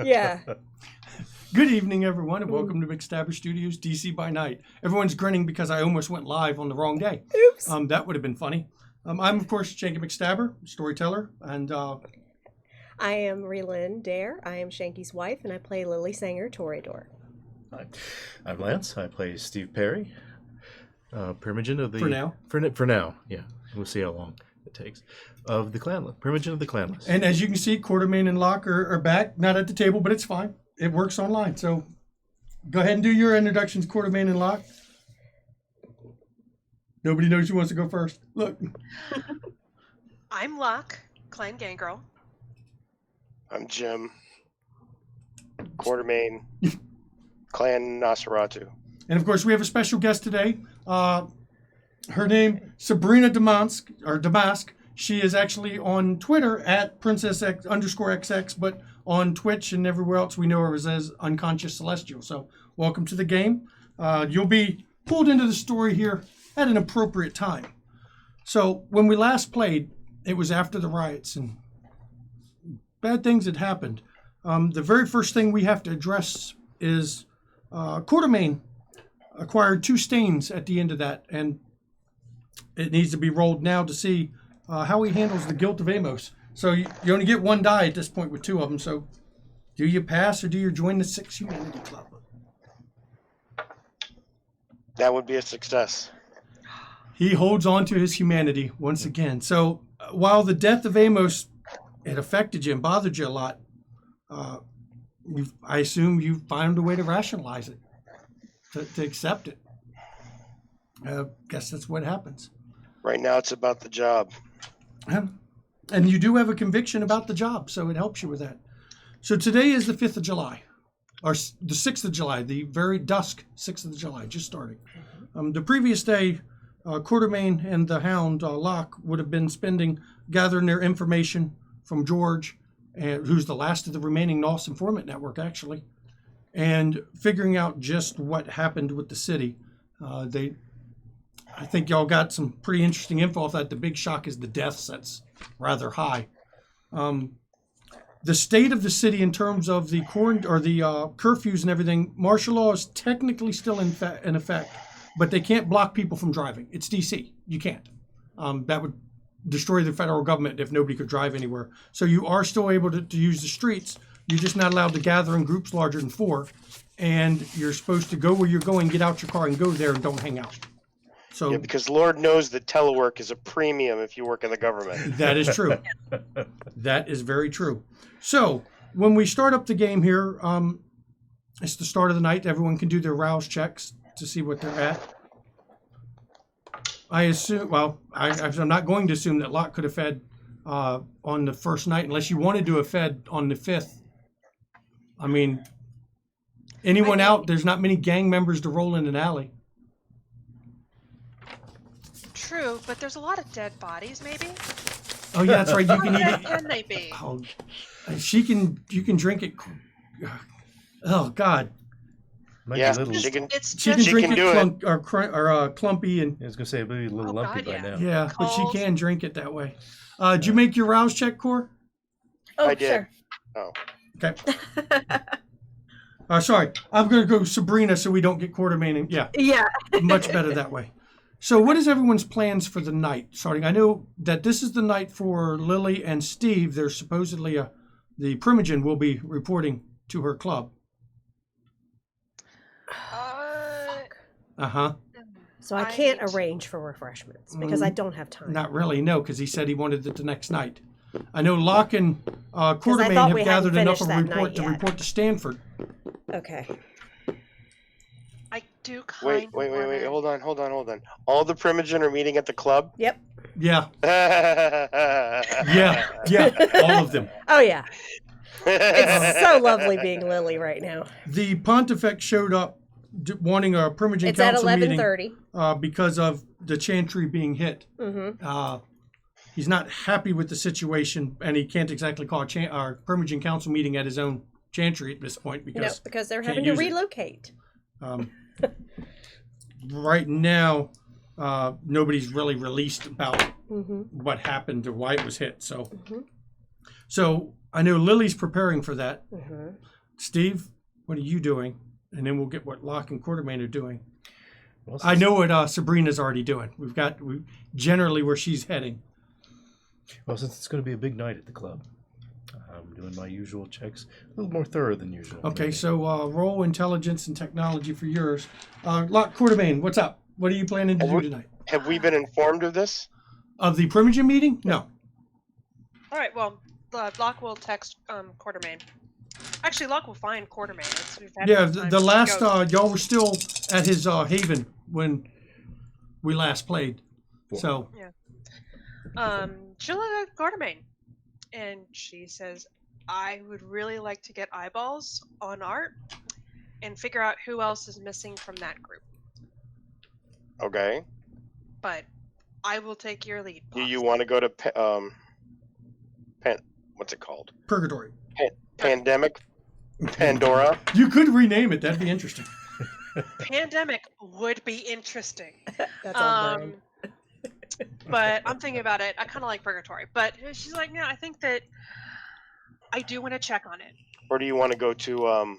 Yeah. Good evening, everyone, and welcome to McStabber Studios DC by Night. Everyone's grinning because I almost went live on the wrong day. Oops. That would have been funny. I'm, of course, Jacob McStabber, storyteller, and I am Relyn Dare. I am Shanky's wife, and I play Lily Sanger Toreador. Hi, I'm Lance. I play Steve Perry, Primogen of the... For now. For now, yeah. We'll see how long it takes. Of the Clanless. Primogen of the Clanless. and as you can see, Quartermain and Locke are back, not at the table, but it's fine. It works online, so go ahead and do your introductions, Quartermain and Locke. Nobody knows who wants to go first. Look. I'm Locke, Clan Gangrel. I'm Jim. Quartermain. Clan Nosferatu. And of course, we have a special guest today. Her name, Sabrina Damask. She is actually on Twitter at Princess_XX, but on Twitch and everywhere else we know her as Unconscious Celestial. So welcome to the game. You'll be pulled into the story here at an appropriate time. So when we last played, it was after the riots and bad things had happened. The very first thing we have to address is Quartermain acquired 2 stains at the end of that, and it needs to be rolled now to see how he handles the guilt of Amos. So you only get 1 die at this point with 2 of them. So do you pass or do you join the 6 Humanity Club? That would be a success. He holds on to his humanity once again. So while the death of Amos, it affected you and bothered you a lot, I assume you found a way to rationalize it, to accept it. Guess that's what happens. Right now it's about the job. And you do have a conviction about the job, so it helps you with that. So today is the 5th of July, or the 6th of July, the very dusk 6th of July, just starting. The previous day, Quartermain and the Hound, Locke, would have been gathering their information from George, who's the last of the remaining Nos informant network, actually, and figuring out just what happened with the city. I think y'all got some pretty interesting info off that. The big shock is the deaths. That's rather high. The state of the city in terms of the curfews and everything, martial law is technically still in effect, but they can't block people from driving. It's DC. You can't. That would destroy the federal government if nobody could drive anywhere. So you are still able to use the streets. You're just not allowed to gather in groups larger than 4. And you're supposed to go where you're going, get out your car and go there and don't hang out. So Yeah, because Lord knows that telework is a premium if you work in the government. that is true. That is very true. So when we start up the game here, it's the start of the night. Everyone can do their rouse checks to see what they're at. I assume, I'm not going to assume that Locke could have fed on the first night unless you wanted to have fed on the 5th. I mean, anyone out, there's not many gang members to roll in an alley. True, but there's a lot of dead bodies, maybe? Oh, yeah, that's right. You can eat How it. can they be? Oh, you can drink it. Oh, God. Might Yeah, be a little, she can. It's She can just She drink can it do it. clumpy and I was going to say, it might be a little Oh, lumpy God, by yeah. now. yeah, but she Cold. can drink it that way. Did you make your rouse check, Core? Oh, I did. sure. Oh, Okay. Sorry, I'm going to go Sabrina so we don't get Quartermain. Yeah, Yeah. much better that way. So what is everyone's plans for the night starting? I know that this is the night for Lily and Steve. There's supposedly the Primogen will be reporting to her club. Uh-huh. So I can't arrange for refreshments because I don't have time. Not really, no, because he said he wanted it the next night. I know Locke and I Quartermain thought have we gathered hadn't enough of a finished that report night to yet. report to Stanford. Okay. I do kind wait. Hold on. All the Primogen are meeting at the club? Yep. Yeah, yeah. all of them. Oh, yeah. It's so lovely being Lily right now. The Pontifex showed up wanting a Primogen It's at council meeting 11:30. because of the chantry being hit. Mm-hmm. He's not happy with the situation, and he can't exactly call our Primogen council meeting at his own chantry at this point because because they're can't having to use it. relocate. Right now, nobody's really released about Mm-hmm. what happened or why it was hit. So, Mm-hmm. so I know Lily's preparing for that. Mm-hmm. Steve, what are you doing? And then we'll get what Locke and Quartermain are doing. Well, I know what Sabrina's already doing. We generally where she's heading. Well, since it's going to be a big night at the club, I'm doing my usual checks, a little more thorough than usual. Okay, maybe. so roll intelligence and technology for yours. Locke, Quartermain, what's up? What are you planning to do tonight? Have we been informed of this? Of the Primogen meeting? No. All right. Well, Locke will text Quartermain. Actually, Locke will find Quartermain. We've had Yeah, enough time the to last go. y'all were still at his haven when we last played. So She'll look at Quartermain, and she says, "I would really like to get eyeballs on Art and figure out who else is missing from that group. Okay. But I will take your lead." Do you Pops. want to go to what's it called? Purgatory. Pandemic? Pandora? You could rename it. That'd be interesting. Pandemic would be interesting. That's on brand. But I'm thinking about it. I kind of like Purgatory. But she's like, no, I think that I do want to check on it. Or do you want to go to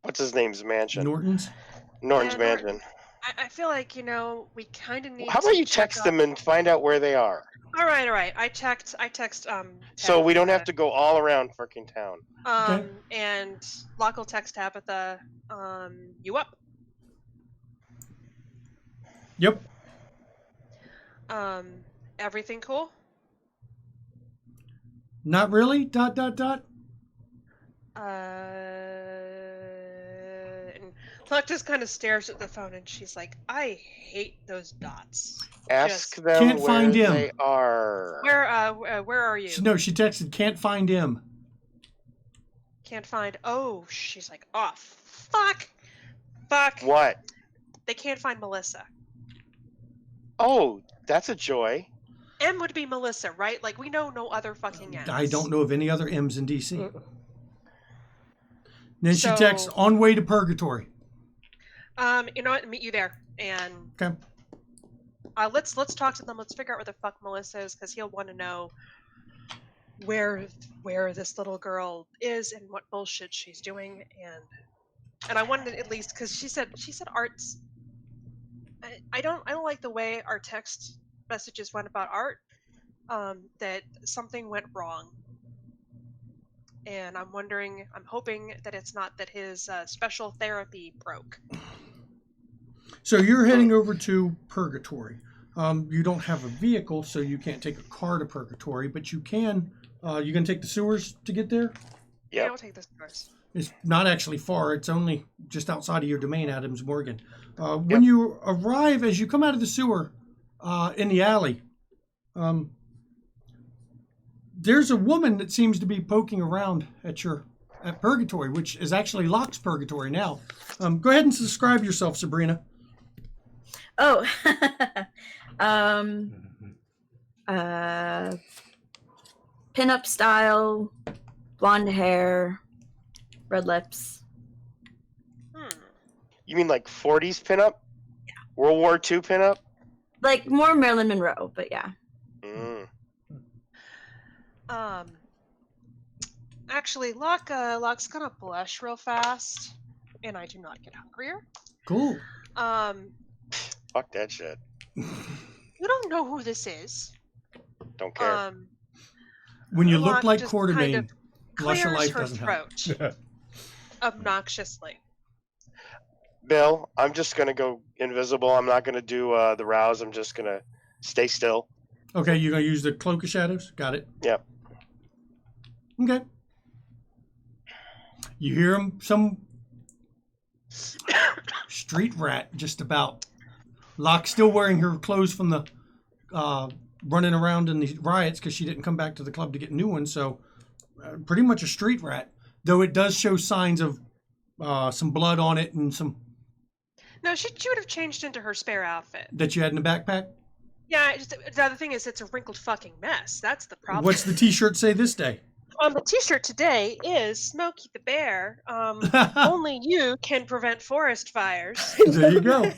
what's his name's mansion? Norton's. Norton's Yeah, mansion. I feel like, we kind of need How to about you check text up- them and find out where they are? All right. I text So we don't have Tabitha. to go all around freaking town. Okay. And Locke will text Tabitha, you up? Yep. Everything cool? Not really. ... And Locke just kind of stares at the phone, and she's like, I hate those dots. Ask Just- them Can't where find him. they are. Where are you? She texted, can't find him. Can't find. Oh, she's like, oh, fuck. What? They can't find Melissa. Oh, that's a joy. M would be Melissa, right? Like, we know no other fucking M's. I don't know of any other M's in DC. Then she So- texts, on way to Purgatory. You know what? Meet you there, and Okay. let's talk to them. Let's figure out where the fuck Melissa is, because he'll want to know where this little girl is and what bullshit she's doing, and I wanted at least, because she said Art's. I don't like the way our text messages went about Art. That something went wrong, and I'm hoping that it's not that his special therapy broke. So you're heading over to Purgatory. You don't have a vehicle, so you can't take a car to Purgatory, but you can. You can take the sewers to get there. Yeah, Yep. I'll take this course. It's not actually far. It's only just outside of your domain, Adams Morgan. When you arrive, as you come out of the sewer in the alley, there's a woman that seems to be poking around at Purgatory, which is actually Locke's Purgatory now. Go ahead and describe yourself, Sabrina. Oh, pinup style, blonde hair, red lips. You mean like 40s pinup? Yeah. World War II pinup? Like more Marilyn Monroe, but yeah. Mm. Actually, Locke's gonna blush real fast, and I do not get hungrier. Cool. Fuck that shit. You don't know who this is. Don't care. When you Locke look like just Quartermain, kind of Blush of clears Life her doesn't help. throat obnoxiously. Bill, I'm just gonna go invisible. I'm not gonna do the rouse. I'm just gonna stay still. Okay, you're going to use the Cloak of Shadows? Got it. Yep. Okay. You hear him, some street rat, just about. Locke still wearing her clothes from the running around in the riots because she didn't come back to the club to get new ones. So pretty much a street rat, though it does show signs of some blood on it and some No, she would have changed into her spare outfit. that you had in the backpack. Yeah, the other thing is it's a wrinkled fucking mess. That's the problem. What's the T-shirt say this day? The T-shirt today is Smokey the Bear. Only you can prevent forest fires. There you go.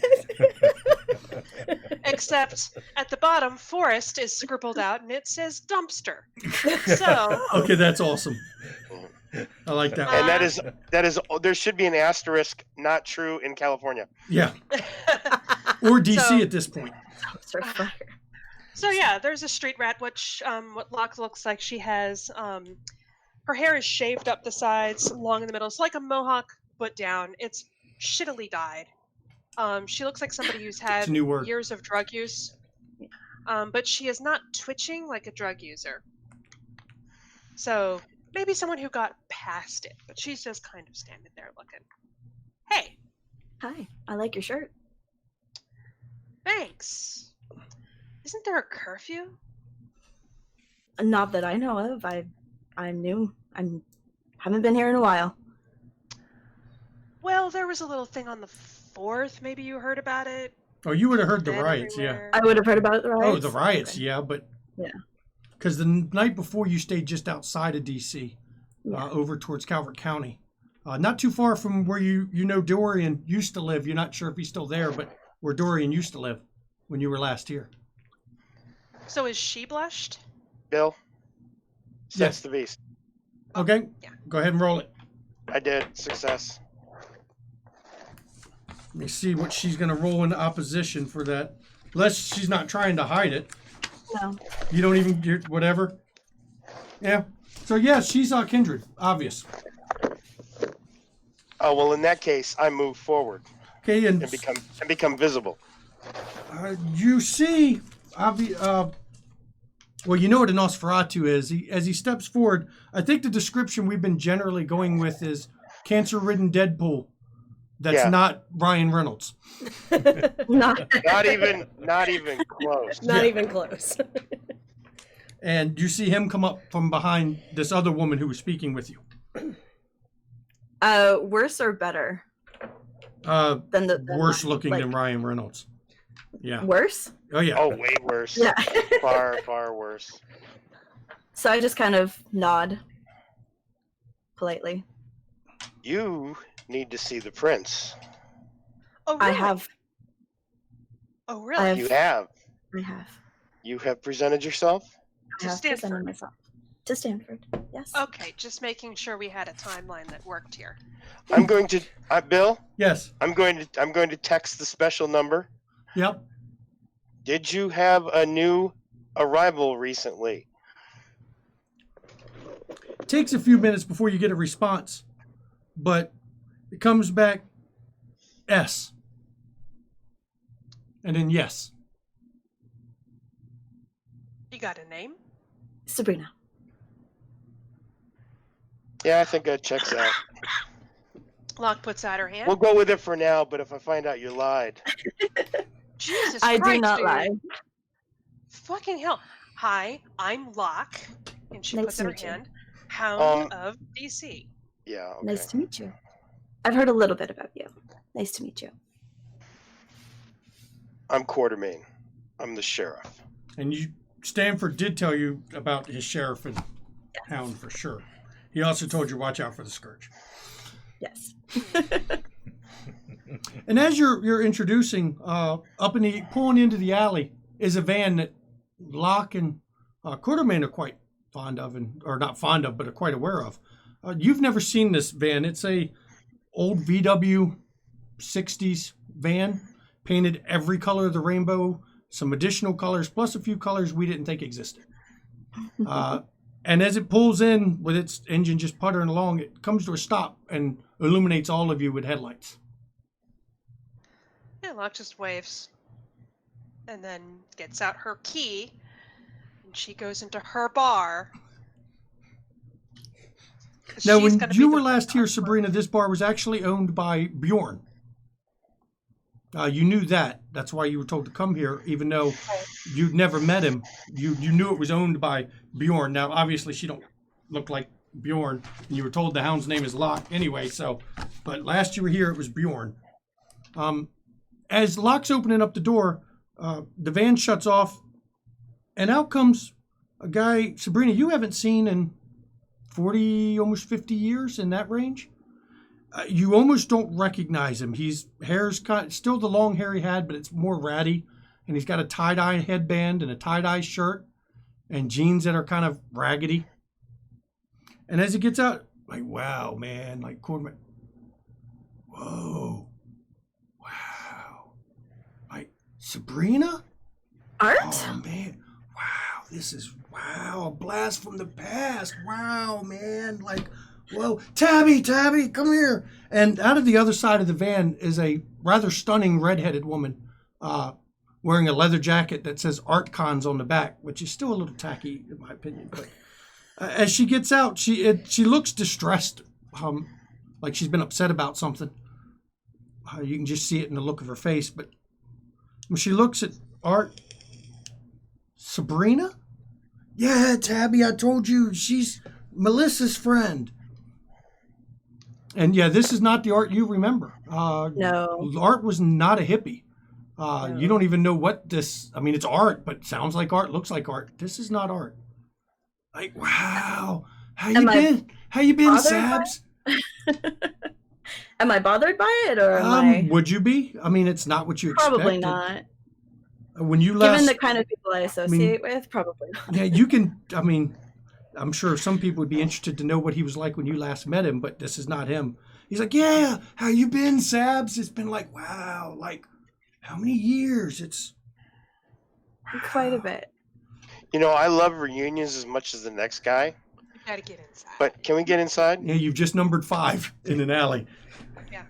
Except at the bottom, forest is scribbled out and it says dumpster. So Okay, that's awesome. I like that one. And that is there should be an asterisk. Not true in California. Yeah. Or DC So- at this point. Dumpster fire. So yeah, there's a street rat, which what Locke looks like she has. Her hair is shaved up the sides, long in the middle. It's like a mohawk, but down. It's shittily dyed. She looks like somebody who's had It's a new word. years of drug use, but she is not twitching like a drug user. So maybe someone who got past it, but she's just kind of standing there looking. Hey, Hi, I like your shirt. thanks. Isn't there a curfew? Not that I know of. I'm new. Haven't been here in a while. Well, there was a little thing on the 4th. Maybe you heard about it. Oh, you would have heard the Then riots, yeah. everywhere. I would have heard about the riots. Oh, the riots, Okay. yeah, but Yeah. because the night before you stayed just outside of DC, Yeah. over towards Calvert County, not too far from where you know Dorian used to live. You're not sure if he's still there, but where Dorian used to live when you were last here. So is she blushed? Bill, Yes. sense the beast. Okay, Yeah. go ahead and roll it. I did. Success. Let me see what she's going to roll in opposition for that. Unless she's not trying to hide it. No. You don't even, whatever. Yeah. So, yeah, she's Kindred. Obvious. Oh well, in that case, I move forward Okay, and and become visible. you see, well, you know what a Nosferatu is. As he steps forward, I think the description we've been generally going with is cancer-ridden Deadpool. That's Yeah. not Ryan Reynolds. Not. Not even close. Not Yeah. even close. And you see him come up from behind this other woman who was speaking with you. Worse or better Worse than the looking like, than Ryan Reynolds. Yeah. Worse. Oh, yeah. Oh, way worse. Yeah. Far worse. So I just kind of nod politely. You need to see the prince. Oh, really? I have. Oh, really? I have. You have. I have. You have presented yourself. I To have Stanford. presented myself to Stanford. Yes. Okay, just making sure we had a timeline that worked here. I'm going to, Bill. Yes. I'm going to text the special number. Yep. Did you have a new arrival recently? It takes a few minutes before you get a response, but it comes back S. And then yes. You got a name? Sabrina. Yeah, I think that checks out. Locke puts out her hand. We'll go with it for now, but if I find out you lied, Jesus I Christ, do not dude. lie. Fucking hell. Hi, I'm Locke. And she Nice puts to out her meet you. hand. Hound of DC. yeah. Okay. Nice to meet you. I've heard a little bit about you. Nice to meet you. I'm Quartermain. I'm the sheriff. And Stanford did tell you about his sheriff and hound for sure. He also told you watch out for the scourge. Yes. And as you're introducing, pulling into the alley is a van that Locke and Quartermain are quite fond of, or not fond of, but are quite aware of. You've never seen this van. It's a old VW 60s van, painted every color of the rainbow, some additional colors, plus a few colors we didn't think existed. And as it pulls in with its engine just puttering along, it comes to a stop and illuminates all of you with headlights. Yeah, Locke just waves. And then gets out her key. And she goes into her bar. 'Cause Now, she's when gonna you be were the- last here, Sabrina, this bar was actually owned by Bjorn. You knew that. That's why you were told to come here, even though you'd never met him. You knew it was owned by Bjorn. Now, obviously, she don't look like Bjorn. And you were told the hound's name is Locke anyway. So, but last you were here, it was Bjorn. As Locke's opening up the door, the van shuts off, and out comes a guy, Sabrina, you haven't seen in 40, almost 50 years, in that range. You almost don't recognize him. His hair's still the long hair he had, but it's more ratty. and he's got a tie-dye headband and a tie-dye shirt and jeans that are kind of raggedy. And as he gets out, like, wow, man, like Quartermain, whoa, wow, like Sabrina? Art? Oh, man, wow, this is, wow, a blast from the past. Wow, man, like, whoa, Tabby, come here. And out of the other side of the van is a rather stunning redheaded woman wearing a leather jacket that says Art Cons on the back, which is still a little tacky in my opinion. But as she gets out, she looks distressed, like she's been upset about something. You can just see it in the look of her face. But when she looks at Art, Sabrina? Yeah, Tabby, I told you, she's Melissa's friend. And yeah, this is not the Art you remember. No. Art was not a hippie. No. You don't even know what this, I mean, it's Art, but sounds like Art, looks like Art. This is not Art. Like, wow. How you been? How you been, Sabs? Am I bothered by it, or am I? Would you be? I mean, it's not what you expected. Probably not. When you last, Given the kind of people I associate with, probably not. yeah, you can, I mean, I'm sure some people would be interested to know what he was like when you last met him, but this is not him. He's like, yeah, how you been, Sabs? It's been like, wow, like, how many years? It's Quite a bit. You know, I love reunions as much as the next guy. We gotta get inside. But can we get inside? Yeah, you've just numbered 5 in an alley. Yeah.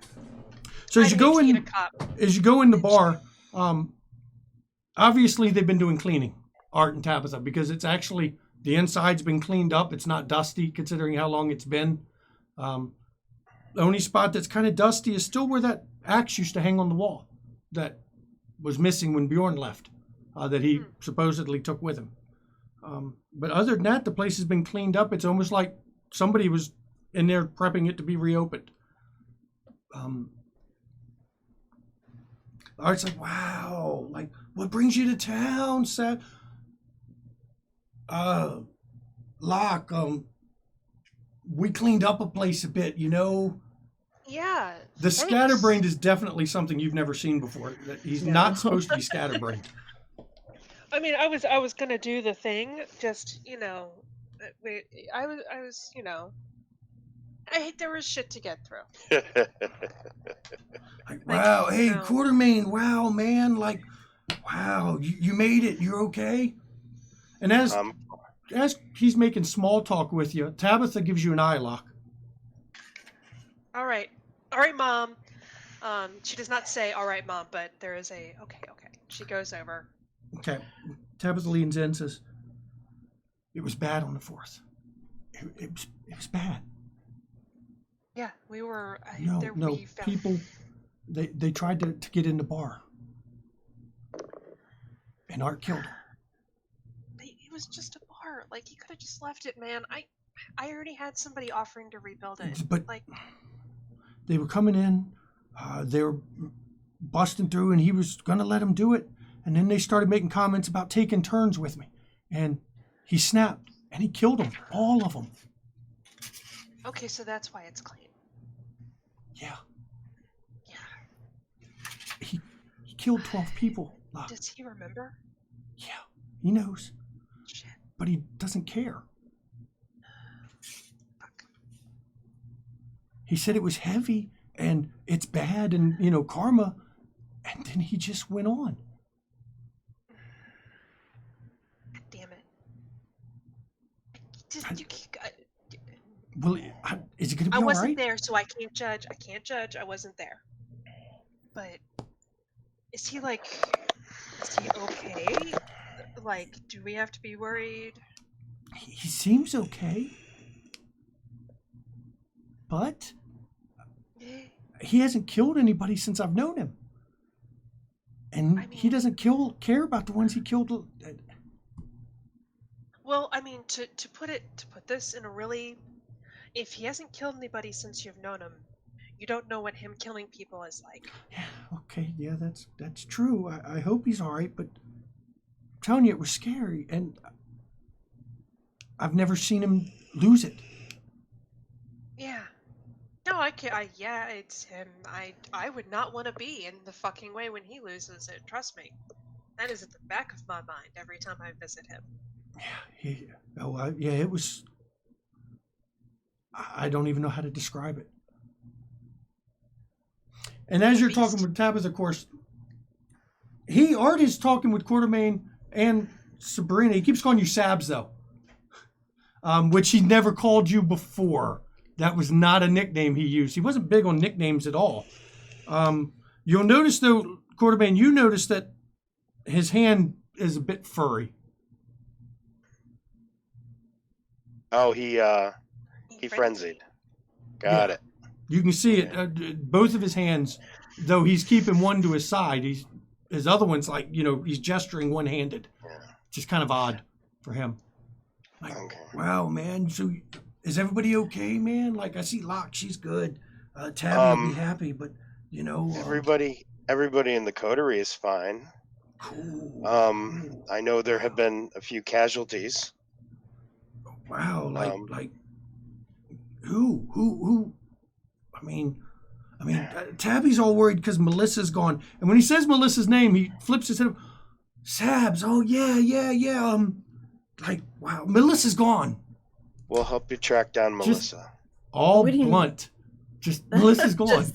So as I you go hate to eat in, a cup. as you go in the bar, obviously they've been doing cleaning, Art and Tabitha, because it's actually the inside's been cleaned up. It's not dusty considering how long it's been. The only spot that's kind of dusty is still where that axe used to hang on the wall that was missing when Bjorn left, that he supposedly took with him. But other than that, the place has been cleaned up. It's almost like somebody was in there prepping it to be reopened. Art's like, wow, like, what brings you to town, Seth? Locke, we cleaned up a place a bit, you know. Yeah. The thanks. scatterbrained is definitely something you've never seen before. That he's not supposed to be scatterbrained. I mean, I was gonna do the thing, just I was there was shit to get through. Like, wow, Like, hey, you know. Quartermain, wow, man, like, wow, you made it, you're okay? And as he's making small talk with you, Tabitha gives you an eye lock. All right, Mom. She does not say "all right, Mom," but there is a okay. She goes over. Okay. Tabitha leans in and says, it was bad on the 4th. It was bad. Yeah, we were. No, people, they tried to get in the bar. And Art killed him. It was just a bar. Like, he could have just left it, man. I already had somebody offering to rebuild it. But like, they were coming in, they were busting through, and he was going to let them do it. And then they started making comments about taking turns with me. And he snapped, and he killed them, all of them. okay, so that's why it's clean. Yeah. Yeah. He killed 12 people. Does he remember? Yeah, he knows. Shit. But he doesn't care. Fuck. He said it was heavy, and it's bad, and, karma. And then he just went on. God damn it. Well, is it going to be I all wasn't right? there, so I can't judge. I wasn't there. But is he okay? Like, do we have to be worried? He seems okay. But he hasn't killed anybody since I've known him. And he doesn't care about the ones he killed. Well, I mean, to put this in a really, if he hasn't killed anybody since you've known him, you don't know what him killing people is like. Yeah, okay, yeah, that's true. I hope he's all right, but I'm telling you, it was scary, and I've never seen him lose it. Yeah. No, I can't. It's him. I would not want to be in the fucking way when he loses it. Trust me. That is at the back of my mind every time I visit him. Yeah, it was. I don't even know how to describe it. And as you're talking with Tabitha, of course, Art is talking with Quartermain and Sabrina. He keeps calling you Sabs, though, which he never called you before. That was not a nickname he used. He wasn't big on nicknames at all. You'll notice, though, Quartermain, you notice that his hand is a bit furry. Oh, he frenzied. Got it. You can see it. Both of his hands, though he's keeping one to his side, his other one's like, he's gesturing one-handed. Yeah. Just kind of odd for him. Like, Okay. wow, man. So is everybody okay, man? Like, I see Locke, she's good. Tabby will be happy, but everybody in the coterie is fine. Cool. I know there have been a few casualties. Wow, like who? I mean, Tabby's all worried because Melissa's gone, and when he says Melissa's name, he flips his head. Sabs, oh yeah. Like, wow, Melissa's gone. We'll help you track down Melissa. All blunt. Just Melissa's gone.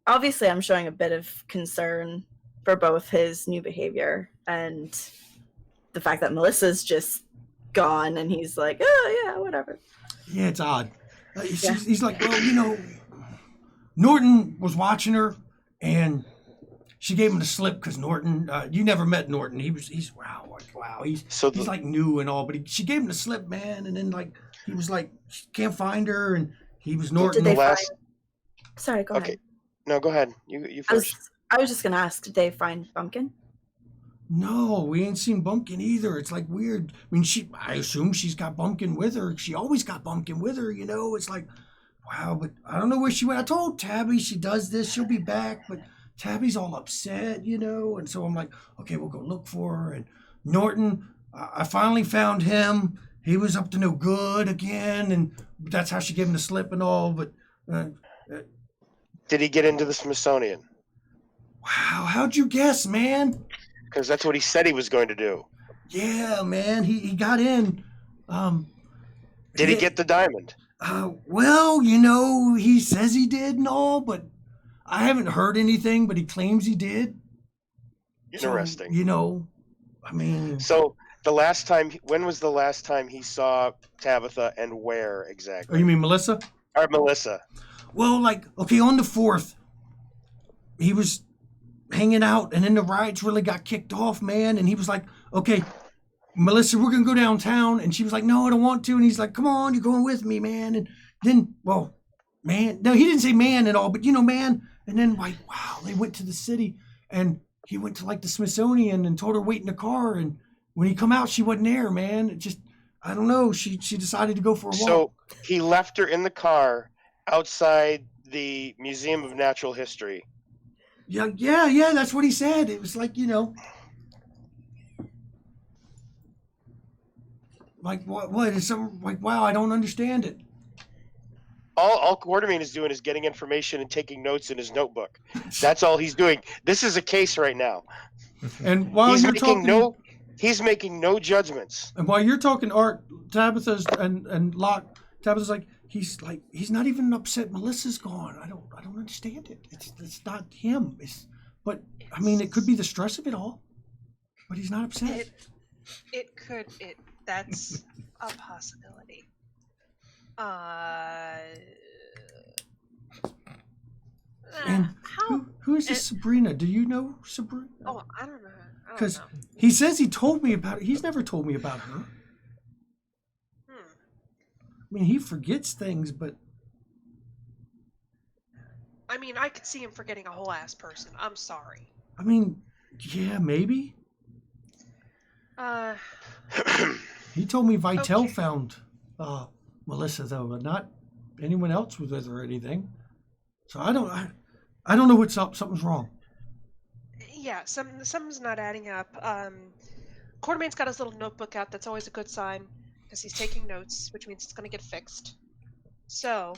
Obviously, I'm showing a bit of concern for both his new behavior and the fact that Melissa's just gone, and he's like, oh yeah, whatever. Yeah, it's odd. He's like, well, Norton was watching her, and she gave him the slip because Norton. You never met Norton. He's wow. He's like new and all, but she gave him the slip, man. And then he was like, can't find her, and he was Norton. Sorry, go ahead. No, go ahead. You first. I was just gonna ask, did they find Bumpkin? No, we ain't seen Bumpkin either. It's like weird. I mean, I assume she's got Bumpkin with her. She always got Bumpkin with her, It's like, wow, but I don't know where she went. I told Tabby she does this, she'll be back, but Tabby's all upset, And so I'm like, okay, we'll go look for her. And Norton, I finally found him. He was up to no good again, and that's how she gave him the slip and all. But did he get into the Smithsonian? Wow, how'd you guess, man? Because that's what he said he was going to do. Yeah, man, he got in. Did he get the diamond? Well, he says he did and all, but I haven't heard anything, but he claims he did. Interesting. So, So when was the last time he saw Tabitha and where exactly? Oh, you mean Melissa? Or Melissa. Well, on the 4th, he was hanging out, and then the riots really got kicked off, man. And he was like, okay, Melissa, we're going to go downtown. And she was like, no, I don't want to. And he's like, come on, you're going with me, man. And then, man, no, he didn't say man at all, but man. And then wow, they went to the city, and he went to the Smithsonian and told her wait in the car. And when he come out, she wasn't there, man. It just, I don't know. She decided to go for a walk. So he left her in the car outside the Museum of Natural History. Yeah, that's what he said. It was like, what is some wow, I don't understand it. All Quartermain is doing is getting information and taking notes in his notebook. That's all he's doing. This is a case right now. And while he's making no judgments. And while you're talking, Art, Tabitha's and Locke, Tabitha's like, he's not even upset Melissa's gone. I don't understand it. It's not him. It could be the stress of it all. But he's not upset. That's a possibility. And who is this Sabrina? Do you know Sabrina? Oh, I don't know. Because he says he told me about it. He's never told me about her. He forgets things, but I could see him forgetting a whole ass person. I'm sorry. Yeah, maybe. He told me Vitel found Melissa, though, but not anyone else was with her or anything. So I don't know what's up. Something's wrong. Yeah, something's not adding up. Quartermain's got his little notebook out. That's always a good sign because he's taking notes, which means it's going to get fixed. So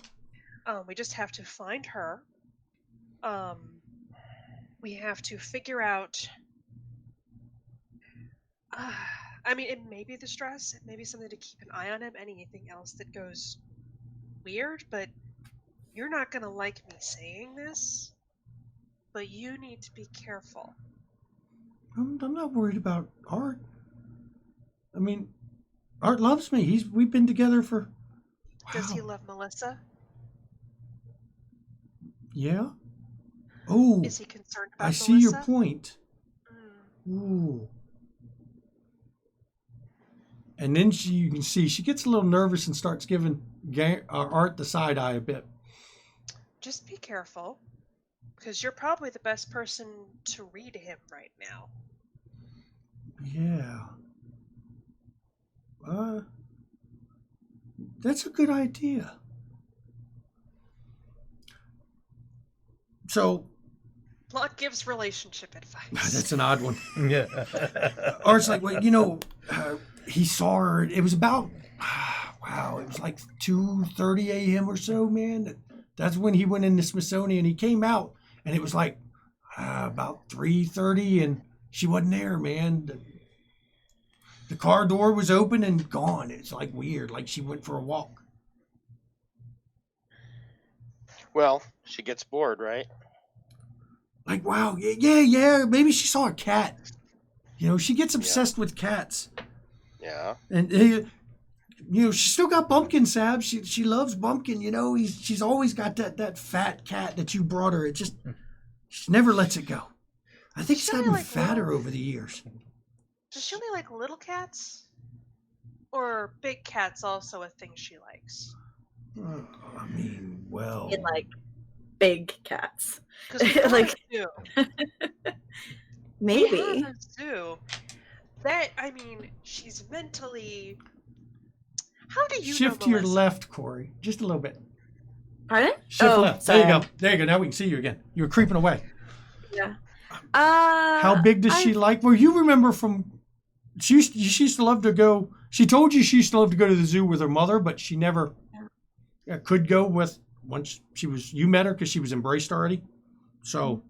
we just have to find her. We have to figure out I mean, it may be the stress. It may be something to keep an eye on him. Anything else that goes weird, but you're not going to like me saying this, but you need to be careful. I'm not worried about Art. I mean, Art loves me. We've been together for. Does he Wow. love Melissa? Yeah. Oh, Is he concerned about I Melissa? see your point. Mm. Ooh. And then you can see she gets a little nervous and starts giving Art the side eye a bit. Just be careful, because you're probably the best person to read him right now. Yeah. That's a good idea. So, Locke gives relationship advice. that's an odd one. Yeah. Art's like, well, he saw her. It was about, wow, it was like 2:30 a.m. or so, man. That's when he went in the Smithsonian. He came out, and it was like about 3:30, and she wasn't there, man. The car door was open and gone. It's like weird, like she went for a walk. Well, she gets bored, right? Like, wow, yeah. Maybe she saw a cat. She gets obsessed with cats. Yeah. And she still got Bumpkin, Sab. She loves Bumpkin. She's always got that fat cat that you brought her. She never lets it go. I think it's Does she gotten like fatter little- over the years. Does she only like little cats? Or big cats also a thing she likes? I mean, well, In like big cats. Because Like- zoo. Maybe. We have a zoo. She's mentally. How do you shift know to your Melissa? left, Corey, just a little bit. Pardon? Shift Oh, left. sorry. There you go. There you go. Now we can see you again. You were creeping away. Yeah. How big does she like? Well, you remember from she used to love to go. She told you she used to love to go to the zoo with her mother, but she never could go with once you met her because she was embraced already. So,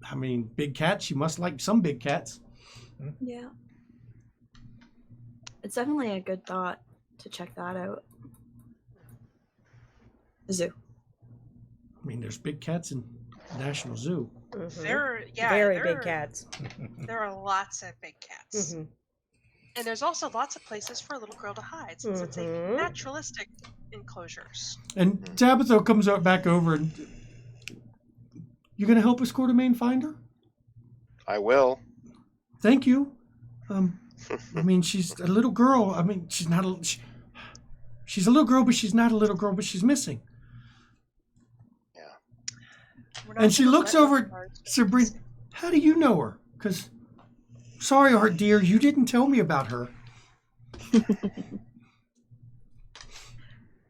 I mean, big cats. She must like some big cats. Yeah. It's definitely a good thought to check that out. Zoo. I mean, there's big cats in National Zoo. Mhm. Very big cats. There are lots of big cats. Mhm. And there's also lots of places for a little girl to hide since it's a Mhm. naturalistic enclosures. And Tabitha comes back over and you gonna help us, Quartermain, find her? I will. Thank you. I mean, she's a little girl. I mean, she's not a. She's a little girl, but she's not a little girl, but she's missing. We're not And she gonna looks let over her at guard- Sabrina. How do you know her? Because, sorry, Art dear, you didn't tell me about her.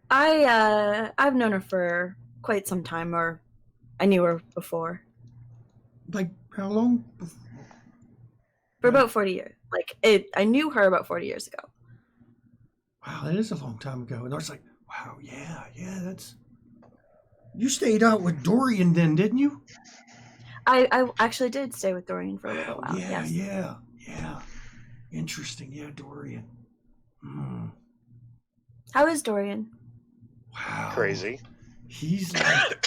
I've known her for quite some time, or I knew her before. Like, how long? For about 40 years. I knew her about 40 years ago. Wow, that is a long time ago. And Art's like, wow, yeah, that's. You stayed out with Dorian then, didn't you? I actually did stay with Dorian for a little while. Yeah, Yes. yeah. Interesting. Yeah, Dorian. How is Dorian? Wow. Crazy. He's like,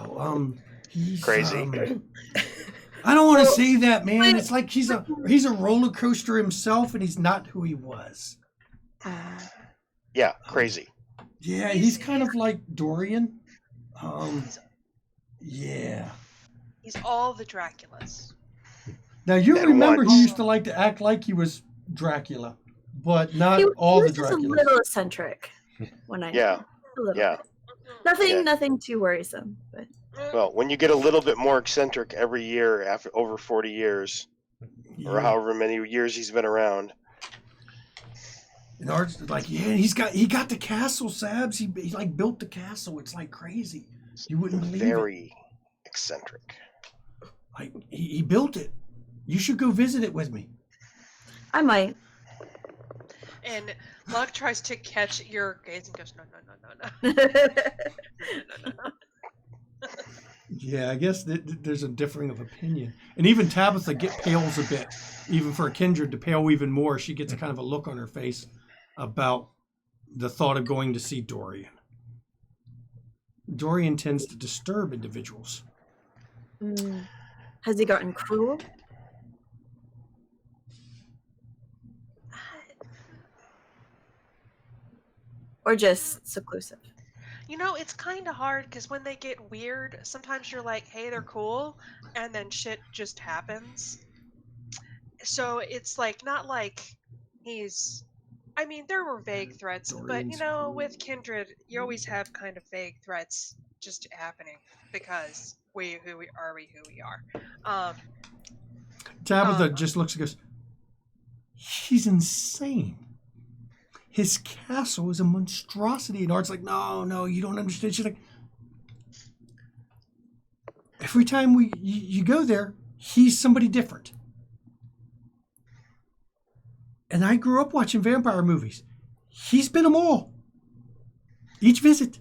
wow. He's Crazy. I don't want to say that, man. It's like he's a roller coaster himself, and he's not who he was. Yeah, crazy. Yeah, he's kind of like Dorian. Yeah. He's all the Draculas. Now you And remember once- he used to like to act like he was Dracula, but not all he the was just a Draculas. little eccentric when I Yeah, a little yeah. bit. Yeah. Nothing too worrisome, but Well, when you get a little bit more eccentric every year after over 40 years, or Yeah. however many years he's been around. And Art's like, yeah, he got the castle, Sabs. He like built the castle. It's like crazy. You wouldn't believe it. Very eccentric. Like he built it. You should go visit it with me. I might. And Locke tries to catch your gaze and goes, no. Yeah, I guess there's a differing of opinion. And even Tabitha pales a bit. Even for a Kindred to pale even more, she gets kind of a look on her face about the thought of going to see Dorian. Dorian tends to disturb individuals. Has he gotten cruel? Or just seclusive? You know, it's kind of hard because when they get weird, sometimes you're like, hey, they're cool, and then shit just happens. So it's like, not like he's. I mean, there were vague threats, but you Dorian's know, cool. with Kindred, you always have kind of vague threats just happening because who we are. Tabitha just looks and goes, he's insane. His castle is a monstrosity. And Art's like, no, you don't understand. She's like, every time you go there, he's somebody different. And I grew up watching vampire movies. He's been them all. Each visit.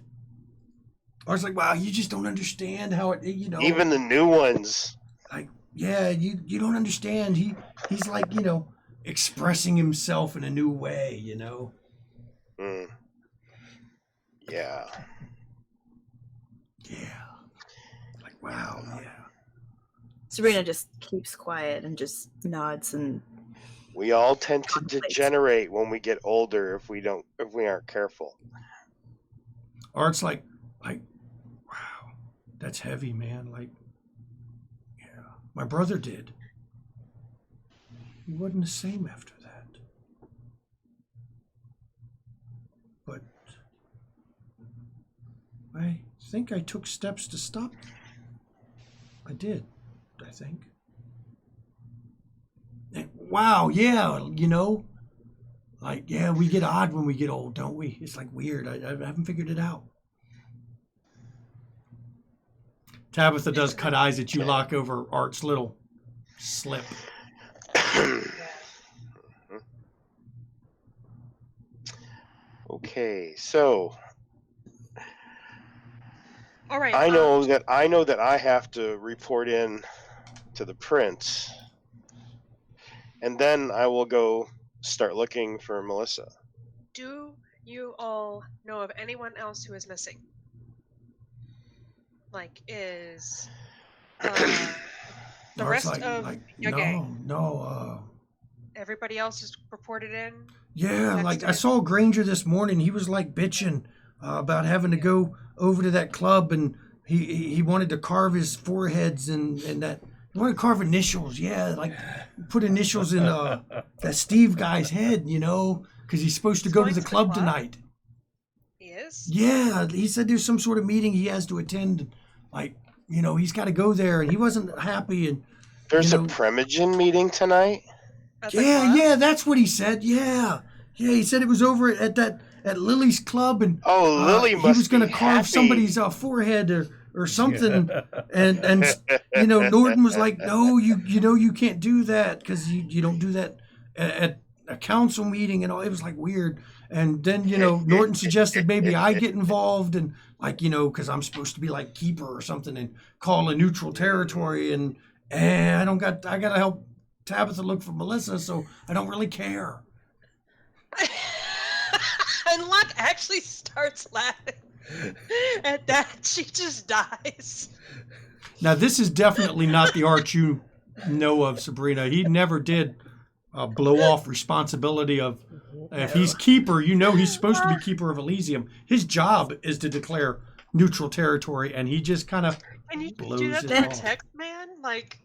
Art's like, wow, you just don't understand how it, Even the new ones. Like, yeah, you don't understand. He's like, expressing himself in a new way, Yeah. Yeah. Like, wow, yeah. Sabrina just keeps quiet and just nods and We all tend to degenerate when we get older if we aren't careful. Art's like, wow, that's heavy, man. Like, yeah, my brother did. He wasn't the same after that. But I think I took steps to stop them. I did, I think. And, wow, yeah, like, yeah, we get odd when we get old, don't we? It's like weird. I haven't figured it out. Tabitha does cut eyes at you, lock over Art's little slip. Okay, so All right. I know that I have to report in to the prince, and then I will go start looking for Melissa. Do you all know of anyone else who is missing? Like, is the Art's rest of your no, gang? no, Everybody else is reported in. yeah, like I Texted? saw Granger this morning. He was like bitching about having to go over to that club, and he wanted to carve his foreheads and that. He wanted to carve initials, yeah, like put initials in that Steve guy's head, because he's supposed to go to Going the to the club club? tonight. He is. Yeah, he said there's some sort of meeting he has to attend. Like, he's got to go there, and he wasn't happy. And There's you a know, Primogen meeting tonight. At the club? yeah, that's what he said. Yeah, he said it was over at Lily's club, and Oh, Lily he must was going to be carve happy. somebody's forehead or something. And Norton was like, no, you can't do that because you don't do that at a council meeting and all. It was like weird. And then Norton suggested maybe I get involved and because I'm supposed to be like keeper or something and call a neutral territory and I gotta help Tabitha look for Melissa, so I don't really care. And Locke actually starts laughing. At that, she just dies. Now this is definitely not the Art you know of, Sabrina. He never did blow off responsibility of if he's keeper. He's supposed to be keeper of Elysium. His job is to declare neutral territory, and he just kind of And you blows do that it to a off. text man? Like,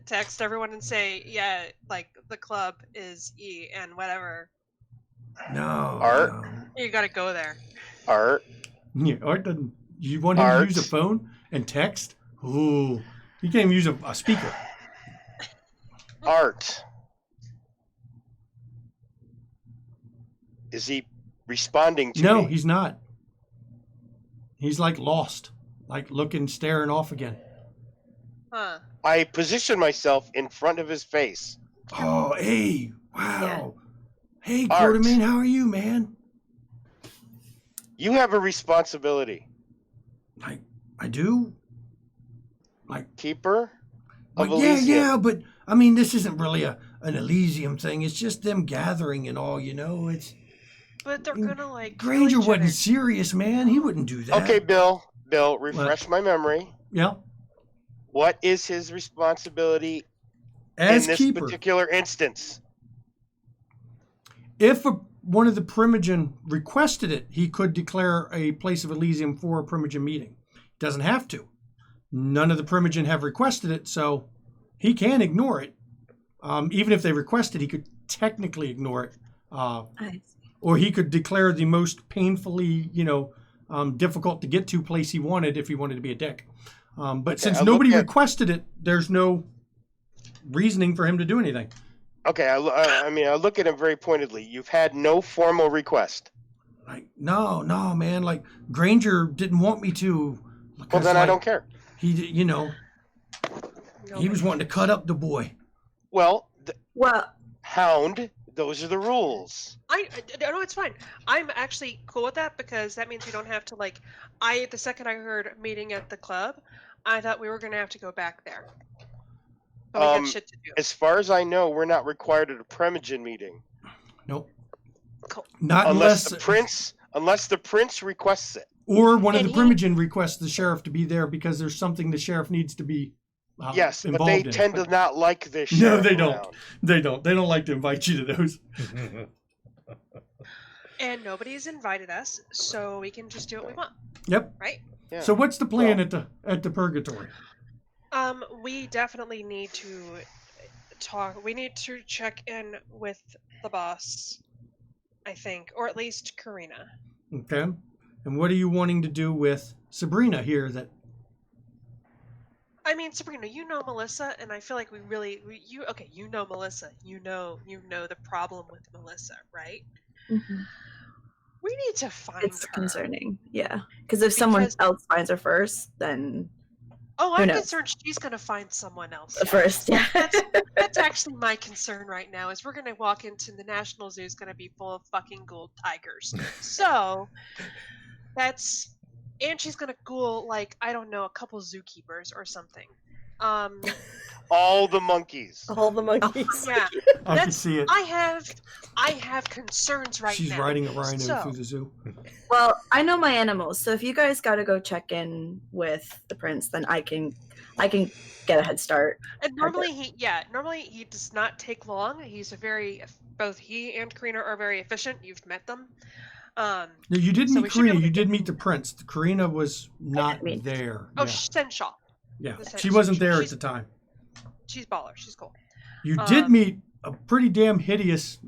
text everyone and say, yeah, like, the club is E and whatever. No, Art? no. You gotta go there. Art, Yeah, Art doesn't. You want him Art. to use a phone and text? Ooh, you can't even use a speaker. Art. Is he responding to No, me? he's not. He's like lost, like looking, staring off again. Huh. I position myself in front of his face. Oh, hey, wow. Hey, Art. Quartermain, how are you, man? You have a responsibility. I do. Like, Keeper of but yeah, Elysium. but I mean, this isn't really an Elysium thing. It's just them gathering and all, It's But they're gonna like kill Granger each wasn't other. serious, man. He wouldn't do that. Okay, Bill, refresh my memory. Yeah. What is his responsibility As in this keeper, particular instance? if one of the Primogen requested it, he could declare a place of Elysium for a Primogen meeting. Doesn't have to. None of the Primogen have requested it, so he can ignore it. Even if they requested, he could technically ignore it. Or he could declare the most painfully, difficult to get to place he wanted if he wanted to be a dick. But since nobody requested it, there's no reasoning for him to do anything. Okay, I mean, I look at him very pointedly. You've had no formal request. Like, no, man. Like, Granger didn't want me to. Well, then I don't care. He, he was wanting to cut up the boy. Well, Well, Hound, those are the rules. No, it's fine. I'm actually cool with that because that means we don't have to the second I heard meeting at the club, I thought we were gonna have to go back there. But we got shit to do. As far as I know, we're not required at a Primogen meeting. Nope. Cool. Not unless the prince requests it. Or one of the Primogen requests the sheriff to be there because there's something the sheriff needs to be yes, involved but they in. tend to not like this. No, they don't. They don't. They don't like to invite you to those. And nobody's invited us, so we can just do what we want. Yep. Right? Yeah. So what's the plan at the purgatory? We definitely need to talk. We need to check in with the boss, I think, or at least Karina. Okay. And what are you wanting to do with Sabrina here? I mean, Sabrina, you know Melissa, and I feel like you know Melissa. You know the problem with Melissa, right? Mm-hmm. We need to find It's her. concerning, yeah. Because if someone else finds her first, then I'm concerned she's gonna find someone else first. Yeah, that's actually my concern right now. Is we're gonna walk into the National Zoo is gonna be full of fucking gold tigers. So and she's gonna ghoul I don't know, a couple zookeepers or something. All the monkeys. All the monkeys. Yeah, I can see it. I have concerns right She's now. She's riding a rhino through the zoo. Well, I know my animals, so if you guys got to go check in with the prince, then I can get a head start. And normally he does not take long. Both he and Karina are very efficient. You've met them. No, you did meet Karina. You did meet the prince. Karina was not there. Oh, Senshaw. Yeah, she wasn't there at the time. She's baller. She's cool. You did meet a pretty damn hideous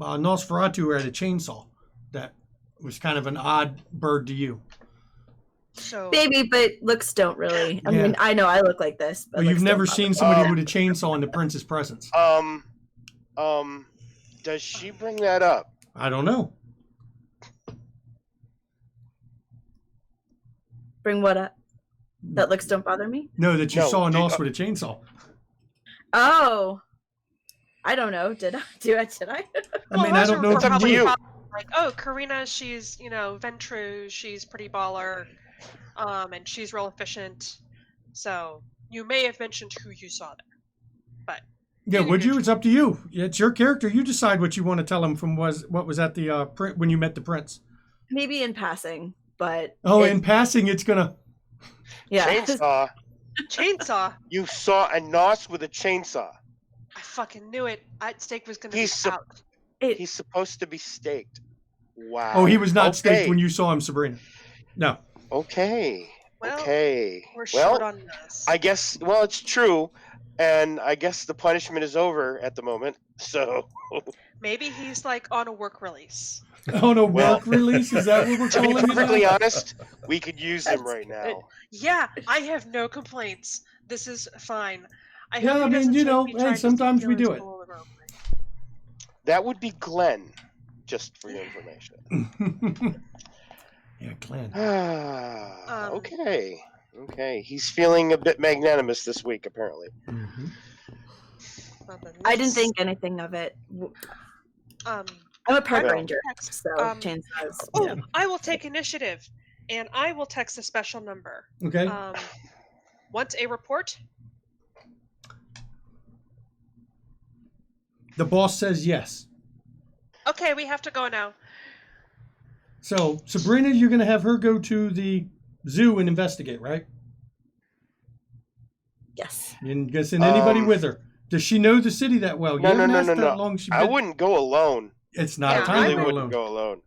Nosferatu at a chainsaw. That was kind of an odd bird to you. So baby, but looks don't really. I mean, I know I look like this, but you've never seen somebody with a chainsaw in the prince's presence. Does she bring that up? I don't know. Bring what up? That looks don't bother me? No, that you saw a Nos with a chainsaw. Oh. I don't know. Did I? I mean, I don't know. It's up to you. Karina, she's, Ventru, she's pretty baller, and she's real efficient. So you may have mentioned who you saw there, but yeah, would you? It's up to you. It's your character. You decide what you want to tell him from what was at the when you met the prince. Maybe in passing, but in passing, it's gonna. Yeah. Chainsaw. You saw a Nos with a chainsaw. I fucking knew it. Steak was gonna be out. He's supposed to be staked. Wow. Oh, he was not staked when you saw him, Sabrina. No. Okay. Well, okay. We're short on this. I guess. Well, it's true, and I guess the punishment is over at the moment. So. Maybe he's on a work release. On a work release? Is that what we're calling it? To be perfectly honest, we could use him right now. Yeah, I have no complaints. This is fine. I mean, sometimes we do it. That would be Glenn, just for your information. Yeah, Glenn. Okay. He's feeling a bit magnanimous this week, apparently. Mm-hmm. I didn't think anything of it. I'm a park ranger, so chainsaws. I will take initiative, and I will text a special number. Okay. want a report? The boss says yes. Okay, we have to go now. So, Sabrina, you're going to have her go to the zoo and investigate, right? Yes. And send anybody with her. Does she know the city that well? No, You haven't asked no. how long she I been- wouldn't go alone. It's not Yeah, a I time really to go wouldn't alone. go alone.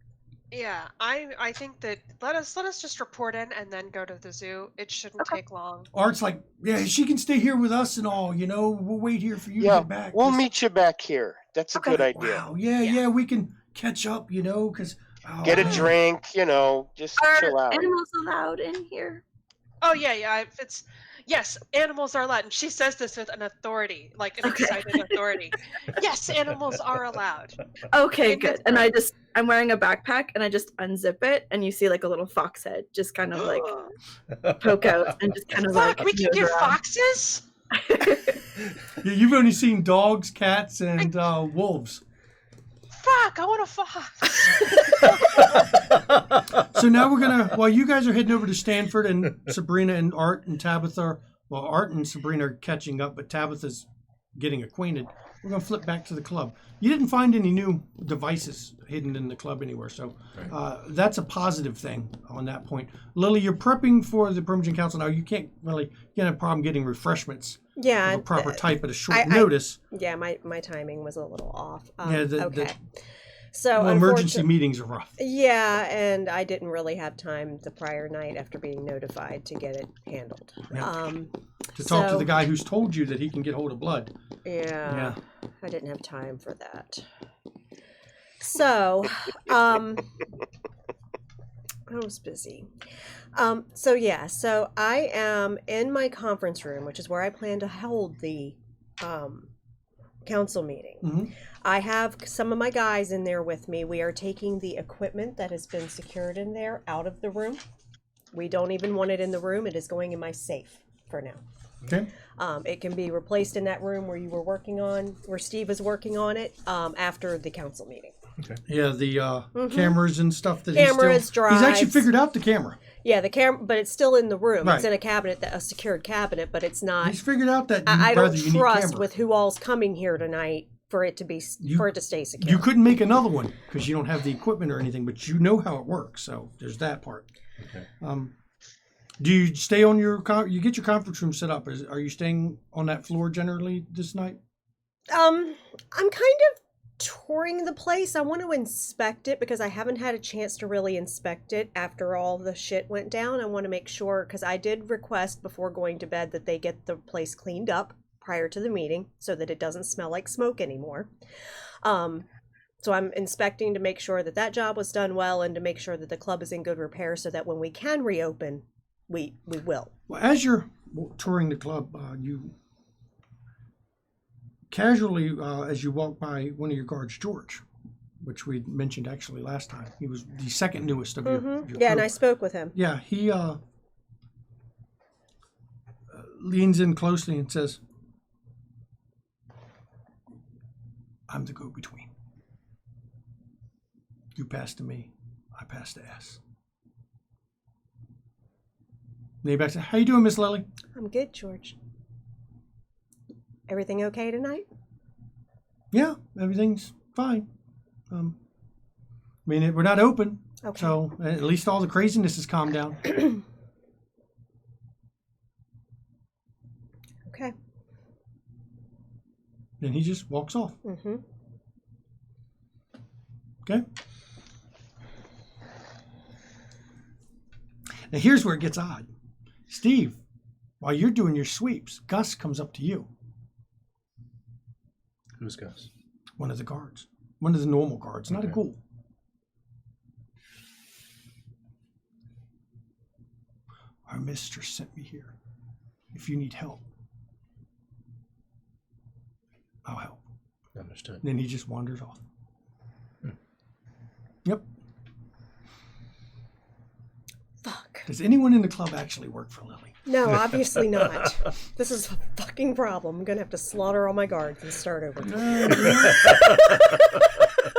Yeah, I think that let us just report in and then go to the zoo. It shouldn't take long. Art's like, yeah, she can stay here with us and all. You know, we'll wait here for you to Yeah, get back. we'll Just- meet you back here. That's a Okay. good idea. Wow, yeah, we can catch up. You know, because Get a drink, just chill Are out. animals allowed in here? Oh yeah. It's yes, animals are allowed. And she says this with an authority, like an Okay. excited authority. Yes, animals are allowed. Okay, In good. this And room. I'm wearing a backpack and I just unzip it and you see like a little fox head just kind of like poke out and just kind of Fuck, like we can nose get around. foxes. Yeah, you've only seen dogs, cats, and wolves. Fuck, I want a fox. So now we're gonna, while you guys are heading over to Stanford, and Sabrina and Art and Tabitha, well, Art and Sabrina are catching up, but Tabitha's getting acquainted. We're gonna flip back to the club. You didn't find any new devices hidden in the club anywhere, so that's a positive thing on that point. Lily, you're prepping for the Permission Council now. You can't have a problem getting refreshments Yeah. of a proper type at a short I- notice. Yeah, my timing was a little off. Yeah, the- okay. So Emergency unfortunately- meetings are rough. Yeah, and I didn't really have time the prior night after being notified to get it handled. Yeah. To talk to so- the guy who's told you that he can get hold of blood. Yeah, I didn't have time for that. So, I was busy. So I am in my conference room, which is where I plan to hold the council meeting. Mhm. I have some of my guys in there with me. We are taking the equipment that has been secured in there out of the room. We don't even want it in the room. It is going in my safe for now. Okay. It can be replaced in that room where you were working on, where Steve was working on it, after the council meeting. Yeah, the cameras and stuff that Cameras, he's actually drives. figured out the camera. Yeah, the camera, but it's still in the room. Right. It's in a cabinet, a secured cabinet, but it's not. He's figured out that I don't you need trust camera. with who all's coming here tonight for it to be for it to stay secure. You couldn't make another one because you don't have the equipment or anything, but you know how it works. So there's that part. Okay. Do you stay on your? You get your conference room set up? Are you staying on that floor generally this night? I'm kind of touring the place. I want to inspect it because I haven't had a chance to really inspect it after all the shit went down. I want to make sure, because I did request before going to bed that they get the place cleaned up prior to the meeting so that it doesn't smell like smoke anymore. So I'm inspecting to make sure that that job was done well and to make sure that the club is in good repair so that when we can reopen, we will. Well, as you're touring the club, you casually, as you walk by one of your guards, George, which we mentioned actually last time. He was the second newest of your Yeah, and crew. I spoke with him. Yeah, he leans in closely and says, I'm the go-between. You pass to me, I pass to S. And he back says, how you doing, Miss Lily? I'm good, George. Everything okay tonight? Yeah, everything's fine. We're not open, Okay. so at least all the craziness has calmed down. Okay. Then he just walks off. Mm-hmm. Okay. Now here's where it gets odd. Steve, while you're doing your sweeps, Gus comes up to you, Who's Gus? one of the guards, one of the normal guards, not a Okay. ghoul. Our mistress sent me here. If you need help, I'll help. Understood. And then he just wanders off. Yep. Fuck. Does anyone in the club actually work for Lily? No, obviously not. This is a fucking problem. I'm gonna have to slaughter all my guards and start over.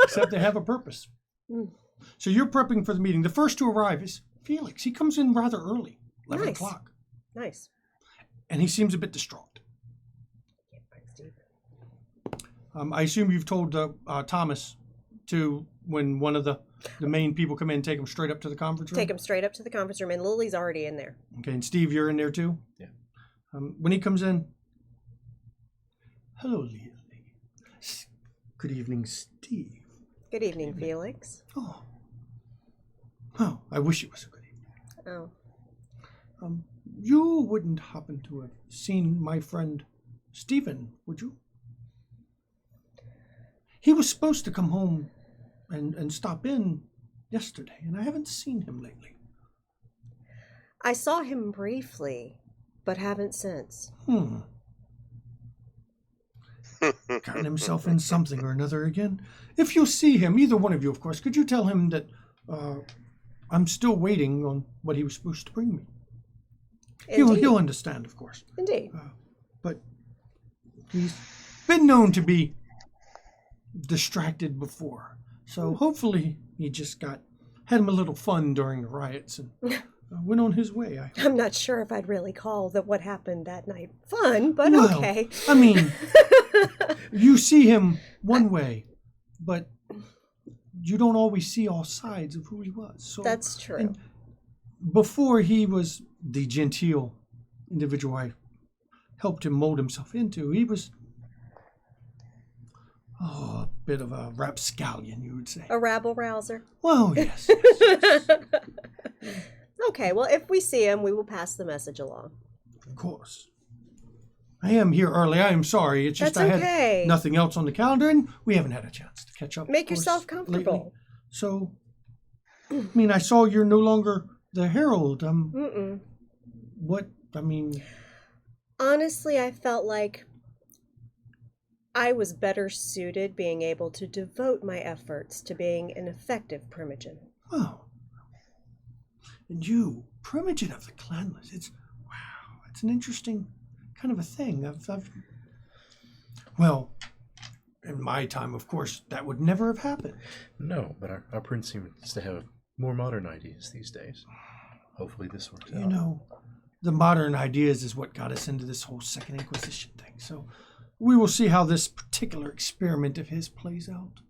Except they have a purpose. So you're prepping for the meeting. The first to arrive is Felix. He comes in rather early, 11 Nice. o'clock. Nice. and he seems a bit distraught. Can't find Steve. I assume you've told Thomas to, when one of the main people come in, take him straight up to the conference room? Take him straight up to the conference room, and Lily's already in there. Okay, and Steve, you're in there too? Yeah. When he comes in, hello, Lily. Good evening, Steve. Good evening, Felix. Oh, I wish it was a good evening. Oh. You wouldn't happen to have seen my friend Stephen, would you? He was supposed to come home and stop in yesterday, and I haven't seen him lately. I saw him briefly, but haven't since. Gotten himself in something or another again. If you see him, either one of you, of course, could you tell him that I'm still waiting on what he was supposed to bring me? He'll understand, of course. Indeed. But he's been known to be distracted before. So hopefully he just had him a little fun during the riots and went on his way. I'm not sure if I'd really call what happened that night fun, but well, okay. I mean, you see him one way, but you don't always see all sides of who he was. So, That's true. And before he was the genteel individual I helped him mold himself into, he was a bit of a rapscallion, you would say. A rabble-rouser. Well, yes. Okay, well, if we see him, we will pass the message along. Of course. I am here early. I am sorry. It's just That's I okay. had nothing else on the calendar, and we haven't had a chance to catch up. Make of course, yourself comfortable. lately. So, I mean, I saw you're no longer the Herald. What? I mean, honestly, I felt like I was better suited being able to devote my efforts to being an effective Primogen. oh, and you, Primogen of the Clanless. It's an interesting kind of a thing. Well, in my time, of course, that would never have happened. No, but our prince seems to have more modern ideas these days. Hopefully this works out. You know, the modern ideas is what got us into this whole Second Inquisition thing. So we will see how this particular experiment of his plays out.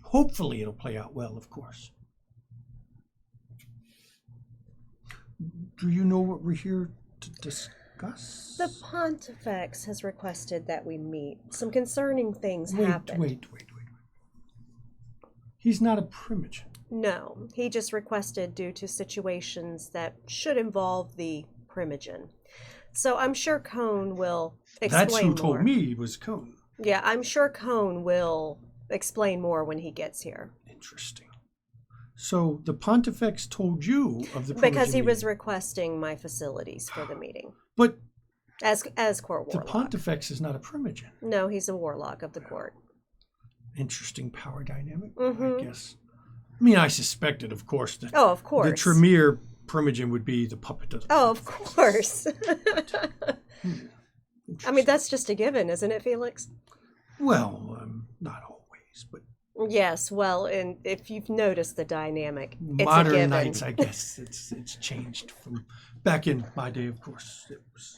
Hopefully it'll play out well, of course. Do you know what we're here to discuss? The Pontifex has requested that we meet. Some concerning things Wait. happened. He's not a Primogen. No, he just requested due to situations that should involve the Primogen. So I'm sure Cone will explain That's who more. told me was Cone. Yeah, I'm sure Cone will explain more when he gets here. Interesting. So the Pontifex told you of the Primogen Because he was meeting. requesting my facilities for the meeting. But As court the warlock. Pontifex is not a Primogen. No, he's a warlock of the court. Interesting power dynamic, Mhm. I guess. I mean, I suspected, of course, that Oh, of course. the Tremere Primogen would be the puppet of the Oh, of Pontifex. course. I mean, that's just a given, isn't it, Felix? Well, not always, but Yes, well, and if you've noticed the dynamic, it's a modern given. nights, I guess it's changed from back in my day. Of course, it was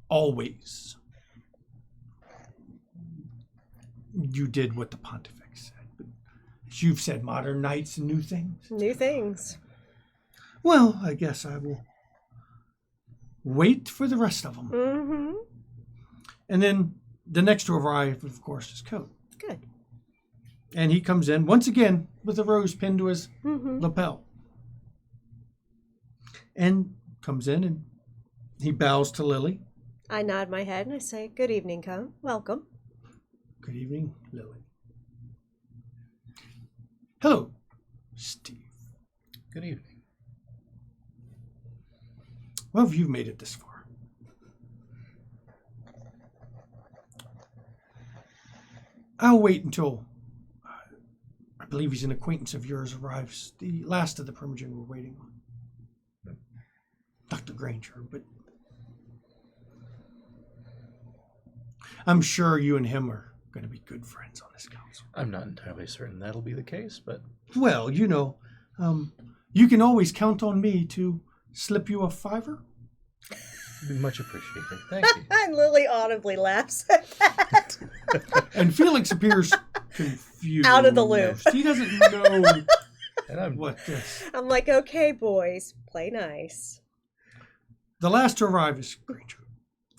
always you did what the Pontifex said. But as you've said, modern nights and new things. New things. Well, I guess I will wait for the rest of them. Mm-hmm. And then the next to arrive, of course, is Code. Good. And he comes in once again with a rose pinned to his Mm-hmm. lapel. And comes in and he bows to Lily. I nod my head and I say, "Good evening, Cone. Welcome." Good evening, Lily. Hello, Steve. Good evening. Well, you've made it this far. I'll wait until I believe he's an acquaintance of yours arrives. The last of the Primogen we're waiting on. Dr. Granger, but I'm sure you and him are going to be good friends on this council. I'm not entirely certain that'll be the case, but Well, you know, you can always count on me to slip you a $5. Much appreciated. Thank you. And Lily audibly laughs at that. And Felix appears confused. Out of the loop. He doesn't know And I'm what this. I'm like, okay, boys, play nice. The last to arrive is Granger.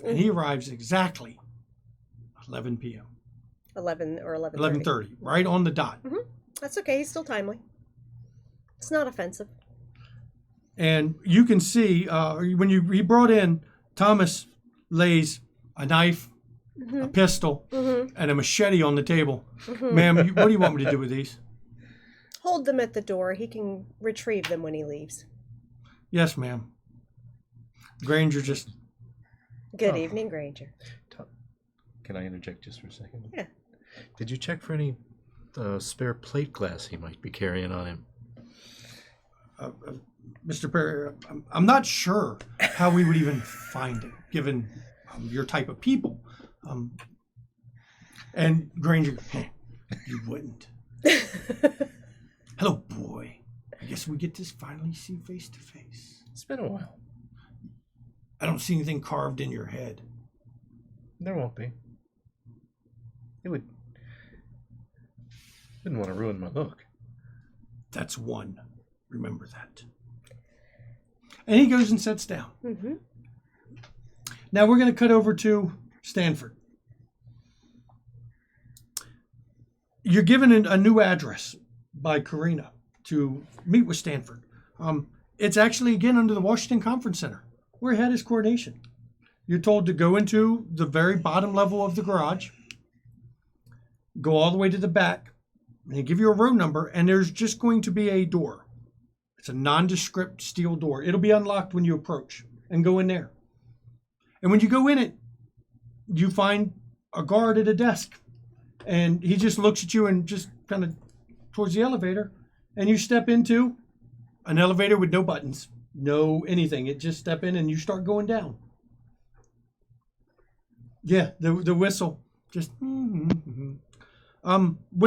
And he arrives exactly 11 p.m. 11 or 11:30. 11:30, right on the dot. That's okay. He's still timely. It's not offensive. And you can see when he brought in, Thomas lays a knife, a pistol, and a machete on the table. Ma'am, what do you want me to do with these? Hold them at the door. He can retrieve them when he leaves. Yes, ma'am. Granger just... Good evening, Granger. Can I interject just for a second? Yeah. Did you check for any spare plate glass he might be carrying on him? Mr. Perry, I'm not sure how we would even find it, given your type of people. And Granger, you wouldn't. Hello, boy. I guess we get to finally see face to face. It's been a while. I don't see anything carved in your head. There won't be. It would... Didn't want to ruin my look. That's one. Remember that. And he goes and sits down. Now we're going to cut over to Stanford. You're given a new address by Karina to meet with Stanford. It's actually, again, under the Washington Conference Center, where he had his coronation. You're told to go into the very bottom level of the garage, go all the way to the back, and they give you a row number, and there's just going to be a door. It's a nondescript steel door. It'll be unlocked when you approach and go in there. And when you go in it, you find a guard at a desk. And he just looks at you and just kind of towards the elevator. And you step into an elevator with no buttons, no anything. It just step in and you start going down. Yeah, the whistle. Just... When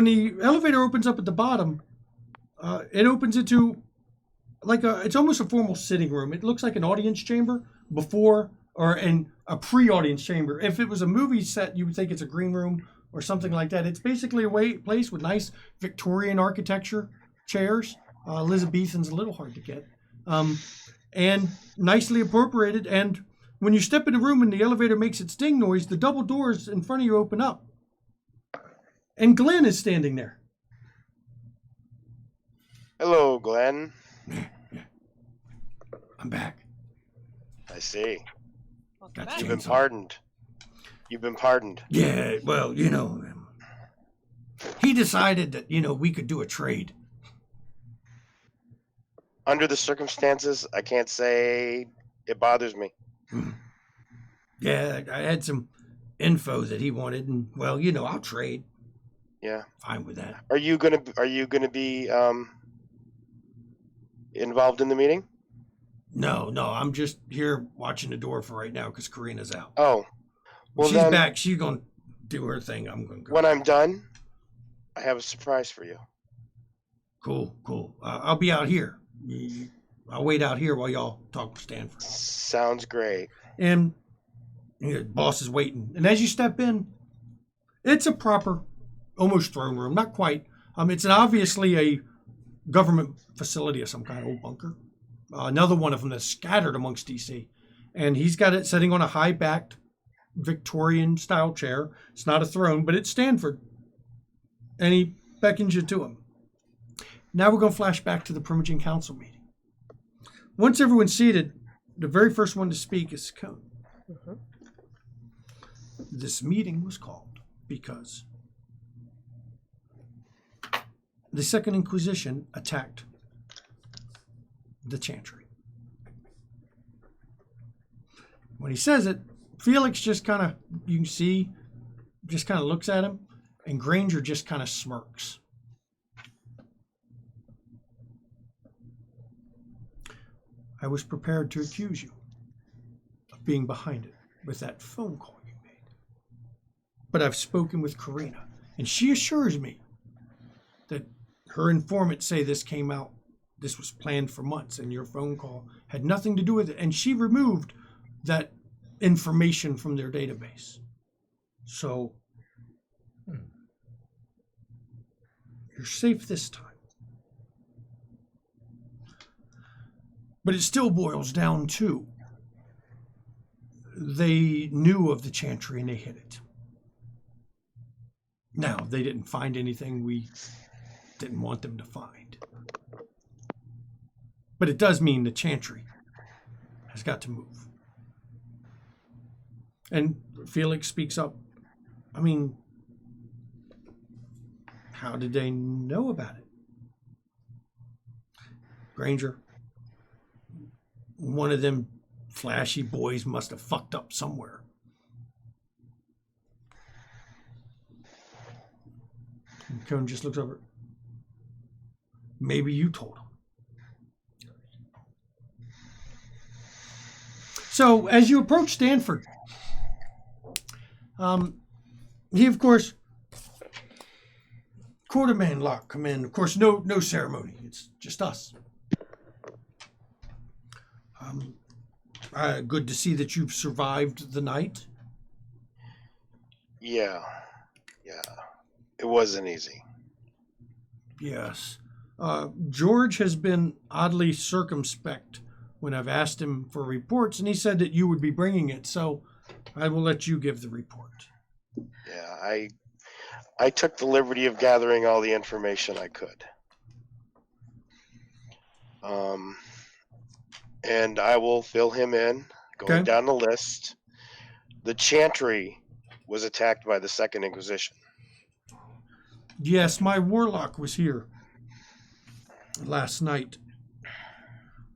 the elevator opens up at the bottom, it opens into... it's almost a formal sitting room. It looks like an audience chamber before and a pre-audience chamber. If it was a movie set, you would think it's a green room or something like that. It's basically a place with nice Victorian architecture, chairs. Elizabethan's a little hard to get. And nicely appropriated. And when you step in the room and the elevator makes its ding noise, the double doors in front of you open up. And Glenn is standing there. Hello, Glenn. I'm back. I see. Welcome Got back. you. You've been pardoned. You've been pardoned. Yeah, well, he decided that, we could do a trade. Under the circumstances, I can't say it bothers me. Yeah, I had some info that he wanted, and, well, I'll trade. Yeah. Fine with that. Are you gonna be involved in the meeting? No, I'm just here watching the door for right now because Karina's out. Oh, When well she's then, back. She's going to do her thing. I'm going to go. when I'm done, I have a surprise for you. Cool. I'll be out here. I'll wait out here while y'all talk with Stanford. Sounds great. And the boss is waiting. And as you step in, it's a proper, almost throne room. Not quite. It's obviously a government facility of some kind, old bunker. Another one of them that's scattered amongst DC. And he's got it sitting on a high-backed Victorian-style chair. It's not a throne, but it's Stanford. And he beckons you to him. Now we're going to flash back to the Primogen Council meeting. Once everyone's seated, the very first one to speak is Cone. This meeting was called because the Second Inquisition attacked the Chantry. When he says it, Felix just kind of, you can see, just kind of looks at him, and Granger just kind of smirks. I was prepared to accuse you of being behind it with that phone call you made. But I've spoken with Karina, and she assures me that her informants say this came out, this was planned for months, and your phone call had nothing to do with it. And she removed that information from their database. So you're safe this time. But it still boils down to they knew of the chantry and they hid it. Now, they didn't find anything we didn't want them to find. But it does mean the chantry has got to move. And Felix speaks up. I mean, how did they know about it? Granger, one of them flashy boys must have fucked up somewhere. And Cohn just looks over. Maybe you told him. So, as you approach Stanford, he, of course, Quarterman Locke come in. Of course, no ceremony. It's just us. Good to see that you've survived the night. Yeah. It wasn't easy. Yes. George has been oddly circumspect when I've asked him for reports, and he said that you would be bringing it, so I will let you give the report. Yeah, I took the liberty of gathering all the information I could. And I will fill him in, going down the list. The chantry was attacked by the Second Inquisition. Yes, my warlock was here last night.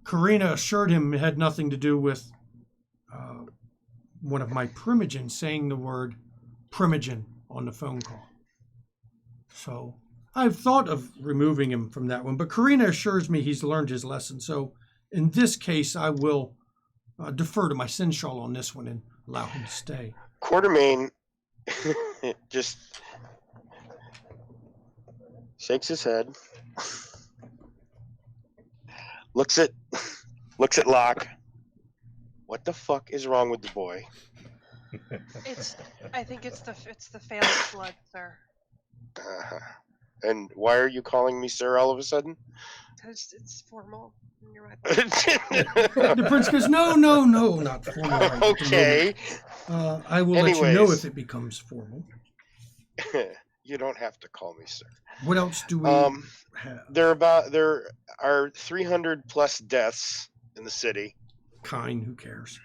Karina assured him it had nothing to do with one of my primogens saying the word primogen on the phone call. So I've thought of removing him from that one, but Karina assures me he's learned his lesson. So in this case, I will defer to my seneschal on this one and allow him to stay. Quartermain just shakes his head, looks at Locke. What the fuck is wrong with the boy? I think it's the family blood, sir. And why are you calling me sir all of a sudden? Because it's formal. And you're right. The prince goes, no, not formal. Right Okay. I will let you know if it becomes formal. You don't have to call me sir. What else do we have? There are 300 plus deaths in the city. Kind, who cares?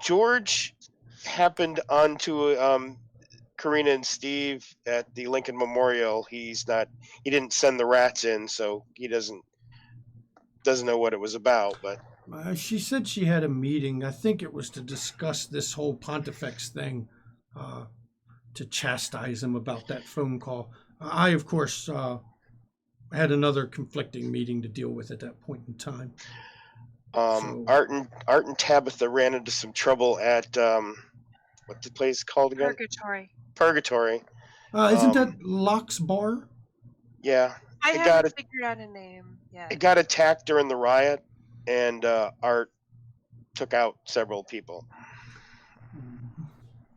George happened onto Karina and Steve at the Lincoln Memorial. He didn't send the rats in, so he doesn't know what it was about. But she said she had a meeting. I think it was to discuss this whole Pontifex thing, to chastise him about that phone call. I, of course, had another conflicting meeting to deal with at that point in time. Art and Tabitha ran into some trouble at what's the place called again? Purgatory. Isn't that Locke's bar? Yeah. I haven't figured out a name yet. It got attacked during the riot, and Art took out several people.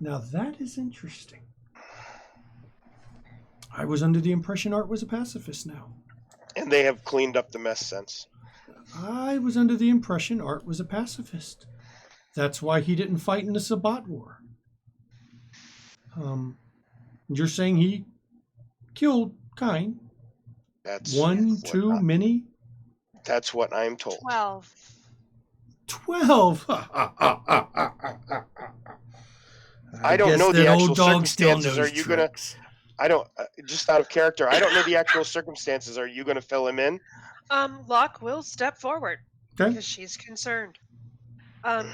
Now that is interesting. I was under the impression Art was a pacifist now. And they have cleaned up the mess since. I was under the impression Art was a pacifist. That's why he didn't fight in the Sabbat War. You're saying he killed Kine? That's one, too many? That's what I'm told. 12. 12? I don't know the actual circumstances. Are you gonna? I don't. Just out of character, I don't know the actual circumstances. Are you gonna fill him in? Locke will step forward Okay. because she's concerned.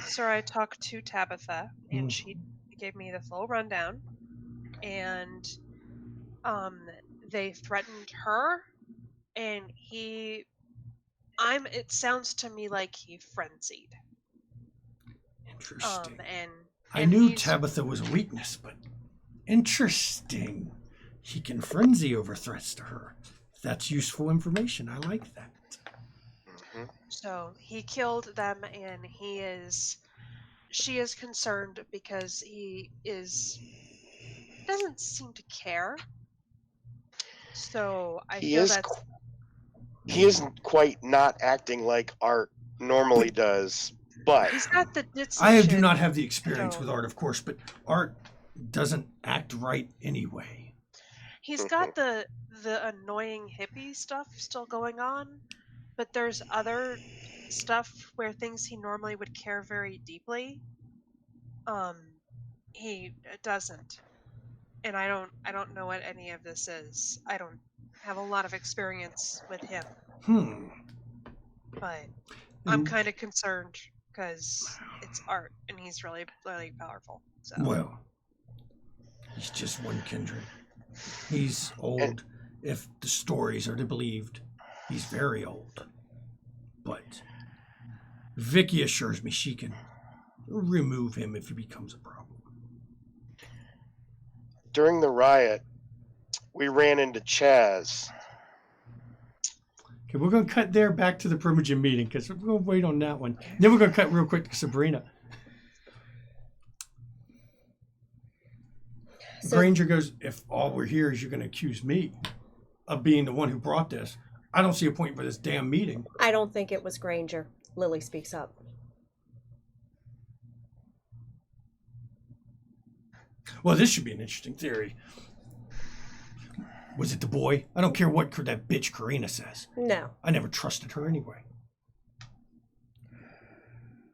So I talked to Tabitha, and she gave me the full rundown. And they threatened her, and it sounds to me like he frenzied. Interesting. And I knew Tabitha was a weakness, but interesting. He can frenzy over threats to her. That's useful information. I like that. So he killed them, and she is concerned because he doesn't seem to care. So I He feel is that's he isn't quite not acting like Art normally does, but he's got the ditzy I shit. do not have the experience So- with Art, of course, but Art doesn't act right anyway. He's got the annoying hippie stuff still going on, but there's other stuff where things he normally would care very deeply. He doesn't, and I don't know what any of this is. I don't have a lot of experience with him, but I'm And- kind of concerned because it's Art, and he's really really powerful. So Well, he's just one Kindred. He's old. If the stories are to be believed, he's very old. But Vicky assures me she can remove him if he becomes a problem. during the riot, we ran into Chaz. Okay, we're going to cut there back to the Primogen meeting because we're going to wait on that one. Then we're going to cut real quick to Sabrina. So- Granger goes, if all we're here is you're going to accuse me of being the one who brought this, I don't see a point for this damn meeting. I don't think it was Granger. Lily speaks up. Well, this should be an interesting theory. Was it the boy? I don't care what that bitch Karina says. No. I never trusted her anyway.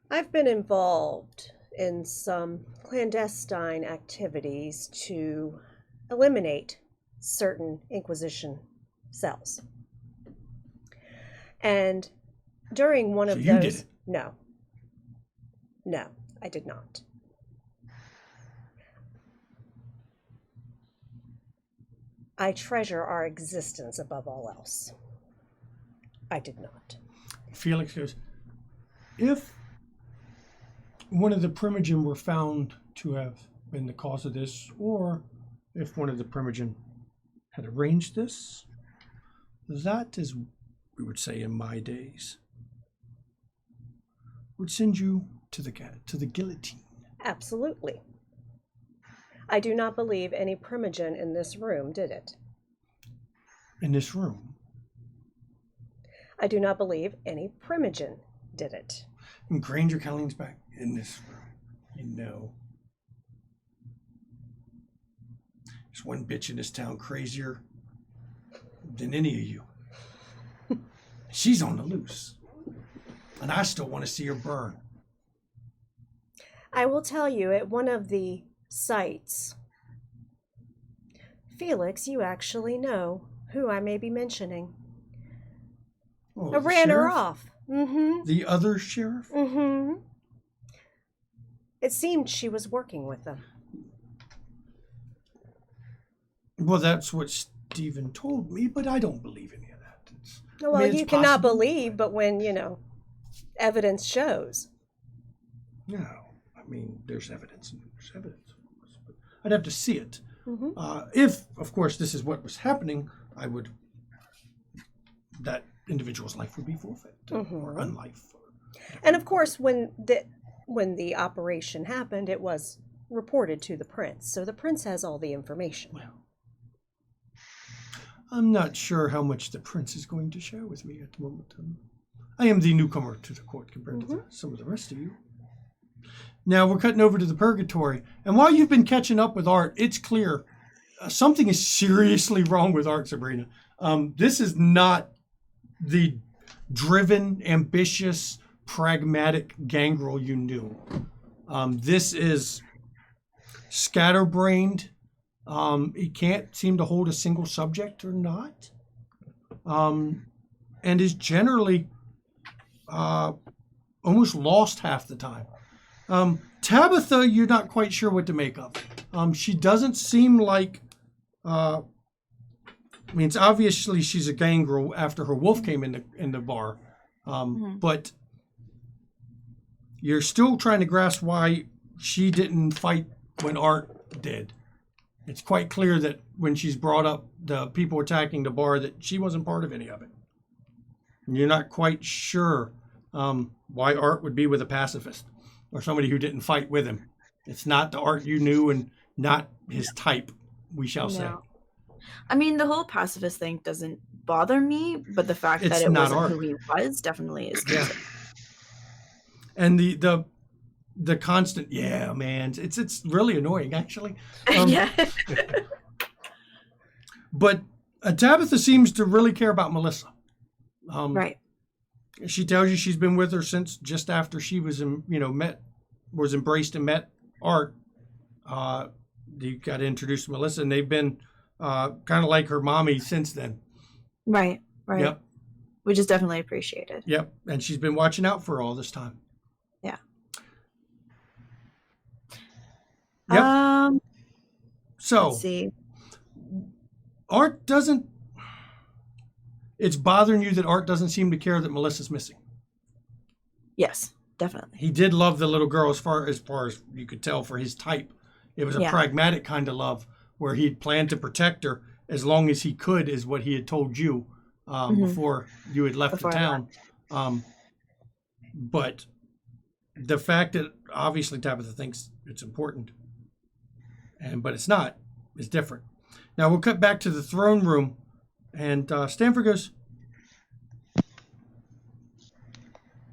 I've been involved in some clandestine activities to eliminate certain Inquisition cells. And during one So of you those... did it? No. No, I did not. I treasure our existence above all else. I did not. Felix goes, if one of the Primogen were found to have been the cause of this, or if one of the Primogen had arranged this, that is, we would say in my days, would send you to the guillotine. Absolutely. I do not believe any Primogen in this room did it. In this room. I do not believe any Primogen did it. And Granger kind of leans back. In this room, you know. There's one bitch in this town crazier than any of you. She's on the loose. And I still want to see her burn. I will tell you, at one of the sites, Felix, you actually know who I may be mentioning. Oh, I the ran her sheriff? off. Mm-hmm. The other sheriff? Mm-hmm. It seemed she was working with them. Well, that's what Stephen told me, but I don't believe any of that. Well, mean, it's you cannot possible. believe, but when, evidence shows. No. I mean, there's evidence. And there's evidence, of course. But I'd have to see it. Mm-hmm. If, of course, this is what was happening, that individual's life would be forfeit or unlife. And of course, when the operation happened, it was reported to the prince. So the prince has all the information. Well, I'm not sure how much the prince is going to share with me at the moment. I am the newcomer to the court compared to some of the rest of you. Now we're cutting over to the purgatory. And while you've been catching up with Art, it's clear something is seriously wrong with Art, Sabrina. This is not the driven, ambitious, pragmatic gangrel you knew. This is scatterbrained. He can't seem to hold a single subject or not. And is generally almost lost half the time. Tabitha, you're not quite sure what to make of. She doesn't seem like... it's obviously she's a gangrel after her wolf came in the bar. But you're still trying to grasp why she didn't fight when Art did. It's quite clear that when she's brought up the people attacking the bar that she wasn't part of any of it. You're not quite sure why Art would be with a pacifist or somebody who didn't fight with him. It's not the Art you knew and not his type, we shall say. No. I mean, the whole pacifist thing doesn't bother me, but the fact It's that it not wasn't Art. who he was definitely is. Yeah. And the constant, yeah, man, it's really annoying actually. Yeah. But Tabitha seems to really care about Melissa. Right. She tells you she's been with her since just after she was, was embraced and met Art. You got to introduce Melissa, and they've been kind of like her mommy since then. Right. Yep. Which is definitely appreciated. Yep. And she's been watching out for her all this time. Yeah. Yep. So Let's see. Art doesn't. It's bothering you that Art doesn't seem to care that Melissa's missing. Yes, definitely. He did love the little girl as far as you could tell for his type. It was a pragmatic kind of love where he'd planned to protect her as long as he could, is what he had told you before you had left the town. But the fact that obviously Tabitha thinks it's important, but it's not, is different. Now we'll cut back to the throne room, and Stanford goes,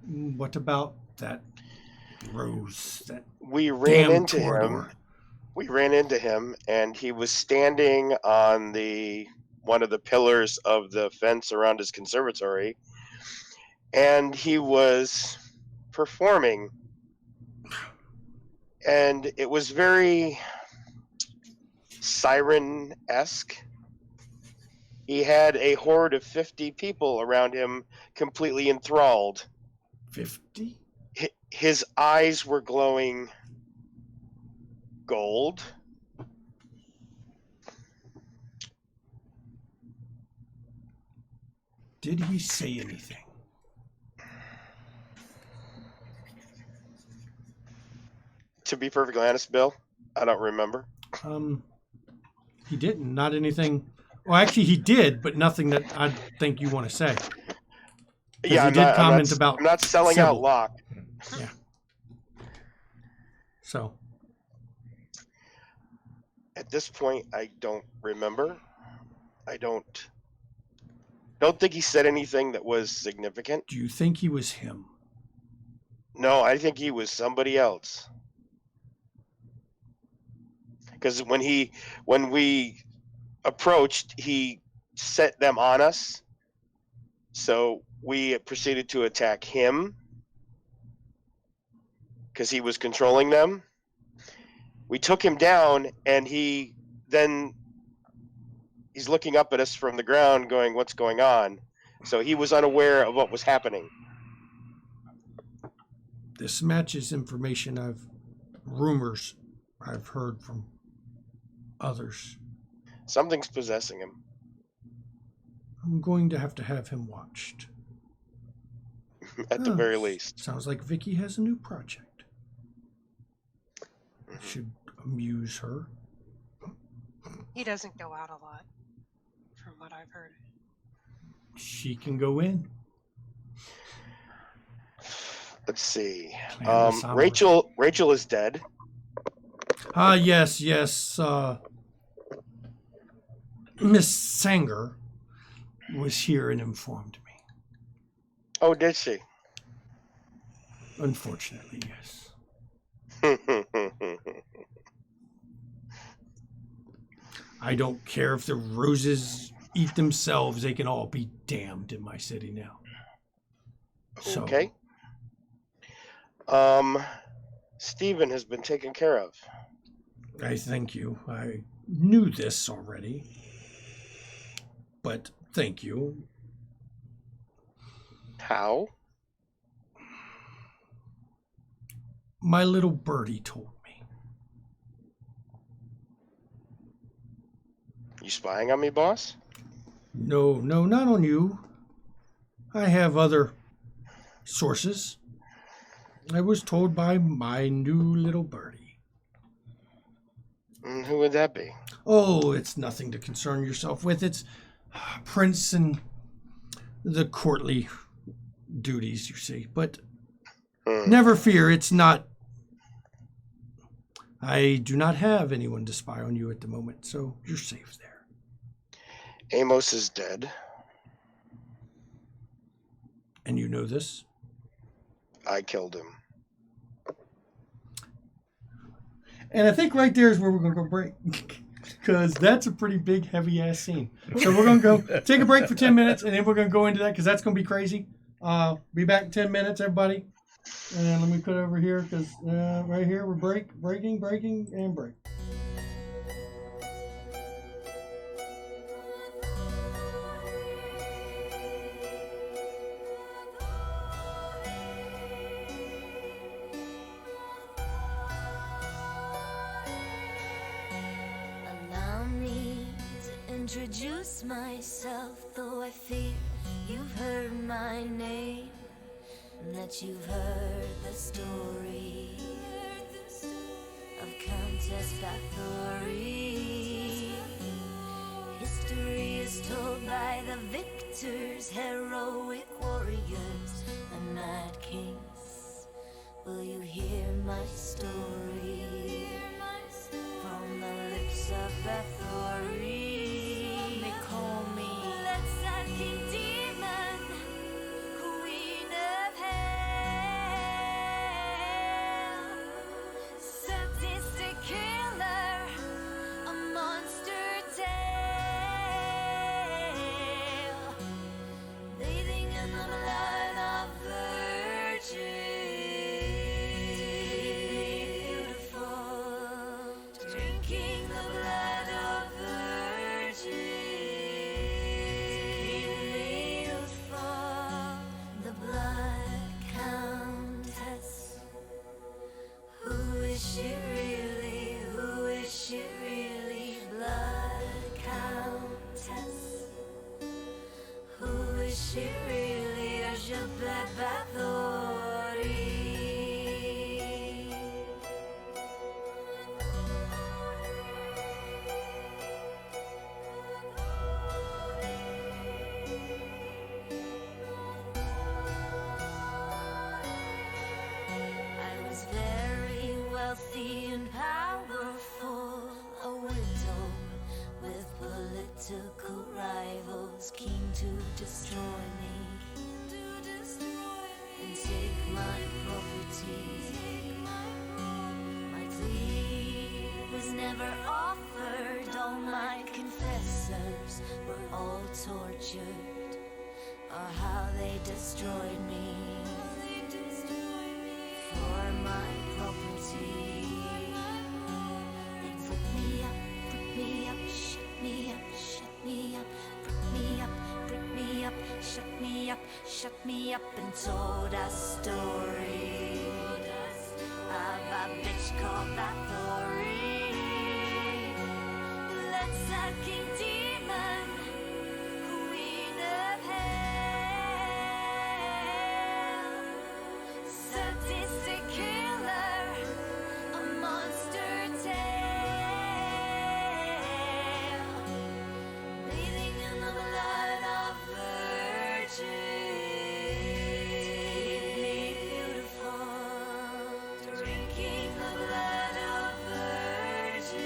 "What about that Rose? That we ran damn into corridor?" him. We ran into him, and he was standing on one of the pillars of the fence around his conservatory, and he was performing, and it was very siren-esque. He had a horde of 50 people around him, completely enthralled. 50? His eyes were glowing gold. Did he say anything? To be perfectly honest, Bill, I don't remember. He didn't. Not anything. Well, actually, he did, but nothing that I think you want to say. Yeah, he did comment about. I'm not selling Sybil. out Locke. Yeah. So. At this point, I don't remember. I don't think he said anything that was significant. Do you think he was him? No, I think he was somebody else. Because when we approached, he set them on us. So we proceeded to attack him because he was controlling them. We took him down, and he's looking up at us from the ground going, "What's going on?" So he was unaware of what was happening. This matches rumors I've heard from others. Something's possessing him. I'm going to have him watched. At the very least. Sounds like Vicky has a new project. Should amuse her. He doesn't go out a lot, from what I've heard. She can go in. Let's see. Plan Rachel is dead. Yes. Miss Sanger was here and informed me. Oh, did she? Unfortunately, yes. I don't care if the roses eat themselves. They can all be damned in my city now. So, okay. Stephen has been taken care of. I thank you. I knew this already. But thank you. How? My little birdie told me. You spying on me, boss? No, not on you. I have other sources. I was told by my new little birdie. Who would that be? Oh, it's nothing to concern yourself with. It's Prince and the courtly duties, you see. But Hmm. never fear, it's not. I do not have anyone to spy on you at the moment, so you're safe there. Amos is dead. And you know this? I killed him. And I think right there is where we're going to go break. Because that's a pretty big, heavy-ass scene. So we're going to go take a break for 10 minutes, and then we're going to go into that, because that's going to be crazy. Be back in 10 minutes, everybody. And let me put it over here, because right here we're breaking, and break. Allow me to introduce myself, though I fear you've heard my name, that you've heard the story of Countess Bathory. History is told by the victors, heroic warriors, and mad kings. Will you hear my story from the lips of Bathory? They call me King Demon, Queen of Hell, sadistic killer, a monster tale, bathing in the blood of virgins, beautiful, drinking the blood of virgins, beautiful, the blood countess. Who is she really? Who is she really? Blood countess. Who is she really? Is she blood Bathory? I was very wealthy and powerful, a widow with political rivals keen to destroy me and take my property. My plea was never offered, all my confessors were all tortured, or how they destroyed me for my property. They put me up, shut me up, shut me up, put me up, put me up, shut me up, and told a story of a bitch called Bathory. Let's King Demon, Queen of Hell, sadistic killer, a monster tale, bathing in the blood of virgins, beautiful, drinking the blood of virgins,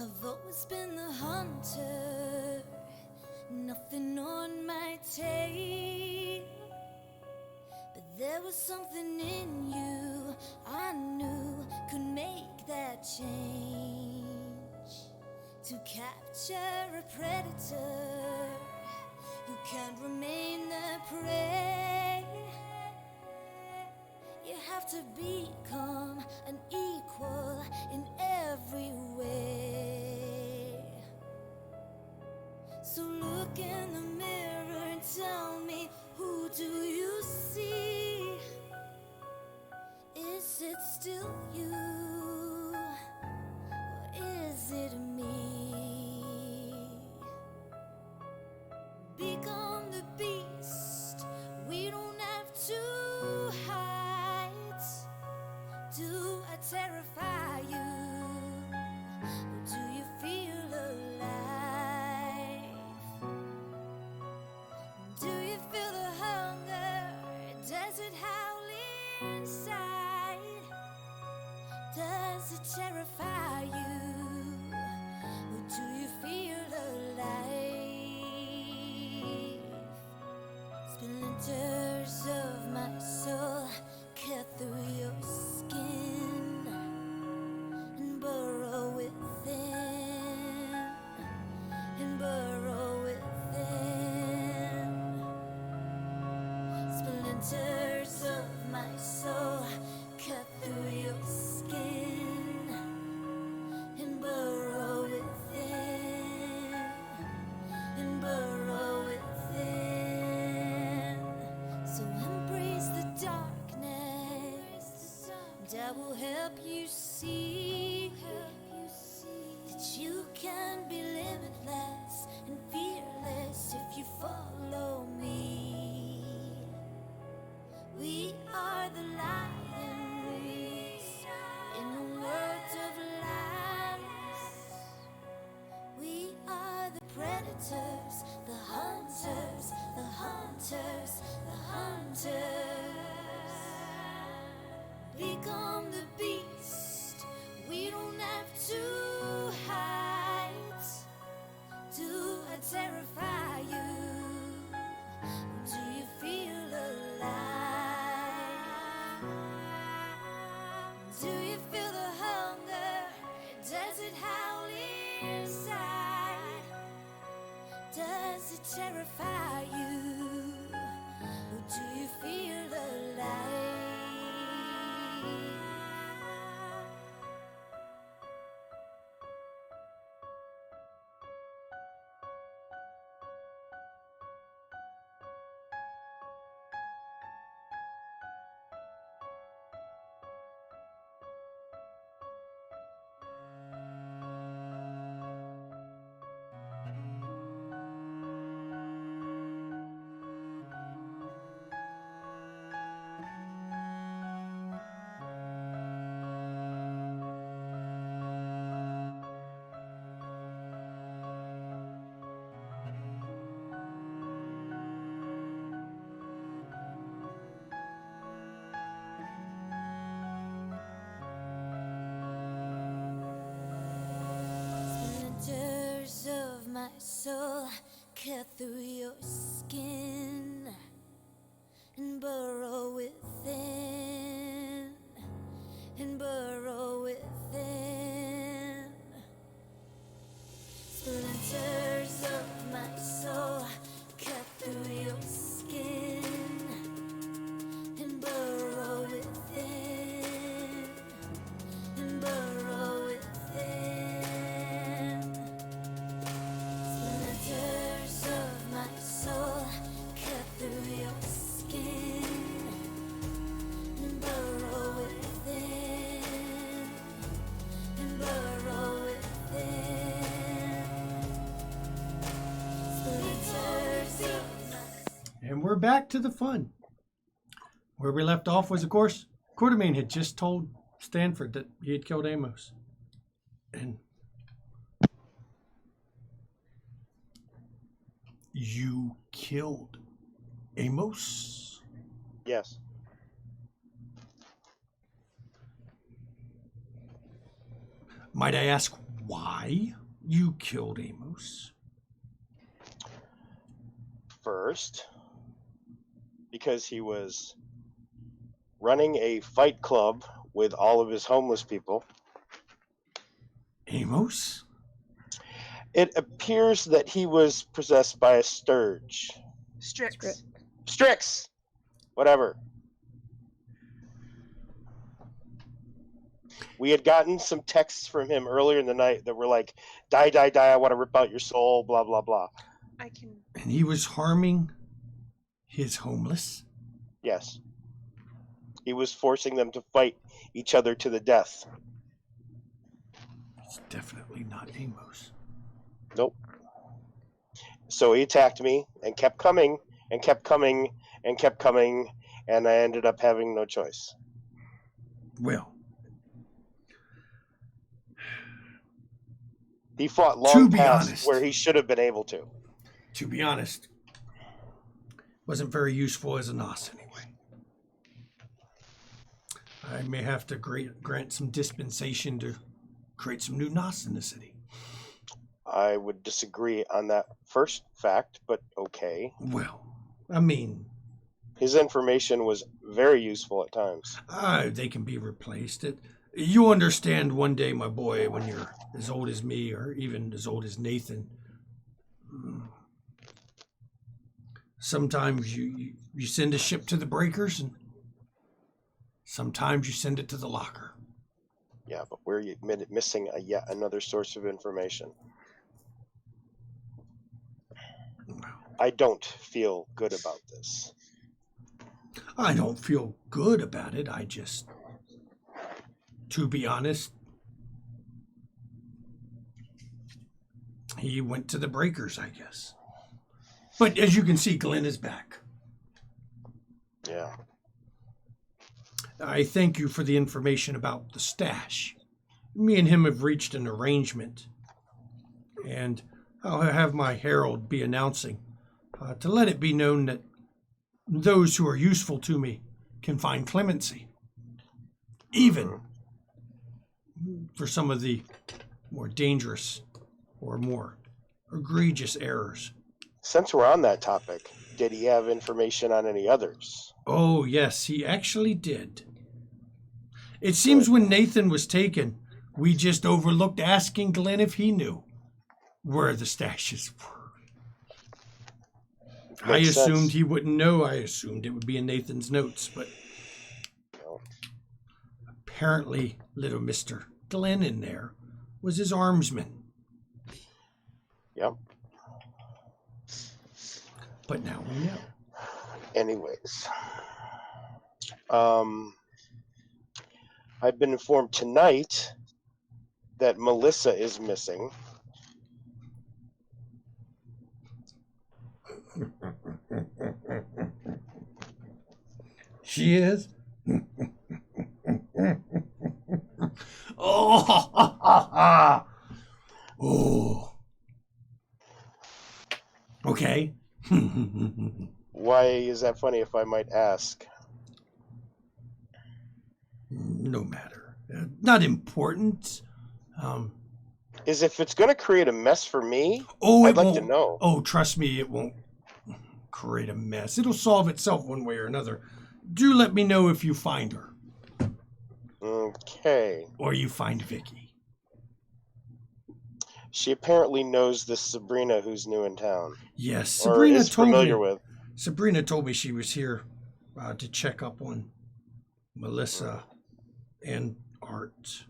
I've always been the hunter, nothing on my tail. But there was something in you I knew could make that change. To capture a predator, you can't remain the prey. You have to become an equal in every way. So look in the mirror and tell me, who do you see? Is it still you? Or is it me? Become the beast. We don't have to hide. Do I terrify you? Or do you feel alive? Do you feel the hunger? Does it howl inside? Does it terrify you? Or do you feel alive? Splinters of my soul cut through your skin and burrow within, and burrow within. Splinters of my soul cut through your skin and burrow within, and burrow within. So embrace the darkness, and I will help you see that you can be limitless and fearless if you follow me. We are the lions in the world of lies. We are the predators, the hunters, the hunters, the hunters. Become the beast. We don't have to hide. Do I terrify you? Do you feel alive? Do you feel the hunger? Does it howl inside? Does it terrify you? Or do you feel alive? Splinters of my soul cut through your skin and burrow within, and burrow within. Splinters of my soul cut through your skin and burrow within, and burrow within. Splinters of my soul cut through your skin and burrow within, and burrow within. Splinters of my And we're back to the fun. Where we left off was, of course, Quartermain had just told Stanford that he had killed Amos. And you killed Amos? Yes. Might I ask why you killed Amos? First, because he was running a fight club with all of his homeless people. Amos? It appears that he was possessed by a Sturge. Strix. Strix! Whatever. We had gotten some texts from him earlier in the night that were like, die, die, die, I want to rip out your soul, blah, blah, blah. I can. And he was harming his homeless? Yes. He was forcing them to fight each other to the death. It's definitely not Amos. Nope. So he attacked me and kept coming and kept coming and kept coming, and I ended up having no choice. Well, he fought long be past honest. where he should have been able to. To be honest, wasn't very useful as a Nos anyway. I may have to grant some dispensation to create some new Nos in the city. I would disagree on that first fact, but okay. Well, I mean, His information was very useful at times. they can be replaced. You understand one day, my boy, when you're as old as me or even as old as Nathan, sometimes you send a ship to the breakers and sometimes you send it to the locker. Yeah, but we're missing yet another source of information. I don't feel good about this. I don't feel good about it. I just, to be honest, he went to the breakers, I guess. But as you can see, Glenn is back. Yeah. I thank you for the information about the stash. Me and him have reached an arrangement, and I'll have my herald be announcing to let it be known that those who are useful to me can find clemency, even for some of the more dangerous or more egregious errors. Since we're on that topic, did he have information on any others? Oh, yes, he actually did. It seems when Nathan was taken, we just overlooked asking Glenn if he knew where the stashes were. I Makes assumed sense. he wouldn't know. I assumed it would be in Nathan's notes, but No. apparently little Mr. Glenn in there was his armsman. Yep. But now we know. Anyways. I've been informed tonight that Melissa is missing. She is? Oh, oh. Okay. Why is that funny, if I might ask? No matter. Not important. Is if it's going to create a mess for me, Oh, I'd it like won't. to know. Oh, trust me, it won't create a mess. It'll solve itself one way or another. Do let me know if you find her. Okay. Or you find Vicky. She apparently knows this Sabrina who's new in town. Yes, Or Sabrina is told familiar me. with. Sabrina told me she was here to check up on Melissa and Art.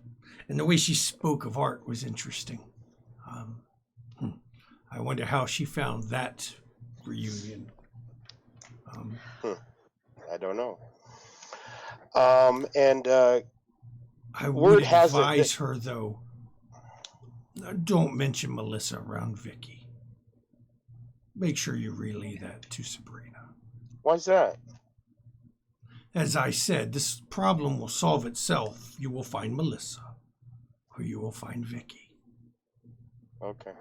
And the way she spoke of Art was interesting. I wonder how she found that reunion. I don't know. And I word would has it advise her, though, don't mention Melissa around Vicky. Make sure you relay that to Sabrina. why's that? As I said, this problem will solve itself. You will find Melissa, or you will find Vicky. Okay.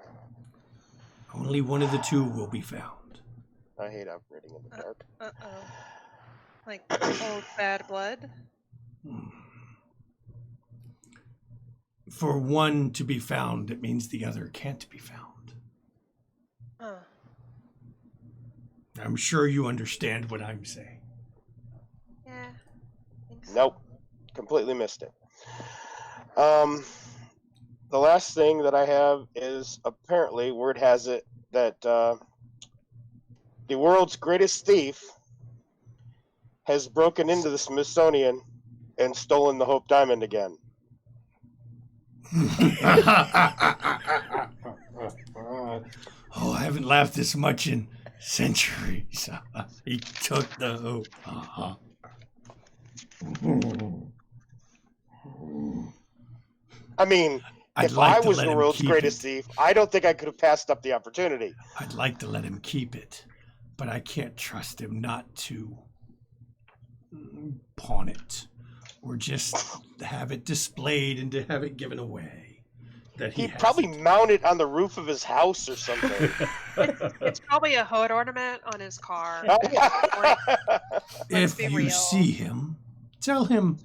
Only one of the two will be found. I hate operating in the dark. Uh-oh. Like old bad blood? for one to be found, it means the other can't be found. Huh. I'm sure you understand what I'm saying. Yeah. I think so. Nope, completely missed it. The last thing that I have is apparently word has it that the world's greatest thief has broken into the Smithsonian and stolen the Hope Diamond again. Oh, I haven't laughed this much in centuries. He took the hope. I mean, I'd if like I to was let the him world's keep greatest it. thief, I don't think I could have passed up the opportunity. I'd like to let him keep it, but I can't trust him not to pawn it or just have it displayed and to have it given away. That he He'd probably hasn't. mount it on the roof of his house or something. It's probably a hood ornament on his car. If be you real. see him, tell him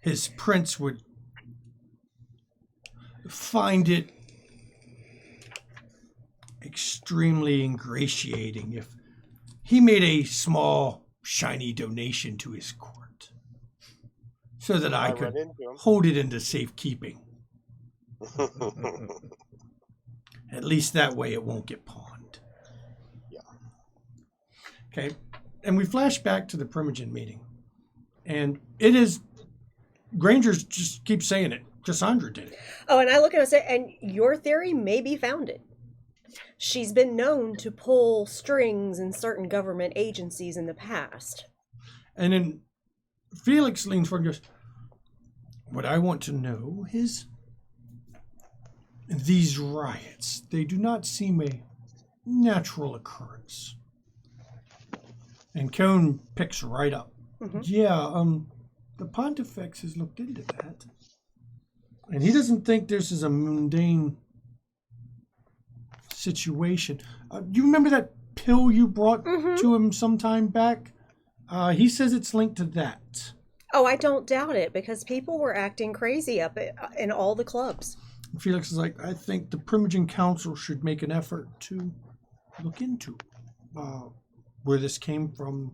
his prince would find it extremely ingratiating if he made a small, shiny donation to his court so that I could run into him. hold it into safekeeping. At least that way it won't get pawned. Yeah. Okay. And we flash back to the Primogen meeting. And it is, Granger's just keeps saying it. Cassandra did it. Oh, and I look at it and say, and your theory may be founded. She's been known to pull strings in certain government agencies in the past. And then Felix leans forward and goes, what I want to know is these riots, they do not seem a natural occurrence. And Cone picks right up. Mm-hmm. Yeah, the Pontifex has looked into that. And he doesn't think this is a mundane situation. You remember that pill you brought to him some time back? He says it's linked to that. Oh, I don't doubt it, because people were acting crazy up in all the clubs. Felix is like, I think the Primogen Council should make an effort to look into where this came from,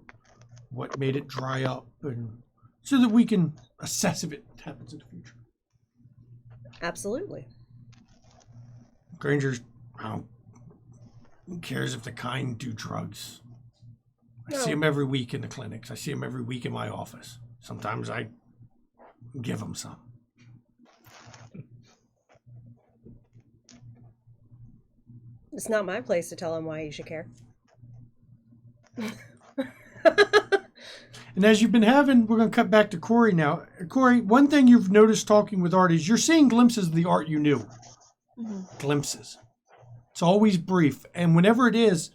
what made it dry up, and so that we can assess if it happens in the future. Absolutely. Granger's, who cares if the kind do drugs? I see him every week in the clinics. I see him every week in my office. Sometimes I give him some. It's not my place to tell him why he should care. And as you've been having, we're going to cut back to Corey now. Corey, one thing you've noticed talking with Art is you're seeing glimpses of the Art you knew. Mm-hmm. Glimpses. It's always brief. And whenever it is,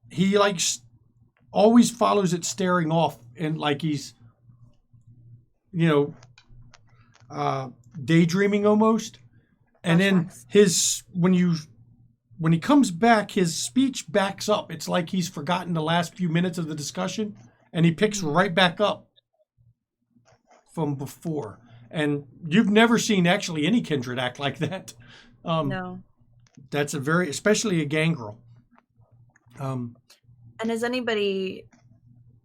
he always follows it staring off and like he's, daydreaming almost. And then when he comes back, his speech backs up. It's like he's forgotten the last few minutes of the discussion, and he picks right back up from before. And you've never seen actually any Kindred act like that. No. That's especially a gangrel. And has anybody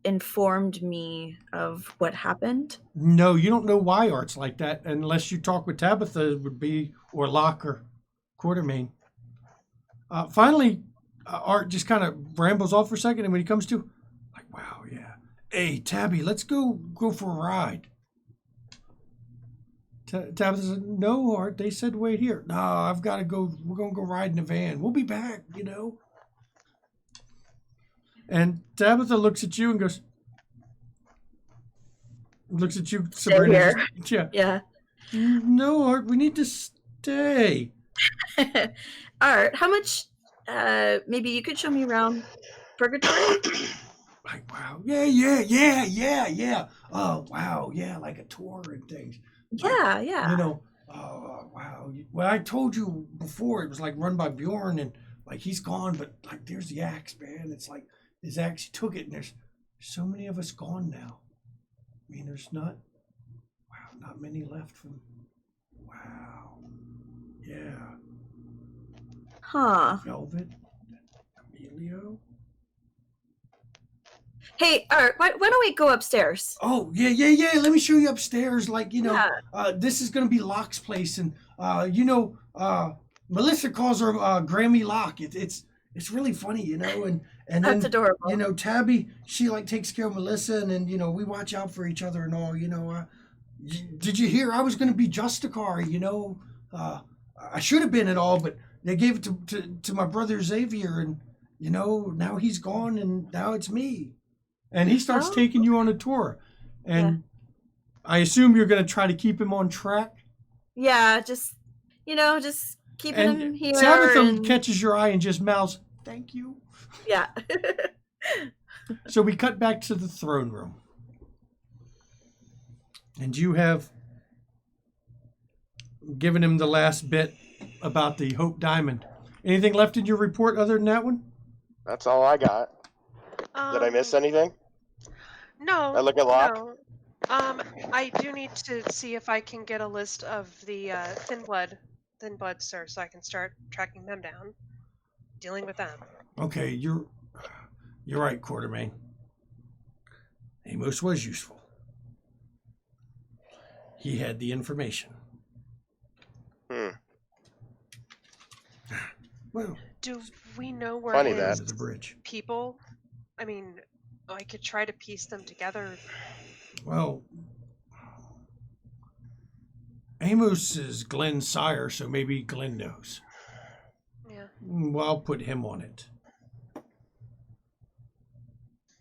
informed me of what happened? No, you don't know why Art's like that unless you talk with Tabitha, it would be, or Locke or Quartermain. Finally, Art just kind of rambles off for a second, and when he comes to, like, wow, yeah. Hey, Tabby, let's go for a ride. Tabitha said, no, Art, they said wait here. No, I've got to go. We're going to go ride in a van. We'll be back, And Tabitha looks at you and goes, Sabrina. Here. Yeah. No, Art, we need to stay. Art, how much, maybe you could show me around Purgatory? Like, wow, yeah. Oh, wow, yeah, like a tour and things. Yeah, yeah. Oh, wow. Well, I told you before, it was like run by Bjorn, and like he's gone, but like there's the axe, man. It's like his axe, he took it, and there's so many of us gone now. I mean, there's not many left from, wow. Huh. Velvet. Emilio. Hey, all right, why don't we go upstairs? Oh, yeah. Let me show you upstairs. Like, Yeah. this is going to be Locke's place. And, Melissa calls her Grammy Locke. It's really funny, And That's then, adorable. Tabby, she, like, takes care of Melissa. And then, we watch out for each other and all, Did you hear I was going to be Justicar, I should have been at all, but they gave it to my brother Xavier. And, now he's gone and now it's me. And he starts Oh. taking you on a tour. And I assume you're going to try to keep him on track. Yeah, just keeping him And here. Tabitha and... catches your eye and just mouths, "Thank you." Yeah. So we cut back to the throne room. And you have given him the last bit about the Hope Diamond. Anything left in your report other than that one? That's all I got. Did I miss anything? No. I look at Locke. No. I do need to see if I can get a list of the thin blood sir, so I can start tracking them down, dealing with them. Okay, you're right, Quartermain. Amos was useful. He had the information. Well, Do we know where Funny his that. under the bridge. people? I mean, I could try to piece them together. Well, Amos is Glenn's sire, so maybe Glenn knows. Yeah. Well, I'll put him on it.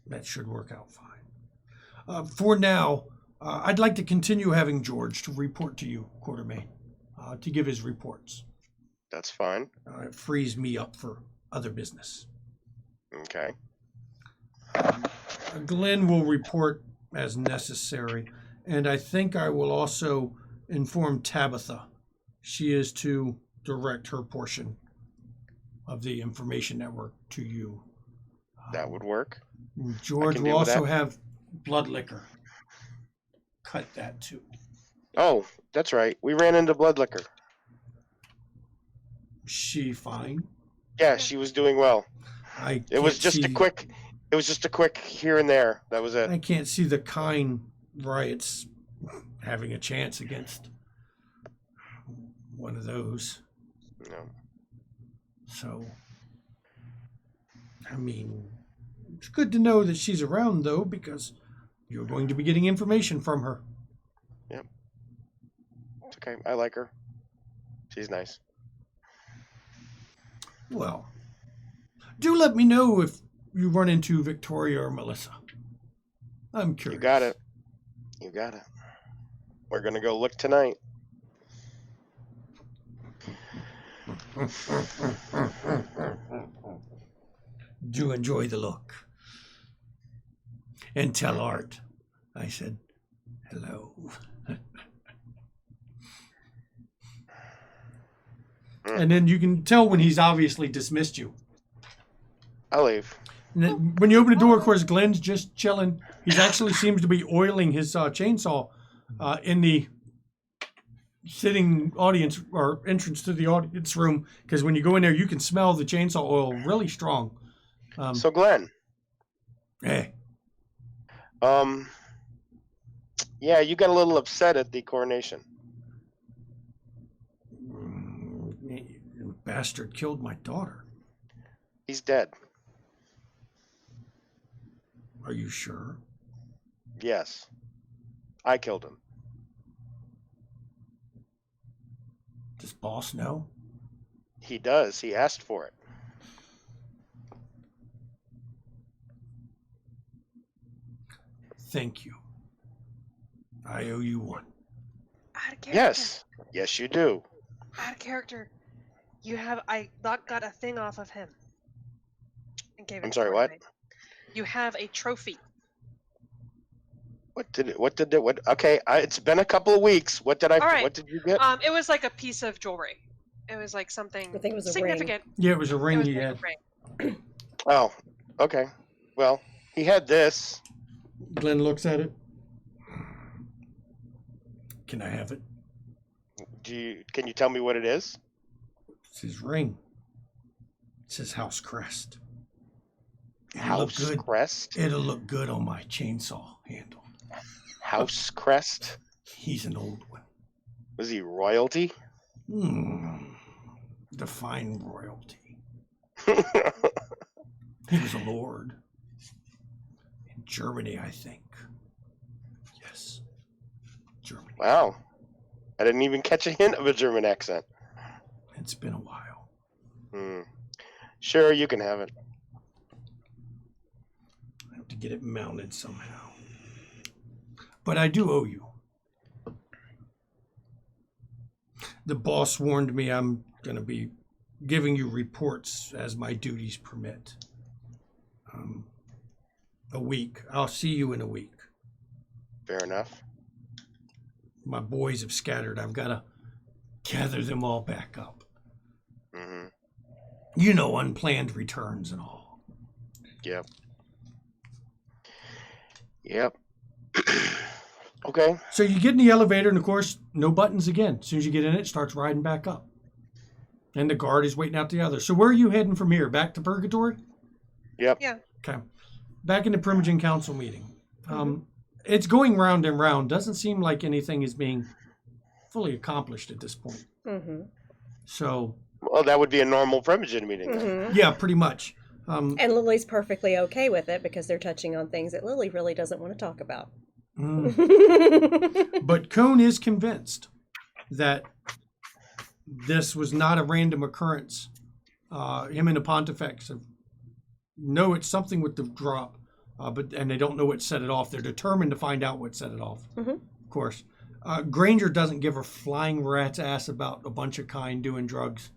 That should work out fine. For now, I'd like to continue having George to report to you, Quartermain, to give his reports. That's fine. It frees me up for other business. Okay. Glenn will report as necessary, and I think I will also inform Tabitha. She is to direct her portion of the information network to you. That would work. George can will deal with also that. have blood liquor. Cut that too. Oh, that's right. We ran into Blood Liquor. She fine? Yeah, she was doing well. It was just a quick here and there. That was it. I can't see the Kine riots having a chance against one of those. No. So, I mean, it's good to know that she's around, though, because you're going to be getting information from her. Yep. It's okay. I like her. She's nice. Well, do let me know if you run into Victoria or Melissa. I'm curious. You got it. You got it. We're gonna go look tonight. Do enjoy the look. And tell Art I said hello. And then you can tell when he's obviously dismissed you. I'll leave. And then when you open the door, of course, Glenn's just chilling. He actually seems to be oiling his chainsaw in the sitting audience or entrance to the audience room, because when you go in there, you can smell the chainsaw oil really strong. So Glenn. Hey, Yeah, you got a little upset at the coronation. bastard killed my daughter. He's dead. Are you sure? Yes. I killed him. Does boss know? He does. He asked for it. Thank you. I owe you one. Out of character. Yes. Yes, you do. Out of character. I got a thing off of him. And gave it I'm to sorry, what? Fortnite. You have a trophy. Okay, it's been a couple of weeks. All right. What did you get? It was like a piece of jewelry. It was like something I think it was a ring. significant. Yeah, it was a It ring was he like had. a ring. Oh, okay. Well, he had this. Glenn looks at it. Can I have it? Can you tell me what it is? It's his ring. It says House Crest. It'll look House good. Crest? It'll look good on my chainsaw handle. House Crest? He's an old one. Was he royalty? Define royalty. He was a lord. In Germany, I think. Yes. Germany. Wow. I didn't even catch a hint of a German accent. It's been a while. Sure, you can have it. I have to get it mounted somehow. But I do owe you. The boss warned me I'm going to be giving you reports as my duties permit. A week. I'll see you in a week. Fair enough. My boys have scattered. I've got to gather them all back up. Mm-hmm. You know, unplanned returns and all. Yep. Yep. Okay. So you get in the elevator, and of course, no buttons again. As soon as you get in it, it starts riding back up. And the guard is waiting out the other. So where are you heading from here? Back to Purgatory? Yep. Yeah. Okay. Back in the Primogen Council meeting. It's going round and round. Doesn't seem like anything is being fully accomplished at this point. So, Well, that would be a normal Primogen meeting. Then. yeah, pretty much. And Lily's perfectly okay with it because they're touching on things that Lily really doesn't want to talk about. But Cone is convinced that this was not a random occurrence. Him and the Pontifex know it's something with the drop, and they don't know what set it off. They're determined to find out what set it off. Of course. Granger doesn't give a flying rat's ass about a bunch of kind doing drugs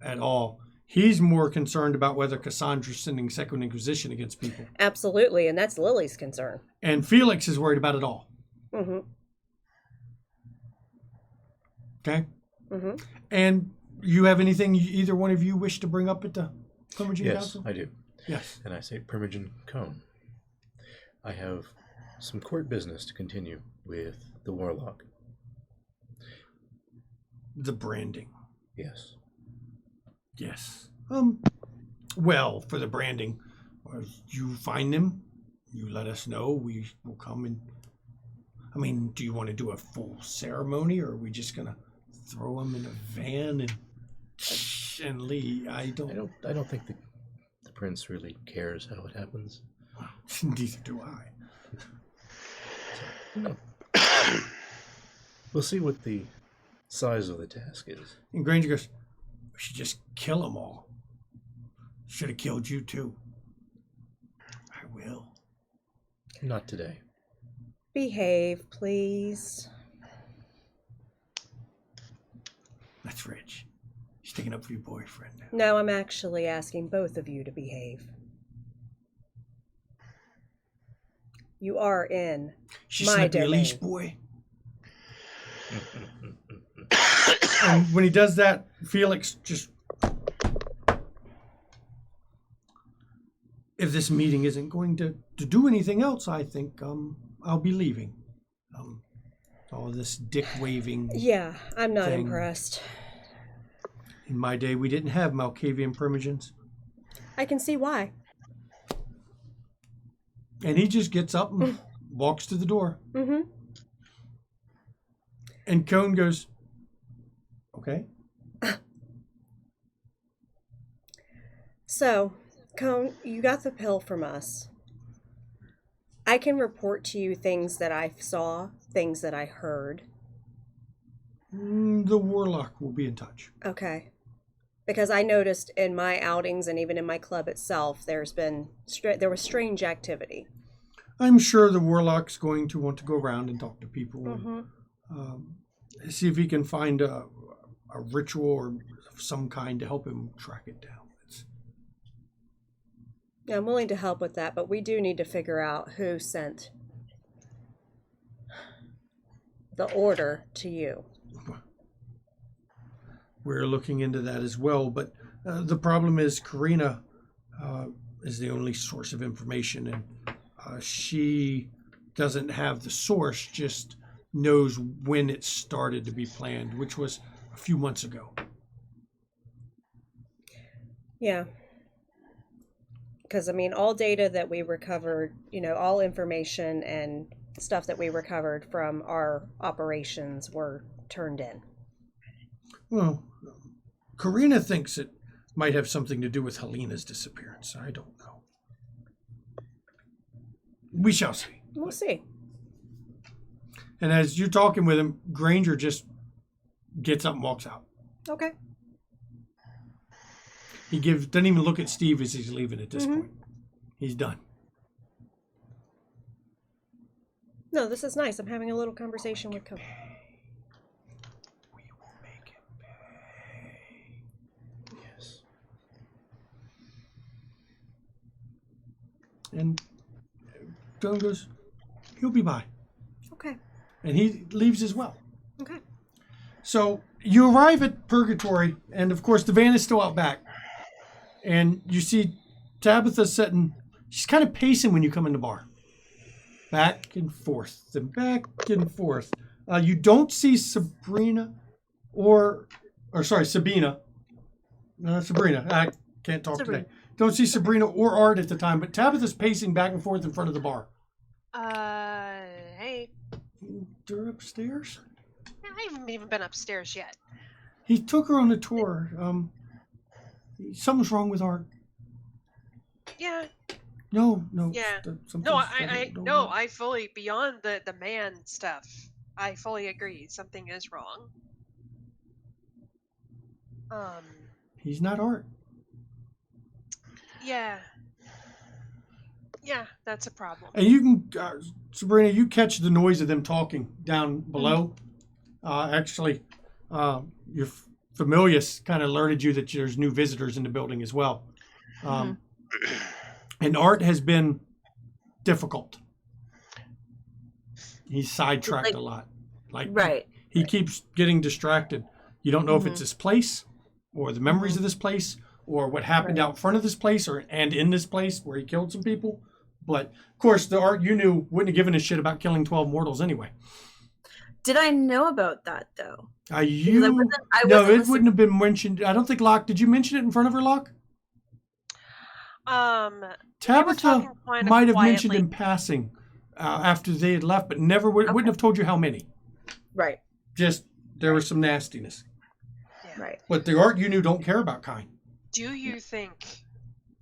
at all. He's more concerned about whether Cassandra's sending Second Inquisition against people. Absolutely, and that's Lily's concern. And Felix is worried about it all. Okay? And you have anything either one of you wish to bring up at the Primogen Yes, Council? I do. Yes. And I say Primogen Cone. I have some court business to continue with the Warlock. The branding. Yes. Yes. Well, for the branding, you find them, you let us know, we will come and... I mean, do you want to do a full ceremony, or are we just going to throw them in a van and leave? I don't think the prince really cares how it happens. Neither do I. No. We'll see what the size of the task is. And Granger goes, we should just kill them all. Should have killed you too. I will. Not today. Behave, please. That's Rich. He's sticking up for your boyfriend now. No, I'm actually asking both of you to behave. You are in She my slipped your domain. leash, boy. And when he does that, Felix just... If this meeting isn't going to do anything else, I think I'll be leaving. All this dick waving. Yeah, I'm not thing. impressed. In my day, we didn't have Malkavian Primogens. I can see why. And he just gets up and walks to the door. And Cone goes, okay. So, Cone, you got the pill from us. I can report to you things that I saw, things that I heard. The Warlock will be in touch. Okay. Because I noticed in my outings and even in my club itself, there was strange activity. I'm sure the Warlock's going to want to go around and talk to people and see if he can find a ritual or of some kind to help him track it down. Yeah, I'm willing to help with that, but we do need to figure out who sent the order to you. We're looking into that as well, but the problem is Karina is the only source of information, and she doesn't have the source, just knows when it started to be planned, which was a few months ago. Yeah. Because, I mean, all data that we recovered, all information and stuff that we recovered from our operations were turned in. Well, Karina thinks it might have something to do with Helena's disappearance. I don't know. We shall see. We'll see. And as you're talking with him, Granger just gets up and walks out. Okay. He doesn't even look at Steve as he's leaving at this point. He's done. No, this is nice. I'm having a little conversation with Cody. We will make him pay. Yes. And John goes, he'll be by. Okay. And he leaves as well. Okay. So you arrive at Purgatory, and of course the van is still out back. And you see Tabitha sitting, she's kind of pacing when you come in the bar. Back and forth, and back and forth. You don't see Sabina. Sabrina. I can't talk today. Don't see Sabrina or Art at the time, but Tabitha's pacing back and forth in front of the bar. Hey. They're upstairs? I haven't even been upstairs yet. He took her on the tour. Something's wrong with Art. Yeah. No. Yeah. something's- No, don't- I fully, beyond the man stuff, I fully agree. Something is wrong. He's not Art. Yeah. Yeah, that's a problem. And you can, Sabrina, you catch the noise of them talking down below. Actually, your Familius kind of alerted you that there's new visitors in the building as well. And Art has been difficult. He's sidetracked a lot. Right. He keeps getting distracted. You don't know if it's this place or the memories of this place or what happened out front of this place and in this place where he killed some people. But, of course, the Art you knew wouldn't have given a shit about killing 12 mortals anyway. Did I know about that, though? No, wasn't it wouldn't have been mentioned. I don't think Locke, did you mention it in front of her, Locke? Tabitha might have mentioned in passing after they had left, but never wouldn't have told you how many. Right. Just, there was some nastiness. Yeah. Right. But the Art you knew don't care about kind. Do you think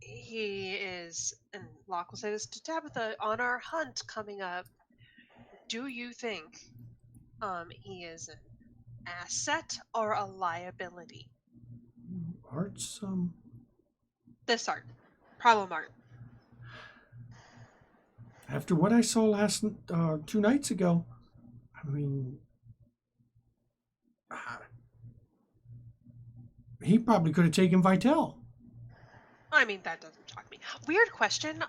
he is, and Locke will say this to Tabitha, on our hunt coming up, do you think he is an asset or a liability? Art's, This Art. Problem Art. after what I saw last 2 nights ago, I mean, he probably could have taken Vitel. I mean, that doesn't shock me. Weird question.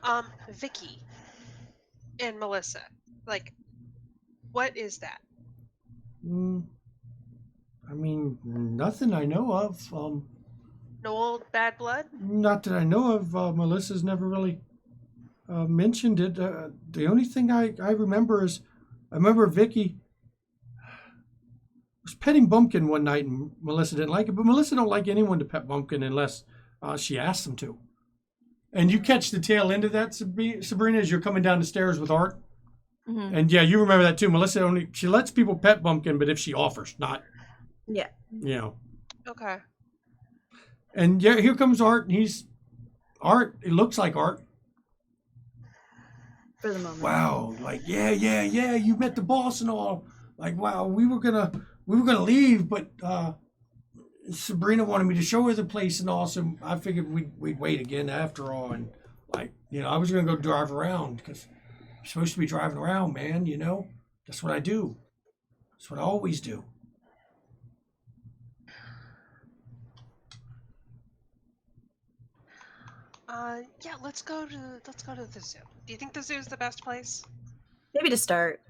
Vicky and Melissa. Like, what is that? I mean, nothing I know of. No old bad blood? Not that I know of. Melissa's never really mentioned it. The only thing I remember is I remember Vicky was petting Bumpkin one night and Melissa didn't like it. But Melissa don't like anyone to pet Bumpkin unless she asks them to. And you catch the tail end of that, Sabrina, as you're coming down the stairs with Art. Mm-hmm. And yeah, you remember that too. Melissa she lets people pet Bumpkin, but if she offers, not. Yeah. Okay. And yeah, here comes Art, and he's Art. It looks like Art. For the moment. Wow, like yeah. You met the boss and all. Like wow, we were gonna leave, but Sabrina wanted me to show her the place and all. So I figured we'd wait again after all. And like I was gonna go drive around because I'm supposed to be driving around, man. That's what I do. That's what I always do. Yeah, let's go to the zoo. Do you think the zoo is the best place? Maybe to start.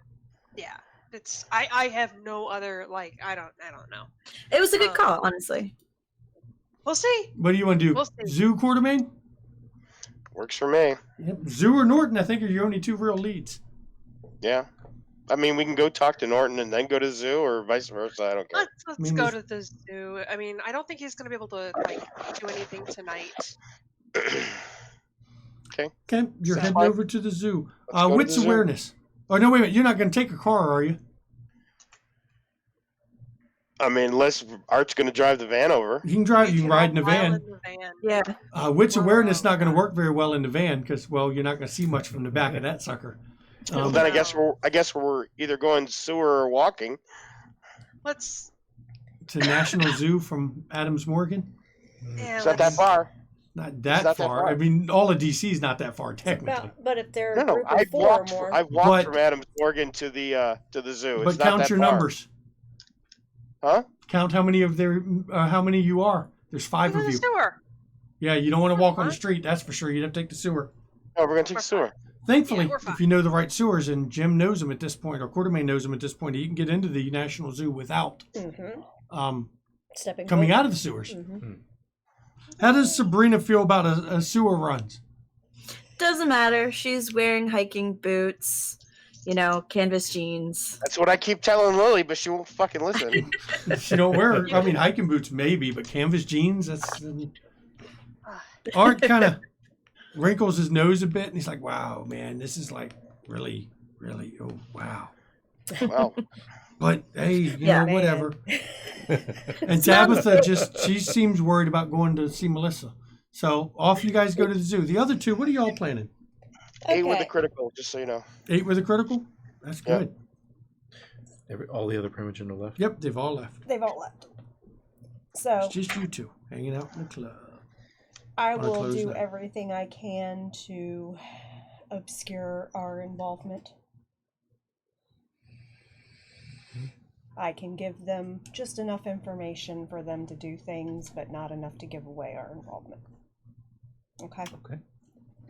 Yeah. It's I have no other I don't know. It was a good call, honestly. We'll see. What do you want to do? We'll see. Zoo, Quartermain? Works for me. Yep. Zoo or Norton, I think, are your only 2 real leads. Yeah. I mean, we can go talk to Norton and then go to the zoo, or vice versa. I don't care. Let's mean, go there's- to the zoo. I mean, I don't think he's gonna be able to like do anything tonight. Okay. Okay, you're So- heading over to the zoo. Let's go to Wits the zoo. awareness. Oh no, wait a minute. You're not going to take a car, are you? I mean, unless Art's going to drive the van over. You can drive. You can ride in a all pile van. in the van. Yeah. Wits We're awareness all not going to right. work very well in the van because, well, you're not going to see much from the back of that sucker. Well, then I guess we're either going sewer or walking. Let's. To National Zoo from Adams Morgan. Yeah, It's not that let's- far. Not that not that far. far. I mean, all of DC is not that far technically. But if they're No, a no, group of I've 4 or walked. more, I've walked But- from Adams Morgan to the zoo. But It's not count that your far. numbers. Huh? Count how many of how many you are. There's 5 Go to of the you. sewer. Yeah, you don't want to walk on the fine. street. That's for sure. You'd have to take the sewer. Oh, we're gonna take We're the sewer. Thankfully, Yeah, we're if fine. you know the right sewers, and Jim knows them at this point, or Quartermain knows them at this point, you can get into the National Zoo without stepping coming close. out of the sewers. Mm-hmm. How does Sabrina feel about a sewer runs? Doesn't matter. She's wearing hiking boots, canvas jeans. That's what I keep telling Lily, but she won't fucking listen. She don't wear. I mean, hiking boots maybe, but canvas jeans. That's Art kind of wrinkles his nose a bit, and he's like, "Wow, man, this is like really, really. Oh, wow." Wow. But hey, you Yeah, know, man. whatever. And Tabitha she seems worried about going to see Melissa. So off you guys go to the zoo. The other 2, what are y'all planning? 8 with the Okay. critical, just so you know. 8 with a critical? That's Yeah. good. All the other Primogen are left. Yep, they've all left. They've all left. So It's just you 2 hanging out in the club. I wanna will close do now. everything I can to obscure our involvement. I can give them just enough information for them to do things, but not enough to give away our involvement. Okay? Okay.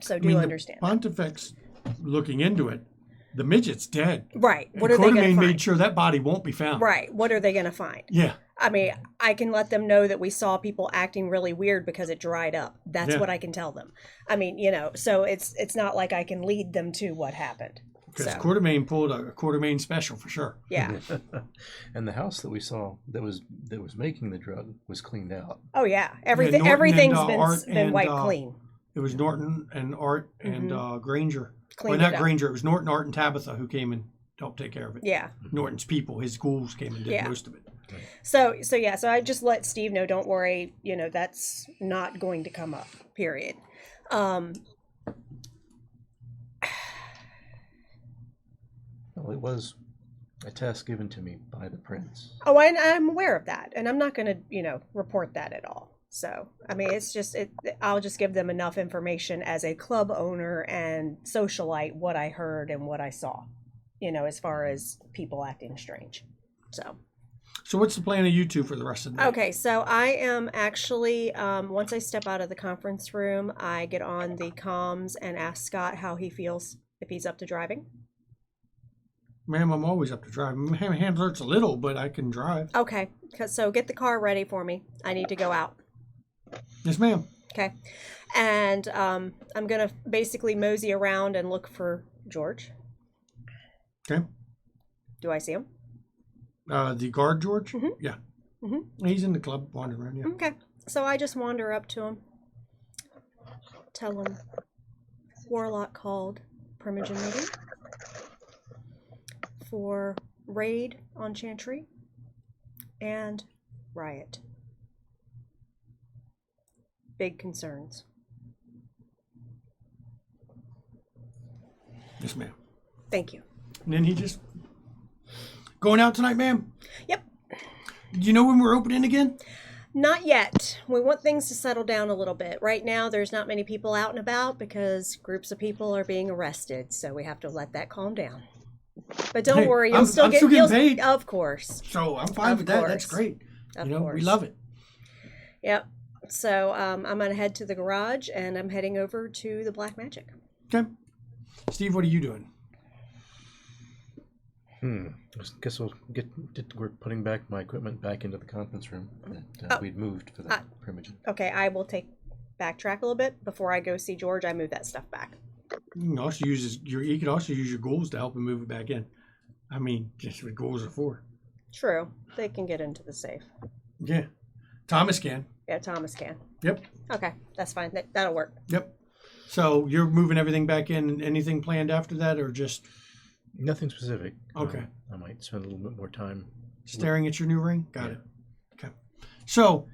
So I do mean, you the understand? Pontifex looking into it. The midget's dead. Right. What And are they going to Quartermain find? made sure that body won't be found. Right. What are they going to find? Yeah. I mean, I can let them know that we saw people acting really weird because it dried up. That's Yeah. what I can tell them. I mean, so it's not like I can lead them to what happened. Because So, Quartermain pulled a Quartermain special for sure. yeah. And the house that we saw that was making the drug was cleaned out. Oh yeah. Norton and, Everything's Art been and, wiped clean. It was Norton and Art and Granger. Cleaned Well, it not up. Granger. It was Norton, Art, and Tabitha who came and helped take care of it. Yeah. Norton's people, his ghouls came and did Yeah. most of it. So I just let Steve know, don't worry, that's not going to come up. Period. Well, it was a task given to me by the prince. Oh, I'm aware of that, and I'm not going to, report that at all. So, I mean, it's just I'll just give them enough information as a club owner and socialite what I heard and what I saw, as far as people acting strange. So what's the plan of you 2 for the rest of the night? Okay, so I am actually once I step out of the conference room, I get on the comms and ask Scott how he feels, if he's up to driving. Ma'am, I'm always up to drive. My hand hurts a little, but I can drive. Okay, so get the car ready for me. I need to go out. Yes, ma'am. Okay. And I'm going to basically mosey around and look for George. Okay. Do I see him? The guard, George? Mhm. Yeah. Mhm. He's in the club wandering around, yeah. Okay. So I just wander up to him. Tell him Warlock called Primogen meeting for raid on Chantry and riot. Big concerns. Yes, ma'am. Thank you. And then he just... Going out tonight, ma'am? Yep. Do you know when we're opening again? Not yet. We want things to settle down a little bit. Right now, there's not many people out and about because groups of people are being arrested, so we have to let that calm down. But don't Hey, worry, I'm still getting paid. Of course. So I'm fine Of with that. That's course. great. Of we course. love it. Yep. So I'm going to head to the garage, and I'm heading over to the Black Magic. Okay. Steve, what are you doing? I guess we're putting back my equipment back into the conference room that we'd moved for the Primogen. Okay, I will backtrack a little bit. Before I go see George, I move that stuff back. You can also use you can also use your ghouls to help him move it back in. I mean, just what goals are for. True. They can get into the safe. Yeah. Thomas can. Yeah, Thomas can. Yep. Okay, that's fine. That'll work. Yep. So you're moving everything back in. Anything planned after that, or just Nothing specific. Okay. I might spend a little bit more time. staring at your new ring? Got Yeah. it. Okay. So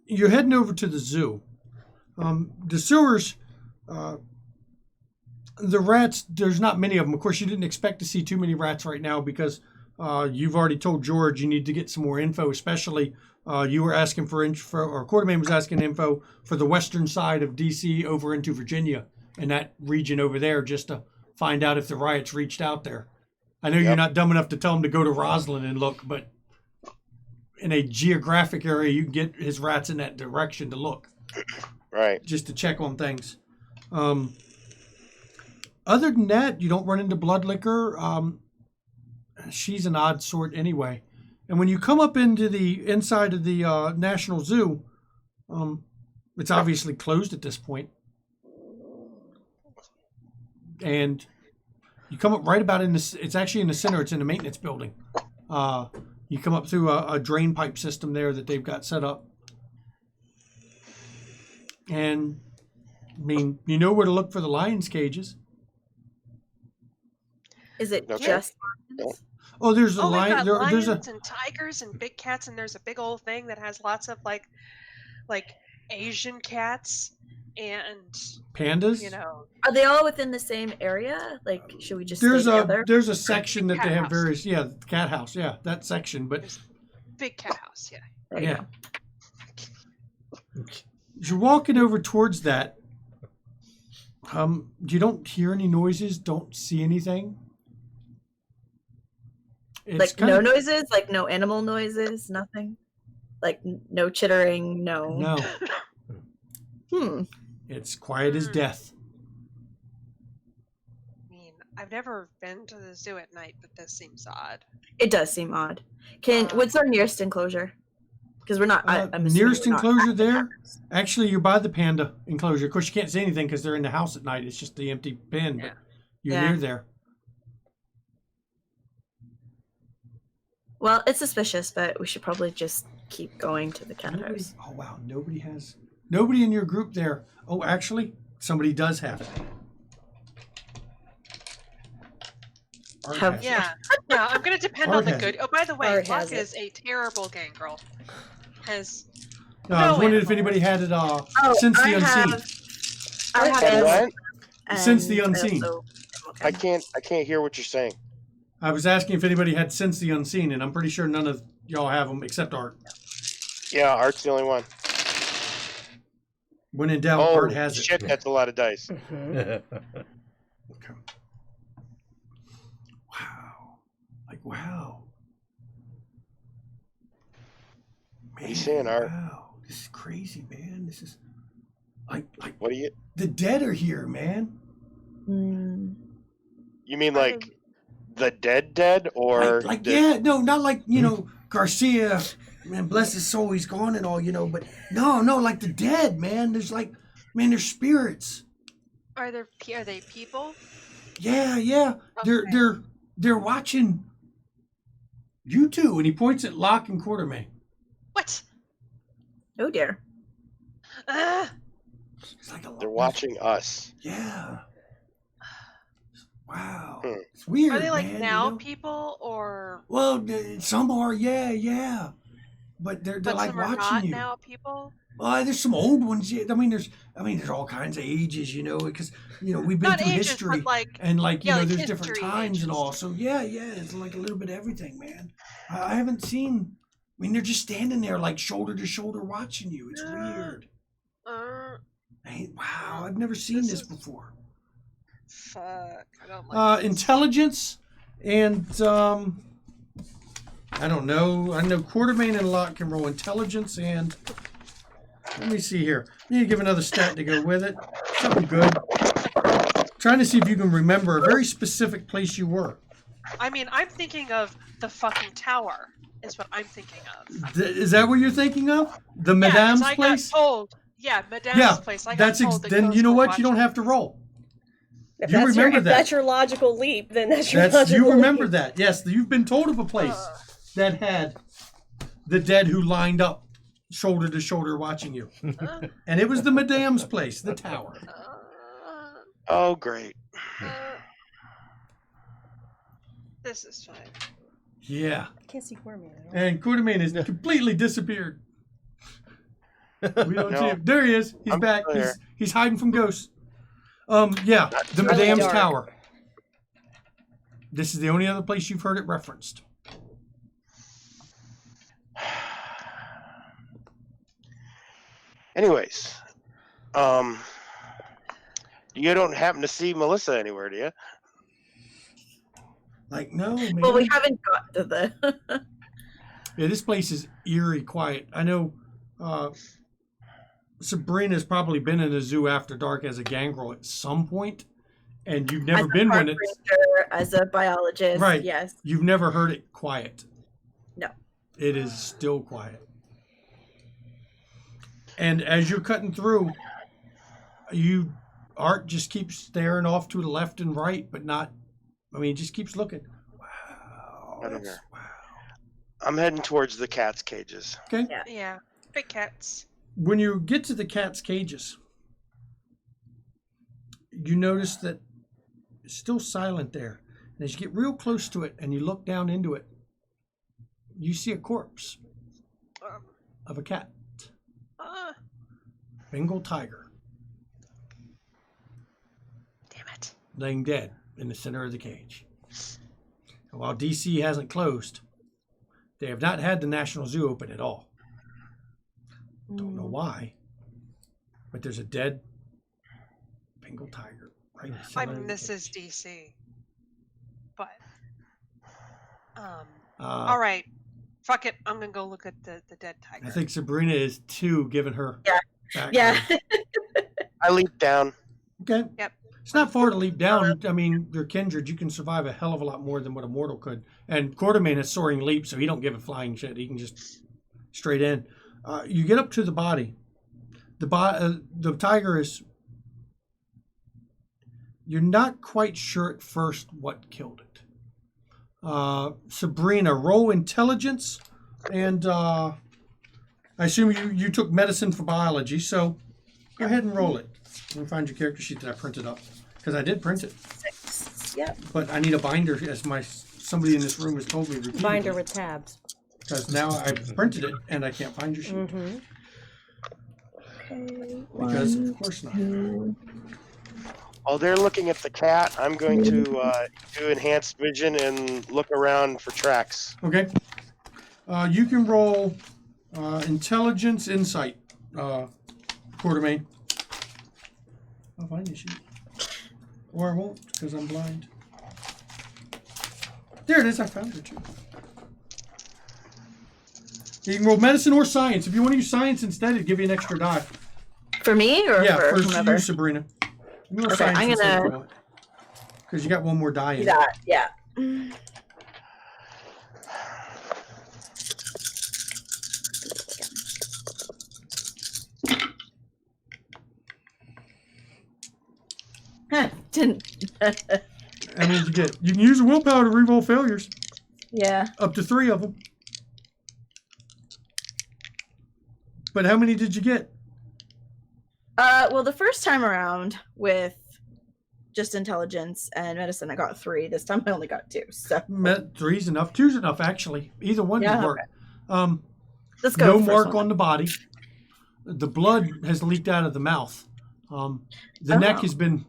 you're heading over to the zoo. The sewers, the rats, there's not many of them. Of course, you didn't expect to see too many rats right now because you've already told George you need to get some more info, especially you were asking for info, or Quartermain was asking info for the western side of D.C. over into Virginia and that region over there just to find out if the riots reached out there. I know you're not dumb enough to tell him to go to Roslyn and look, but in a geographic area, you can get his rats in that direction to look. Right. Just to check on things. Other than that, you don't run into blood liquor. She's an odd sort anyway. And when you come up into the inside of the National Zoo, it's obviously closed at this point. And you come up right about in this, it's actually in the center, it's in the maintenance building. You come up through a drain pipe system there that they've got set up. And, I mean, you know where to look for the lions' cages. Is it Okay. just Oh, there's a Oh, we've lion. got There's lions a and tigers and big cats, and there's a big old thing that has lots of like Asian cats, and pandas. you know, Are they all within the same area? Like, should we just There's stay a together? there's a section that Cat they have house. various. Yeah, the cat house. Yeah, that section. But there's big cat house. Yeah. There you yeah, go. as you're walking over towards that, you don't hear any noises. Don't see anything. It's Like kind no of, noises, like no animal noises, nothing. Like no chittering, no. Hmm. It's quiet as death. I mean, I've never been to the zoo at night, but this seems odd. It does seem odd. What's our nearest enclosure? Because we're not. I'm assuming Nearest we're not enclosure at the there. cabins. Actually, you're by the panda enclosure. Of course, you can't see anything because they're in the house at night. It's just the empty pen. Yeah. But you're Yeah. near there. Well, it's suspicious, but we should probably just keep going to the cat Nobody, house. oh wow, nobody in your group there. Oh, actually, somebody does have it. Art Have- has it. Yeah, yeah. I'm gonna depend Art on the has good. it. Oh, by the way, Art Luck has it. is a terrible gang girl. Has No, I was No wondering if animals. anybody had it Oh, since the I unseen. have. I have And it, what? Since the and I unseen. also- I okay. can't hear what you're saying. I was asking if anybody had since the unseen, and I'm pretty sure none of y'all have them except Art. Yeah, Art's the only one. When in doubt, Oh Art has it. shit, that's a lot of dice. Okay. Wow. Like, wow. What are you saying, Art? Wow. This is crazy, man. This is like What do you? the dead are here, man. Hmm. You mean like the dead, or Like the- yeah, no, not like, Garcia, man, bless his soul, he's gone and all, but no, like the dead, man. There's like, man, there's spirits. are they people? Yeah. Okay. They're watching you two, and he points at Locke and Quartermain. What? Oh dear. It's like they're watching us? Yeah. Wow. Hmm. It's weird. Are they like man, now people, or Well, some are, yeah. But they're but like some are watching not you. now people? There's some old ones. Yeah. I mean, there's all kinds of ages, because we've been Not through ages, history, but like and like yeah, like there's different history times and ages. all. So yeah, it's like a little bit of everything, man. I haven't seen. I mean, they're just standing there like shoulder to shoulder watching you. It's weird. Wow, I've never seen This this is- before. Fuck, I don't like this. Intelligence and I don't know. I know Quartermain and Locke can roll intelligence and let me see here. I need to give another stat to go with it. Something good. Trying to see if you can remember a very specific place you were. I mean, I'm thinking of the fucking tower. Is what I'm thinking of. Is that what you're thinking of? The Yeah, 'cause Madame's I place? got told. Yeah, Madame's Yeah, place. I got that's told that then ghosts you know were what? You don't watching. have to roll. If You that's your, remember if that. that's your logical leap, then that's your That's logical you remember leap. that. Yes, you've been told of a place that had the dead who lined up shoulder to shoulder watching you. And it was the Madame's place, the tower. Oh, great. This is fine. Yeah. I can't see Cormier. And Quartermain has completely disappeared. We don't No. see him. There he is. He's I'm back. still here. He's hiding from ghosts. Yeah, the really Madame's dark. tower. This is the only other place you've heard it referenced. Anyways, you don't happen to see Melissa anywhere, do you? Like, no, man. Well, we haven't got to the. Yeah, this place is eerie quiet. I know Sabrina's probably been in a zoo after dark as a gangrel at some point, and you've never as a been park when it's ranger, as a biologist. right. Yes. You've never heard it quiet. No. It is still quiet. And as you're cutting through, Art just keeps staring off to the left and right, but not. I mean, just keeps looking. Wow. I don't that's- know. wow. I'm heading towards the cat's cages. Okay. Yeah. Yeah. Big cats. When you get to the cat's cages, you notice that it's still silent there. And as you get real close to it and you look down into it, you see a corpse Um, of a cat, uh, Bengal tiger, damn it. laying dead in the center of the cage. And while DC hasn't closed, they have not had the National Zoo open at all. Don't know why, but there's a dead Bengal tiger right in the I center mean, of the this is cage. DC. But, Uh, all right. Fuck it. I'm gonna go look at the dead tiger. I think Sabrina is too, given her Yeah. background. Yeah. I leap down. Okay. Yep. It's not far to leap down. I mean, you're Kindred. You can survive a hell of a lot more than what a mortal could. And Quartermain has soaring leap, so he don't give a flying shit. He can just straight in. You get up to the body. The tiger is. You're not quite sure at first what killed it. Sabrina, roll intelligence, and I assume you took medicine for biology, so go ahead and roll it. Let me find your character sheet that I printed up, because I did print it, 6. Yep. but I need a binder, as somebody in this room has told me repeatedly. Binder with tabs. Because now I printed it and I can't find your sheet. Mm-hmm. Okay. Because of course not. While they're looking at the cat, I'm going to do enhanced vision and look around for tracks. Okay. You can roll intelligence insight, Quartermain. I'll find your sheet. Or I won't, because I'm blind. There it is, I found it too. You can roll medicine or science. If you want to use science instead, it'd give you an extra die. For me or Yeah, for first whomever? you, Sabrina. You roll Okay, science I'm instead if gonna- you want. Because you got one more die in. That. Yeah. Didn't. How many did you get? You can use a willpower to re-roll failures. Yeah. Up to 3 of them. But how many did you get? Well, the first time around with just intelligence and medicine, I got 3. This time I only got 2. So 3's enough. 2's enough, actually. Either one Yeah, could work. let's go. No with the first mark one. on the body. The blood has leaked out of the mouth. The neck Oh. has been,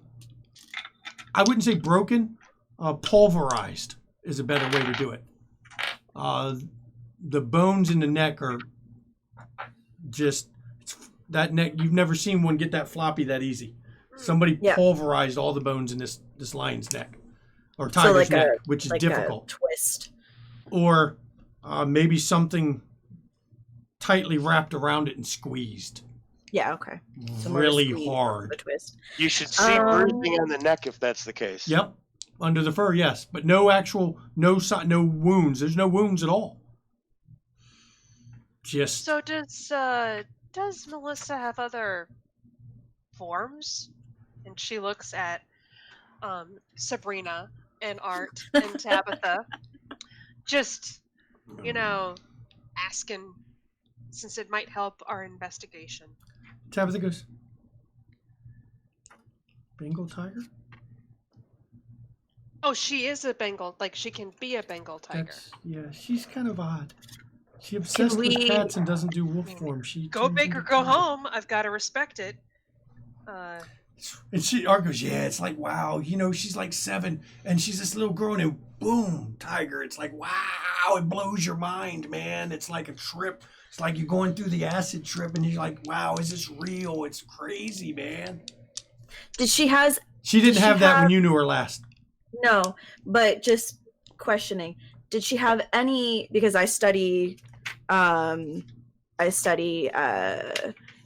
I wouldn't say broken, pulverized is a better way to do it. The bones in the neck are just, that neck, you've never seen one get that floppy that easy. Somebody Yeah. pulverized all the bones in this lion's neck or So tiger's like neck, a- which is like difficult. a twist. Or maybe something tightly wrapped around it and squeezed Yeah. Okay. So more really squeeze, hard. A twist. You should see bruising on the neck if that's the case. Yep, under the fur, yes, but no wounds. There's no wounds at all. Just So does Melissa have other forms? And she looks at Sabrina and Art and Tabitha, just asking, since it might help our investigation. Tabitha goes, Bengal tiger? Oh, she is a Bengal. Like, she can be a Bengal tiger. Yeah, she's kind of odd. She obsessed with cats and doesn't do wolf form. She Go turns big or into go tiger. home. I've got to respect it. And Art goes, yeah, it's like, wow, she's like 7 and she's this little girl and boom, tiger. It's like, wow, it blows your mind, man. It's like a trip. It's like you're going through the acid trip and you're like, wow, is this real? It's crazy, man. She didn't have that when you knew her last. No, but just questioning. Did she have any, because I study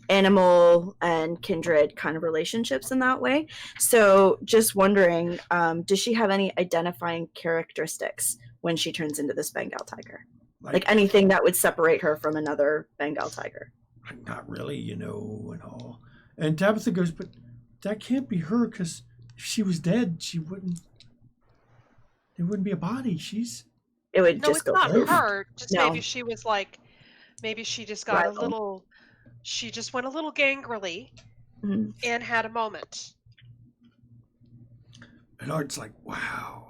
animal and kindred kind of relationships in that way. So just wondering, does she have any identifying characteristics when she turns into this Bengal tiger? Like anything that would separate her from another Bengal tiger? Not really, and all. And Tabitha goes, but that can't be her, because if she was dead, there wouldn't be a body. It would No, just it's go not poof. her. Just No. maybe she was like, maybe she just got Rival. a little, she just went a little gangrely Mhm. and had a moment. And Art's like, wow,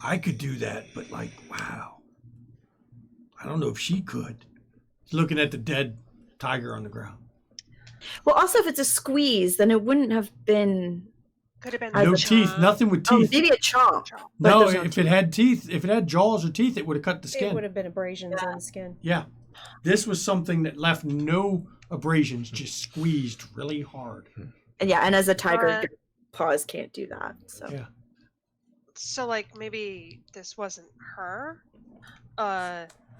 I could do that, but wow. I don't know if she could. He's looking at the dead tiger on the ground. Well, also, if it's a squeeze, then it wouldn't have been. Could have been As No a teeth, nothing with Oh, teeth. maybe a chomp. No, there's no if it had teeth, if it had jaws or teeth, it would have cut the It skin. would have been abrasions on the skin. Yeah. This was something that left no abrasions, just squeezed really hard. And yeah, and as a tiger, Uh, your paws can't do that. So Yeah. So like maybe this wasn't her.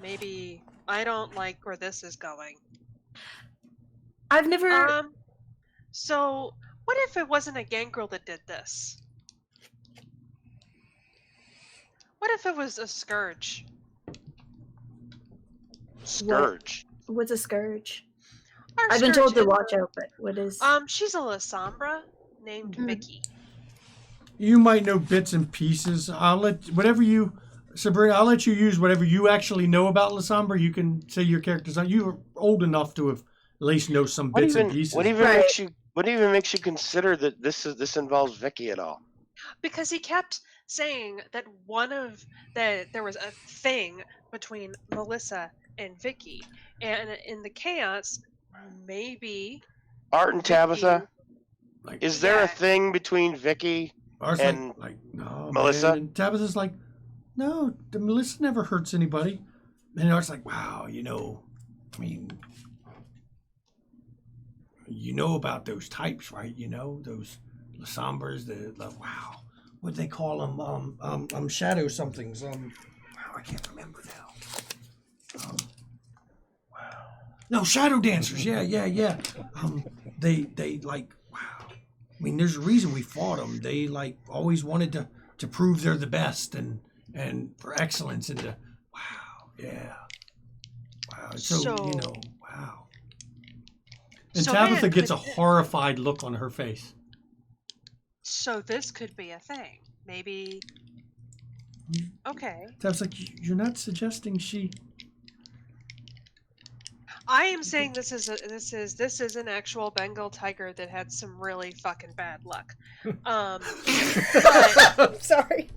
Maybe I don't like where this is going. I've never. So what if it wasn't a gangrel that did this? What if it was a scourge? Scourge. What's a scourge? Our I've been told scourge to is watch out, but what is? she's a Lasombra named Mhm. Vicky. You might know bits and pieces. Sabrina, I'll let you use whatever you actually know about Lasombra. You can say your characters. You're old enough to have at least know some bits and pieces. What even Right. makes you consider that this involves Vicky at all? Because he kept saying that there was a thing between Melissa and Vicky, and in the chaos, maybe Art and Tabitha, Like, is there Yeah. a thing between Vicky? Art's and no, Melissa? man. And Tabitha's like, no, the Melissa never hurts anybody. And Art's like, wow, about those types, right? Those Lasombras, wow, what do they call them? Shadow somethings. Wow, I can't remember now. No, shadow dancers. Yeah. They like, wow. There's a reason we fought them. They always wanted to prove they're the best and for excellence and wow, yeah. Wow. So, wow. And So Tabitha then gets a could- horrified look on her face. So this could be a thing. Maybe. Okay. Tabitha's like, you're not suggesting she. I am saying this is an actual Bengal tiger that had some really fucking bad luck. But I'm sorry.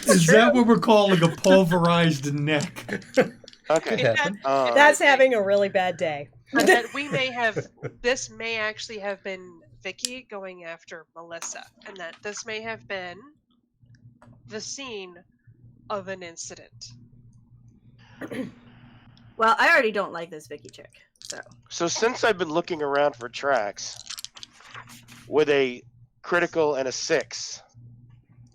Is that what we're calling a pulverized neck? Okay. It happened. That's having a really bad day. that this may actually have been Vicky going after Melissa, and that this may have been the scene of an incident. Well, I already don't like this Vicky chick. So since I've been looking around for tracks with a critical and a 6,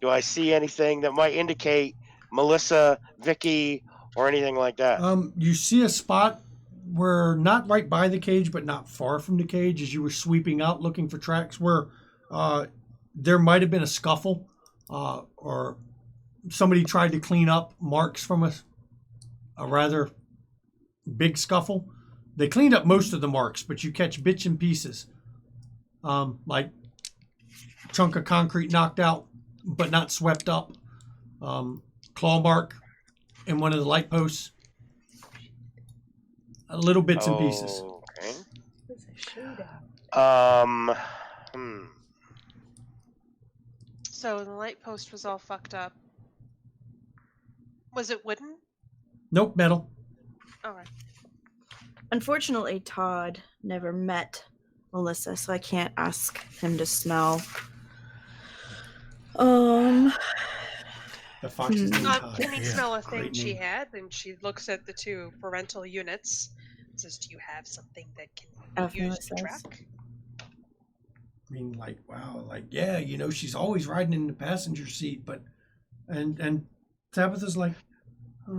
do I see anything that might indicate Melissa, Vicky, or anything like that? You see a spot where not right by the cage, but not far from the cage, as you were sweeping out looking for tracks, where there might have been a scuffle, or somebody tried to clean up marks from a rather big scuffle. They cleaned up most of the marks, but you catch bits and pieces like chunk of concrete knocked out, but not swept up. Claw mark in one of the light posts. Little bits and pieces. Okay. It's a shootout. So the light post was all fucked up. Was it wooden? Nope, metal. All right. Unfortunately, Todd never met Melissa, so I can't ask him to smell. The fox's name Todd. Can he smell a thing Great she name. had? And she looks at the two parental units. Says, "Do you have something that can be Melissa used to says. track?" I mean, like, wow, like, yeah, she's always riding in the passenger seat, but, and Tabitha's like, I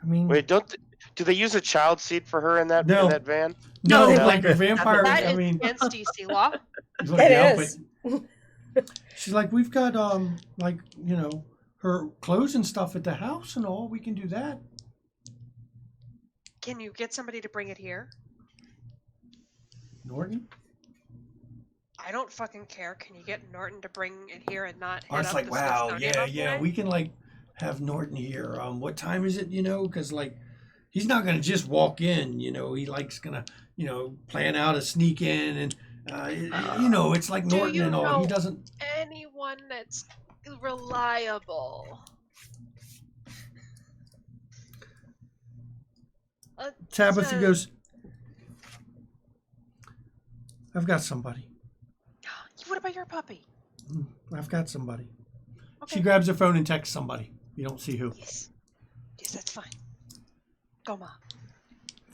mean, Wait, do they use a child seat for her in that No. in that van? no, they like a wouldn't. vampire. That I is mean, against DC law. like, It is. but she's like, we've got, like, her clothes and stuff at the house and all. We can do that. Can you get somebody to bring it here? Norton? I don't fucking care. Can you get Norton to bring it here and not I hit was up like, the wow, Smithsonian yeah, way? we can like have Norton here. What time is it? Because like he's not gonna just walk in. He likes gonna plan out a sneak in and it's like Do Norton you and all. He know doesn't. anyone that's reliable? Tabitha goes, I've got somebody. What about your puppy? I've got somebody. Okay. She grabs her phone and texts somebody. You don't see who. Yes, that's fine. Go, Mom.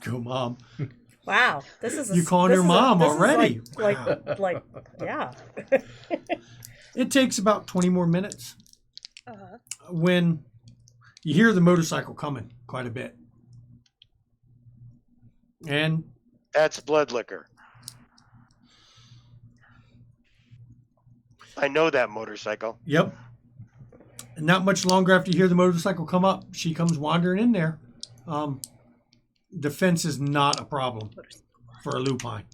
Go, Mom. Wow, this is You calling her mom already? Like, yeah. It takes about 20 more minutes Uh-huh. when you hear the motorcycle coming quite a bit. And That's blood liquor. I know that motorcycle. yep. And not much longer after you hear the motorcycle come up, she comes wandering in there. The fence is not a problem for a lupine.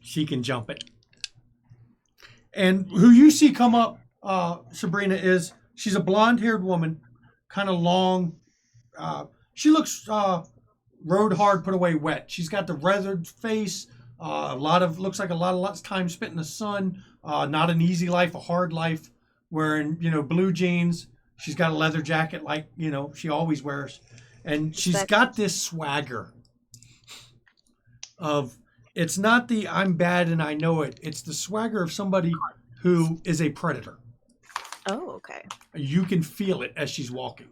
She can jump it. And who you see come up, Sabrina, she's a blonde-haired woman, kind of long. She looks rode hard, put away wet. She's got the weathered face. Looks like a lot of time spent in the sun. Not an easy life, a hard life. Wearing blue jeans. She's got a leather jacket like she always wears, and she's got this swagger. Of it's not the I'm bad and I know it. It's the swagger of somebody who is a predator. Oh, okay. You can feel it as she's walking.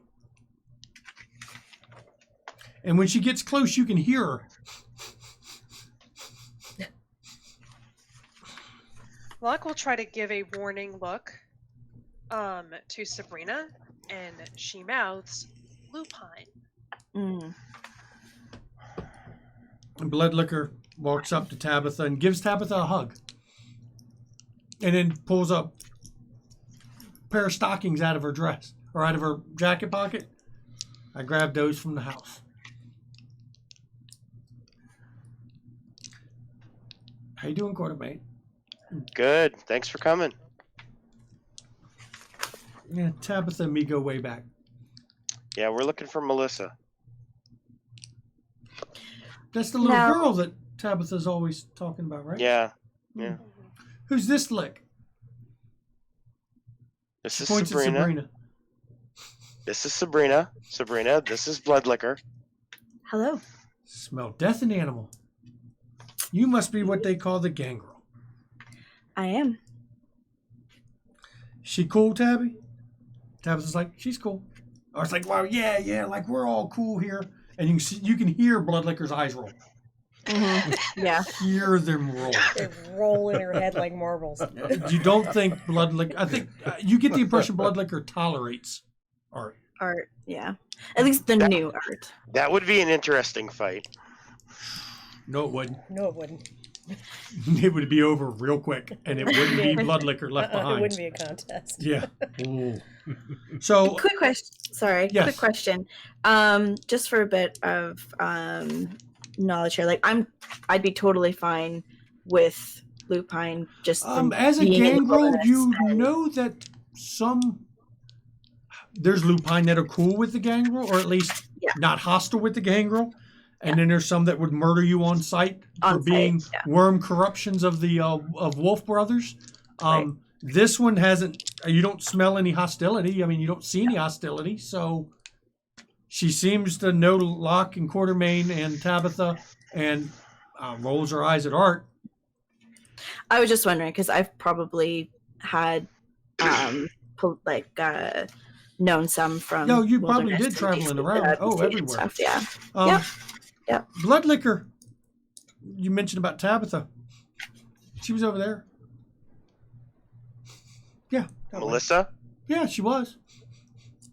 And when she gets close, you can hear her. Locke will try to give a warning look to Sabrina, and she mouths lupine. Mm. And Bloodlicker walks up to Tabitha and gives Tabitha a hug. And then pulls up a pair of stockings out of her dress or out of her jacket pocket. I grabbed those from the house. How you doing, Quartermate? Good. Thanks for coming. Yeah, Tabitha and me go way back. Yeah, we're looking for Melissa. That's the little No. girl that Tabitha's always talking about, right? Yeah. Yeah. Who's this lick? This is Points at Sabrina. Sabrina. This is Sabrina. Sabrina, this is blood liquor. Hello. Smell death and animal. You must be what they call the gangrel. I am. She cool, Tabby? Tabitha's like, she's cool. I was like, wow, yeah, like we're all cool here. And you can hear Bloodlicker's eyes roll. Mm-hmm. Yeah. Hear them roll. They roll in her head like marbles. You don't think Bloodlicker? I think you get the impression Bloodlicker tolerates art. Art. Yeah. At least the new art. That would be an interesting fight. No, it wouldn't. No, it wouldn't. It would be over real quick, and it wouldn't be Bloodlicker left It behind. wouldn't be a contest. Yeah. Ooh. So Quick question. Sorry. Yes. Quick question. Just for a bit of knowledge here. Like I'd be totally fine with Lupine just As a being in the gangrel, wilderness you and- know that there's lupine that are cool with the gangrel, or at least Yeah. not hostile with the gangrel. And then there's some that would murder you on sight for On sight, being yeah. worm corruptions of the of Wolf Brothers. Right. This one hasn't. You don't smell any hostility. I mean, you don't see any hostility. So she seems to know Locke and Quartermain and Tabitha, and rolls her eyes at Art. I was just wondering because I've probably had known some from. No, you probably Wilderness did and traveling basically around. that Oh, and everywhere. stuff, yeah. Yep. Blood Liquor. You mentioned about Tabitha. She was over there. Yeah. that way. Melissa? Yeah, she was.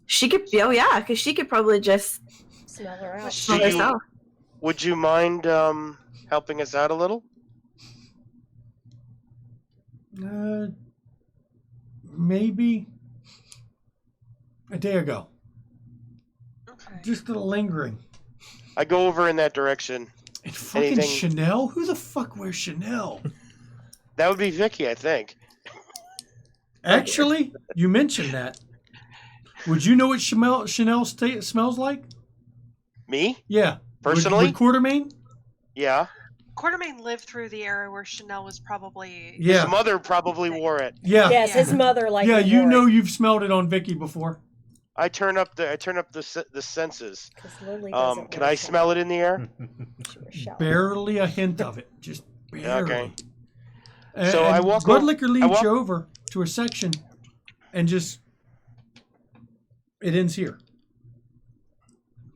She could. Oh yeah, because she could probably just Smell her out. smell Do you- herself. Would you mind helping us out a little? Maybe a day ago. Okay. Just a lingering. I go over in that direction. And fucking Anything- Chanel? Who the fuck wears Chanel? That would be Vicky, I think. Actually, you mentioned that. Would you know what Chanel smells like? Me? Yeah. Personally? Would Quartermain? Yeah. Quartermain lived through the era where Chanel was probably. Yeah. His mother probably wore it. Yeah. Yes, his mother liked Yeah, it you more. know you've smelled it on Vicky before. I turn up the senses. 'Cause Lily doesn't Can wear I Chanel. smell it in the air? She wears Chanel. Barely a hint of it. Just barely. Okay. And, So I and walk Blood over- Liquor I leads walk- you over to a section and just it ends here.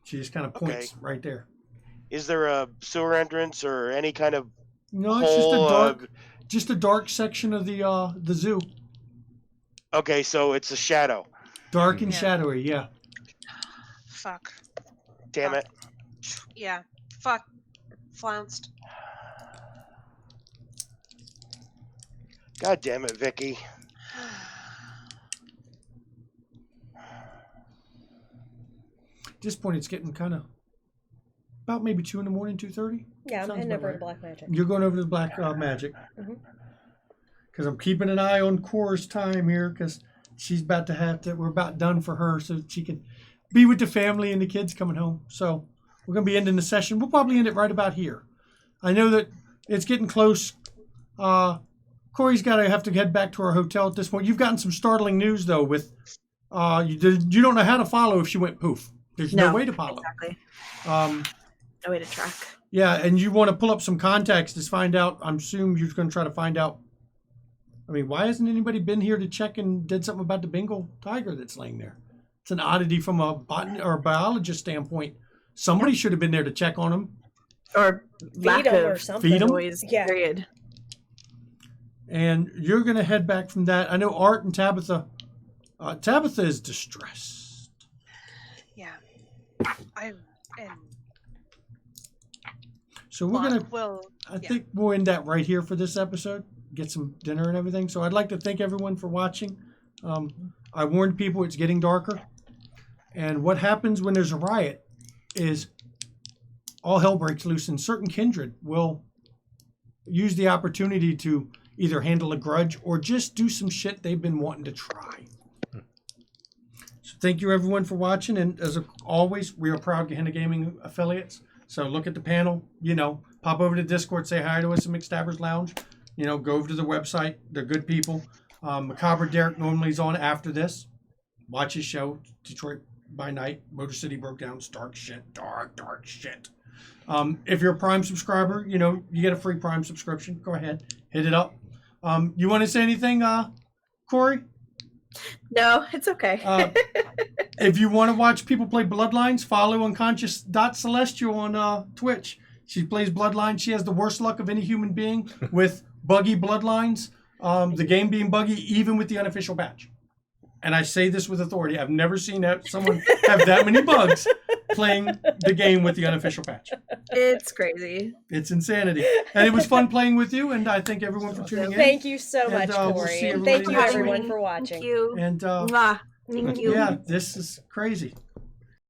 She just kind of points Okay. right there. Is there a sewer entrance or any kind of No, it's just hole? just a dark section of the zoo. Okay, so it's a shadow. Dark and Yeah. shadowy, yeah. Fuck. Damn it. Yeah. Fuck. Flounced. God damn it, Vicky. At this point, it's getting kind of about maybe 2 in the morning, 2:30. Yeah, I'm Sounds heading about over to right. Black Magic. You're going over to the Black Magic. Mhm. Because I'm keeping an eye on Cora's time here because she's about to have to, we're about done for her so she can be with the family and the kids coming home. So we're going to be ending the session. We'll probably end it right about here. I know that it's getting close. Corey's got to have to head back to our hotel at this point. You've gotten some startling news, though, with you don't know how to follow if she went poof. There's no way to follow. Exactly. Um, No way to track. yeah, and you want to pull up some contacts to find out. I'm assuming you're going to try to find out. I mean, why hasn't anybody been here to check and did something about the Bengal tiger that's laying there? It's an oddity from a biologist standpoint. Somebody should have been there to check on him. Or lack 'em or of something. Feed 'em? noise. Yeah. Period. And you're going to head back from that. I know Art and Tabitha. Tabitha is distressed. Yeah. And So we're going to, Well, I yeah. think we'll end that right here for this episode. Get some dinner and everything. So I'd like to thank everyone for watching. I warned people it's getting darker. And what happens when there's a riot is all hell breaks loose, and certain kindred will use the opportunity to either handle a grudge or just do some shit they've been wanting to try. So thank you everyone for watching, and as always, we are proud Gehenna Gaming affiliates. So look at the panel, pop over to Discord, say hi to us in McStabber's Lounge. Go over to the website. They're good people. Macabre Derek normally is on after this. Watch his show, Detroit by Night. Motor City Broke Down. Dark shit. Dark shit. If you're a Prime subscriber, you get a free Prime subscription. Go ahead. Hit it up. You want to say anything, Corey? No, it's okay. If you want to watch people play Bloodlines, follow Unconscious.Celestial on Twitch. She plays Bloodlines. She has the worst luck of any human being with buggy Bloodlines. The game being buggy, even with the unofficial patch. And I say this with authority. I've never seen someone have that many bugs playing the game with the unofficial patch. It's crazy. It's insanity. And it was fun playing with you, and I thank everyone for tuning in. Thank you so And, much, we'll Corey. see and thank you, everybody next everyone, week. for watching. Thank you. And Mwah. Thank you. yeah, this is crazy.